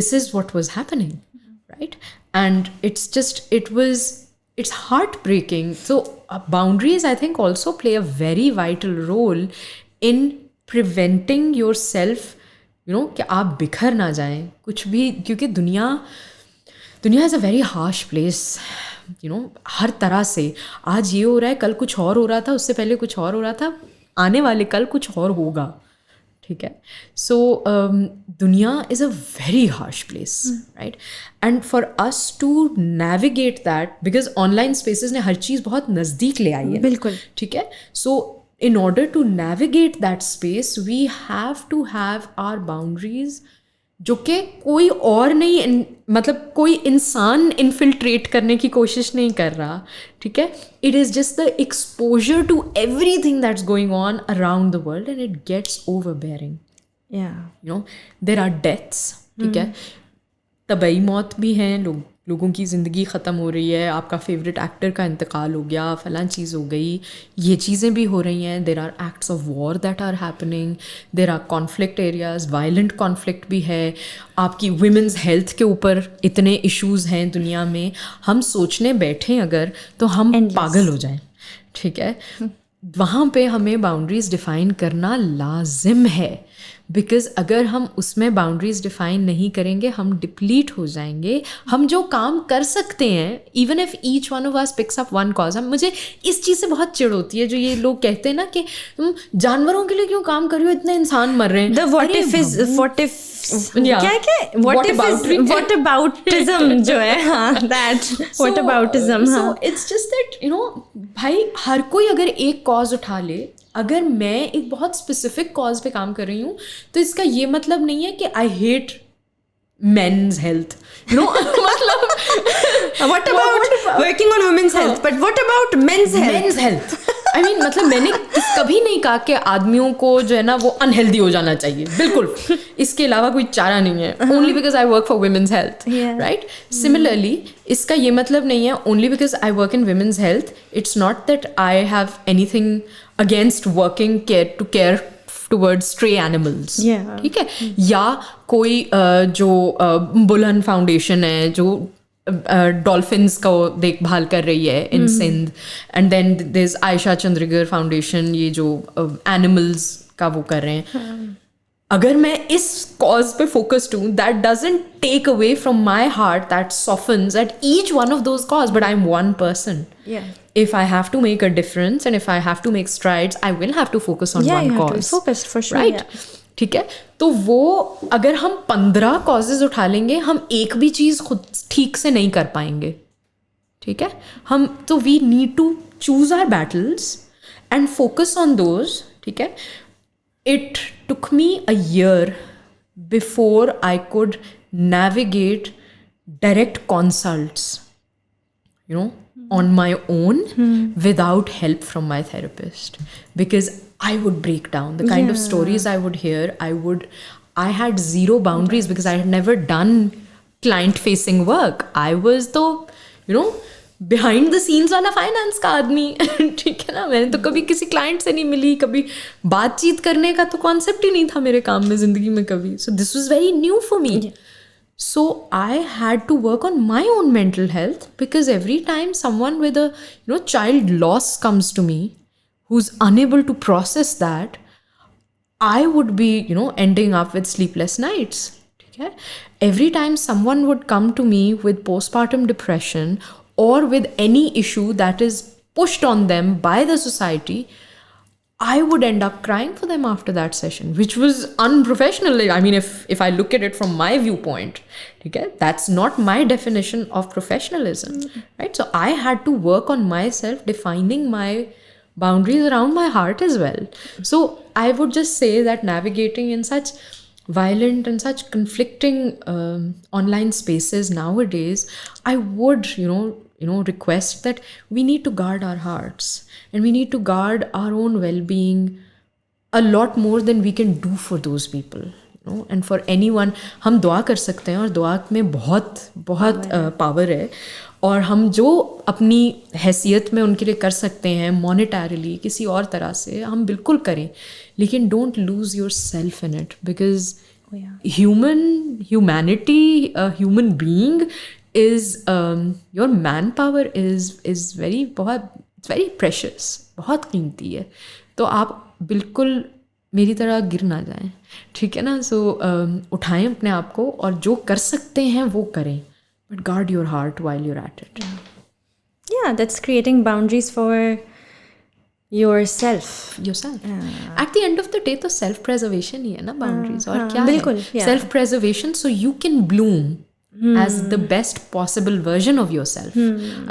this is what was happening, right? And it's heartbreaking. So boundaries, I think, also play a very vital role in preventing yourself, you know, कि आप बिखर ना जाएं कुछ भी, क्योंकि दुनिया is a very harsh place, हर तरह से. आज ये हो रहा है, कल कुछ और हो रहा था, उससे पहले कुछ और हो रहा था, आने वाले कल कुछ और होगा. ठीक है. सो दुनिया is a very harsh place, right. And for us to navigate that, because online spaces ने हर चीज़ बहुत नज़दीक ले आई है. बिल्कुल. ठीक है. सो in order to navigate that space, we have to have our boundaries, जो कि कोई और नहीं, मतलब कोई इंसान इन्फिल्ट्रेट करने की कोशिश नहीं कर रहा. ठीक है. It is just the exposure to everything that's going on around the world, and it gets overbearing. There are deaths. ठीक है. तबई मौत भी हैं, लोगों की ज़िंदगी ख़त्म हो रही है, आपका फेवरेट एक्टर का इंतकाल हो गया, फलां चीज़ हो गई, ये चीज़ें भी हो रही हैं. There are acts of war that are happening, there are conflict areas, violent conflict भी है. आपकी वुमेंस हेल्थ के ऊपर इतने इश्यूज़ हैं दुनिया में, हम सोचने बैठें अगर तो हम पागल हो जाएं. ठीक है. वहाँ पे हमें बाउंड्रीज़ डिफ़ाइन करना लाजिम है, बिकॉज अगर हम उसमें बाउंड्रीज डिफाइन नहीं करेंगे हम डिप्लीट हो जाएंगे. हम जो काम कर सकते हैं, even if each one of us picks up one cause. मुझे इस चीज़ से बहुत चिढ़ होती है जो ये लोग कहते हैं ना कि तुम जानवरों के लिए क्यों काम कर रही हो, इतने इंसान मर रहे हैं. व्हाटअबाउटिज्म जो है, हाँ, that whataboutism. So it's just that भाई हर कोई अगर एक कॉज उठा ले, अगर मैं एक बहुत स्पेसिफिक कॉज पे काम कर रही हूँ तो इसका ये मतलब नहीं है कि आई हेट मेन्स हेल्थ. मतलब what about working on women's health, but what about men's health. I mean मतलब मैंने कभी नहीं कहा कि आदमियों को जो है ना वो अनहेल्दी हो जाना चाहिए, बिल्कुल. इसके अलावा कोई चारा नहीं है. Only because I work for women's health, right. Similarly इसका ये मतलब नहीं है only because I work in women's health, it's not that I have anything against working care towards stray animals. ठीक है. या कोई जो बुलहन फाउंडेशन है जो डॉल्फिन्स को देखभाल कर रही है in Sindh, and then there is Ayesha Chandragar foundation, ये जो एनिमल्स का वो कर रहे हैं. अगर मैं इस कॉज पे फोकस्ड हूँ, that doesn't take away from my heart, that softens at each one of those cause, but I am one person. If I have to make a difference and if I have to make strides, I will have to focus on one cause. To focus for sure, right? ठीक है. तो वो अगर हम 15 causes उठा लेंगे, हम एक भी चीज़ खुद ठीक से नहीं कर पाएंगे. ठीक है. हम तो we need to choose our battles and focus on those. ठीक है. It took me a year before I could navigate direct consults, on my own without help from my therapist, because I would break down. The kind of stories I would hear, I had zero boundaries because I had never done client facing work. I was the behind the scenes वाला finance का आदमी. ठीक है ना. मैंने तो कभी किसी क्लाइंट से नहीं मिली, कभी बातचीत करने का तो कॉन्सेप्ट ही नहीं था मेरे काम में, ज़िंदगी में कभी. So this was very new for me. So I had to work on my own mental health, because every time someone with a child loss comes to me who's unable to process that, I would be ending up with sleepless nights. Okay? Every time someone would come to me with postpartum depression or with any issue that is pushed on them by the society, I would end up crying for them after that session, which was unprofessional. I mean, if I look at it from my viewpoint, okay, that's not my definition of professionalism, right? So I had to work on myself, defining my boundaries around my heart as well. So I would just say that navigating in such violent and such conflicting online spaces nowadays, I would, request that we need to guard our hearts and we need to guard our own well-being a lot more than we can do for those people. And for anyone, हम दुआ कर सकते हैं और दुआ में बहुत बहुत पावर है, और हम जो अपनी हैसियत में उनके लिए कर सकते हैं मॉनेटरीली किसी और तरह से हम बिल्कुल करें, लेकिन don't lose your self in it, because humanity, human being is your manpower is very precious, बहुत कीमती है. तो आप बिल्कुल मेरी तरह गिर ना जाएं. ठीक है ना. सो उठाएं अपने आप को और जो कर सकते हैं वो करें, but guard your heart while you're at it. Yeah, that's creating boundaries for yourself. At the end of the day तो self preservation ही है ना boundaries. और क्या बिल्कुल, है self preservation, so you can bloom as the best possible version of yourself.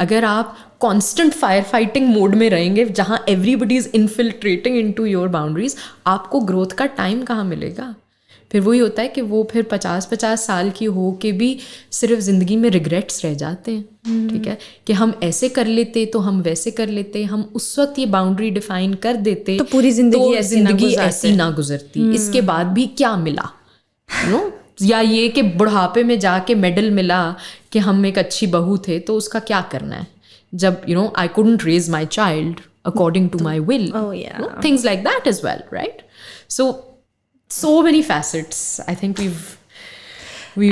अगर आप constant firefighting mode में रहेंगे जहाँ everybody is infiltrating into your boundaries, आपको growth का time कहाँ मिलेगा? फिर वही होता है कि वो फिर 50 साल की हो के भी सिर्फ ज़िंदगी में रिग्रेट्स रह जाते हैं. ठीक है, कि हम ऐसे कर लेते तो हम वैसे कर लेते, हम उस वक्त ये बाउंड्री डिफाइन कर देते तो पूरी ज़िंदगी ऐसी ना गुजरती. इसके बाद भी क्या मिला, या ये कि बुढ़ापे में जाके मेडल मिला कि हम एक अच्छी बहू थे, तो उसका क्या करना है जब I couldn't raise my child according to my will. Things like that as well, right? So many facets. I think we've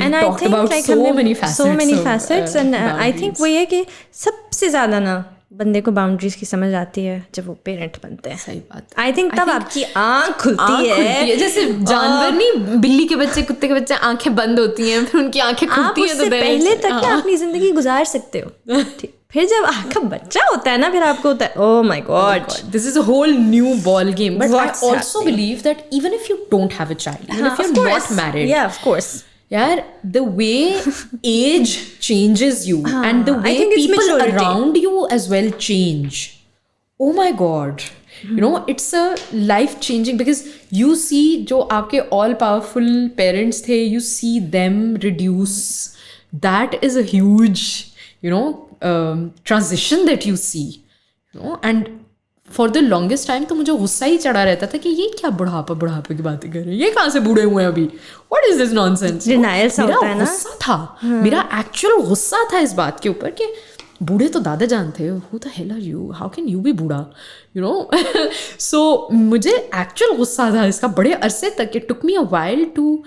and talked about like so many facets. So many facets, and I think वो ये कि सबसे ज़्यादा ना बंदे को boundaries की समझ आती है जब वो पेरेंट बनते हैं. सही बात. I think तब आपकी आँख खुलती है. जैसे जानवर नहीं, बिल्ली के बच्चे, कुत्ते के बच्चे आंखें बंद होती हैं, फिर उनकी आंखें खुलती हैं. तो पहले तक ना अपनी जिंदगी गुजार सकते हो. फिर जब आपका बच्चा होता है ना, फिर आपको होता है oh my god, this is a whole new ball game. But I also believe that even if you don't have a child, even if you're not married, yeah, of course, yeah, the way age changes you and the way people around you as well change. Oh my god, it's a life changing, because you see जो आपके all powerful parents थे, you see them reduce. That is a huge transition that you see, and for the longest time तो मुझे गुस्सा ही चढ़ा रहता था कि ये क्या बुढ़ापे की बातें कर रहे हैं, ये कहाँ से बूढ़े हुए हैं अभी, what is this nonsense. मेरा गुस्सा था, मेरा actual गुस्सा था इस बात के ऊपर कि बूढ़े तो दादा जानते हो, who the hell are you, how can you be बूढ़ा, so मुझे actual गुस्सा था इसका बड़े अरसे तक. It took me a while to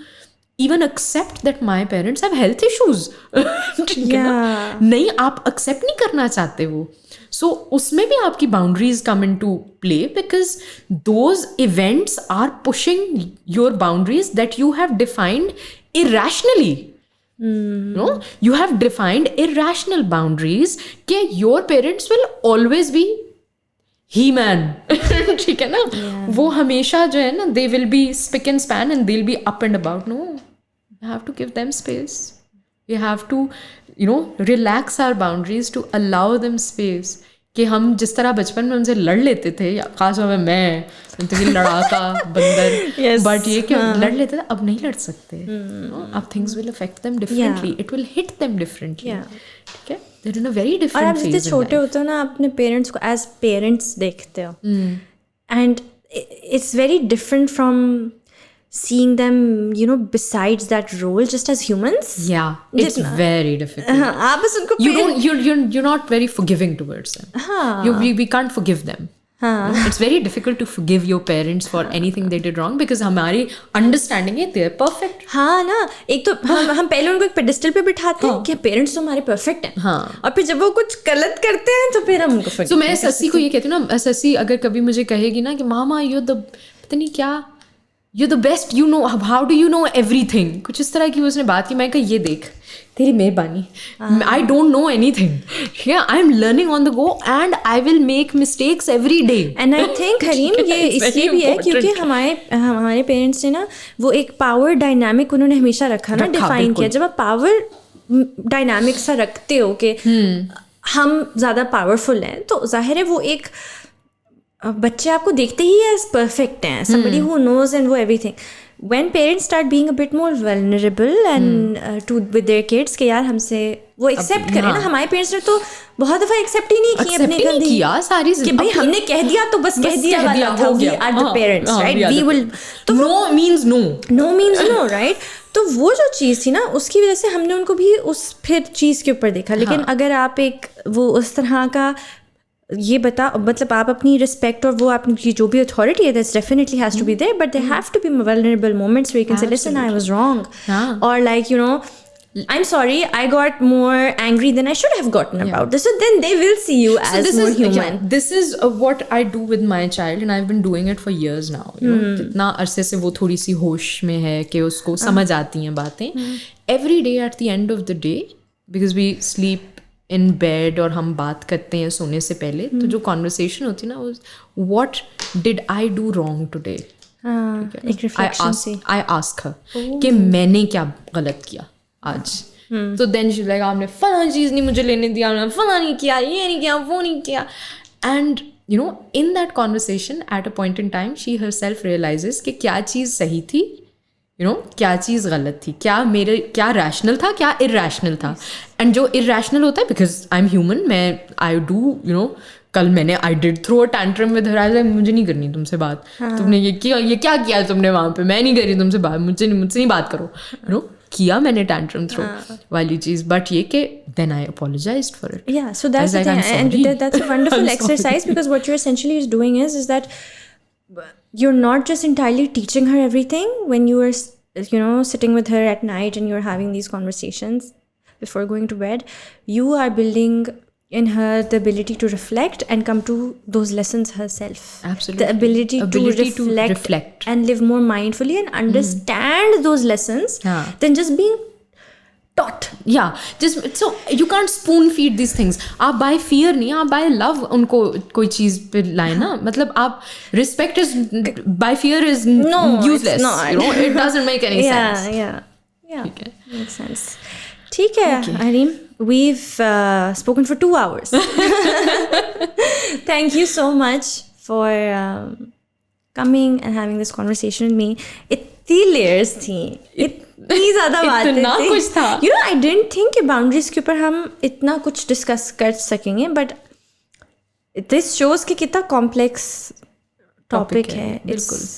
even accept that my parents have health issues. नहीं, आप accept नहीं करना चाहते वो. So उसमें भी आपकी boundaries come into play, because those events are pushing your boundaries that you have defined irrationally. You have defined irrational boundaries कि your parents will always be He-Man. ठीक है ना? वो हमेशा जो है ना, they will be spick and span and they'll be up and about. No, you have to give them space. We have to, relax our boundaries to allow them space. कि हम जिस तरह बचपन में उनसे लड़ लेते थे, खास तौर पे मैं लड़ाका बंदर, बट ये कि लड़ लेते थे, अब नहीं लड़ सकते. अब things will affect them differently. It will hit them differently. ठीक है? They're in a very different phase. और आप जितने छोटे होते हो ना, अपने पेरेंट्स को as parents देखते हो, and it's very different from seeing them, besides that role, just as humans. Yeah, it's very difficult. आप बस उनको you're not very forgiving towards them. We can't forgive them. It's very difficult to forgive your parents for anything they did wrong, because हमारी understanding है they're perfect. हाँ ना, एक तो हम पहले उनको एक पेडिस्टल पे बिठाते हैं कि पेरेंट्स तो हमारे परफेक्ट हैं, और फिर जब वो कुछ गलत करते हैं तो फिर हम उनको forgive. So मैं ससी को ये कहती हूँ ना, ससी अगर कभी मुझे कहेगी ना कि मामा पता नहीं क्या, you're the best, how do you know everything, कुछ इस तरह की उसने बात की. मैं कहा ये देख, तेरी मेहरबानी, I don't know anything. Yeah, I'm learning on the go and I will make mistakes every day. And I think Hareem ये इसलिए भी है क्योंकि हमारे पेरेंट्स ने ना वो एक पावर डायनामिक उन्होंने हमेशा रखा ना, डिफाइन किया. जब आप पावर डायनामिक सा रखते हो कि हम ज़्यादा पावरफुल हैं, तो जाहिर है वो एक बच्चे आपको देखते ही एज परफेक्ट हैं, somebody who knows and वो everything. When parents start being a bit more vulnerable and with their kids कि यार हमसे वो एक्सेप्ट करें ना. हमारे पेरेंट्स ने तो बहुत दफा एक्सेप्ट ही नहीं किया अपने गलती सारी कि भाई हमने कह दिया तो बस कह दिया वाला था. We are the parents, right? We will. तो no means no. No means no, right? तो वो जो चीज़ थी ना, उसकी वजह से हमने उनको भी उस फिर चीज़ के ऊपर देखा. लेकिन अगर आप एक वो उस तरह का ये मतलब आप अपनी रिस्पेक्ट और वो आपकी जो भी अथॉरिटी है, that's definitely has to be there, but there have to be vulnerable moments where you can say listen I was wrong, और like I'm sorry, I got more angry than I should have gotten about this. So then they will see you as more human. Yeah, this is what I do with my child, and I've been doing it for years now. कितना अरसे से वो थोड़ी सी होश में है कि उसको समझ आती हैं बातें. Every day at the end of the day, because we sleep in bed और हम बात करते हैं सोने से पहले, तो जो conversation होती है ना, what did I do wrong today? एक रिफ्लेक्शन से I ask her कि मैंने क्या गलत किया आज. So then she's like, आपने फलानी चीज़ नहीं मुझे लेने दिया, आपने फला नहीं किया, ये नहीं किया, वो नहीं किया. And you know, in that conversation, at a point in time, she herself realizes कि क्या चीज़ सही थी, you know, क्या चीज़ गलत थी, क्या rational था, क्या irrational था. And जो irrational होता है, because I'm human, I do, you know, कल मैंने I did throw a tantrum with her. I was like, मुझे नहीं करनी तुमसे बात, तुमने ये क्या किया तुमने वहाँ पे, मैं नहीं कर रही तुमसे बात, मुझसे नहीं बात करो, you know, किया मैंने tantrum throw वाली चीज़. But ये कि then I apologized for it. Yeah, so that's the thing, and that's a wonderful exercise, because what you're essentially doing is that you're not just entirely teaching her everything when you are, you know, sitting with her at night and you're having these conversations before going to bed. You are building in her the ability to reflect and come to those lessons herself. Absolutely. The ability to reflect and live more mindfully and understand those lessons than just being taught. Yeah, just so you can't spoon feed these things. आप by fear नहीं, आप by love उनको कोई चीज़ पे लाए ना. मतलब आप respect is by fear is useless. It's not. You know, it doesn't make any sense. Yeah. Okay. Makes sense. ठीक है, Hareem. We've spoken for 2 hours. Thank you so much for coming and having this conversation with me. इतनी layers थी, इतनी ज़्यादा बातें थी. कुछ था. You know, I didn't think कि boundaries के ऊपर हम इतना कुछ discuss कर सकेंगे, but this shows कि कितना complex topic है.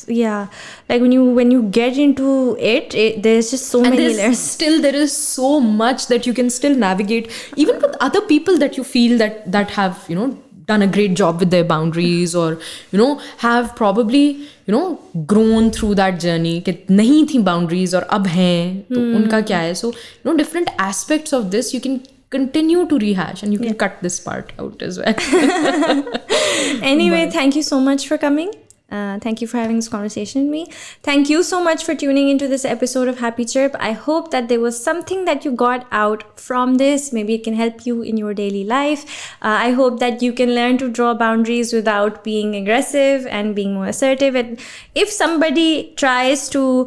Yeah, like when you get into it, there's just so many layers. Still there is so much that you can still navigate, even with other people that you feel that have, you know, done a great job with their boundaries, or you know, have probably, you know, grown through that journey कि नहीं थी boundaries और अब हैं, तो उनका क्या है. So you know, different aspects of this you can continue to rehash, and you can cut this part out as well. Anyway, thank you so much for coming. Thank you for having this conversation with me. Thank you so much for tuning into this episode of Happy Chirp. I hope that there was something that you got out from this. Maybe it can help you in your daily life. I hope that you can learn to draw boundaries without being aggressive and being more assertive. And if somebody tries to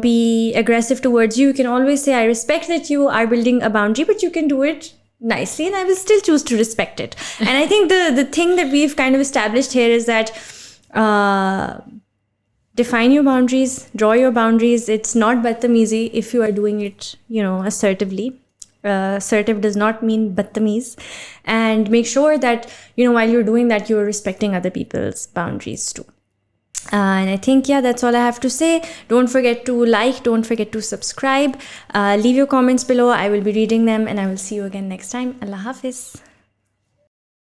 be aggressive towards you, you can always say, I respect that you are building a boundary, but you can do it nicely and I will still choose to respect it. And I think the thing that we've kind of established here is that define your boundaries, draw your boundaries. It's not badtameezi if you are doing it, you know, assertively. Assertive does not mean badtameez. And make sure that, you know, while you're doing that, you're respecting other people's boundaries too. And I think, that's all I have to say. Don't forget to like, don't forget to subscribe. Leave your comments below. I will be reading them, and I will see you again next time. Allah Hafiz.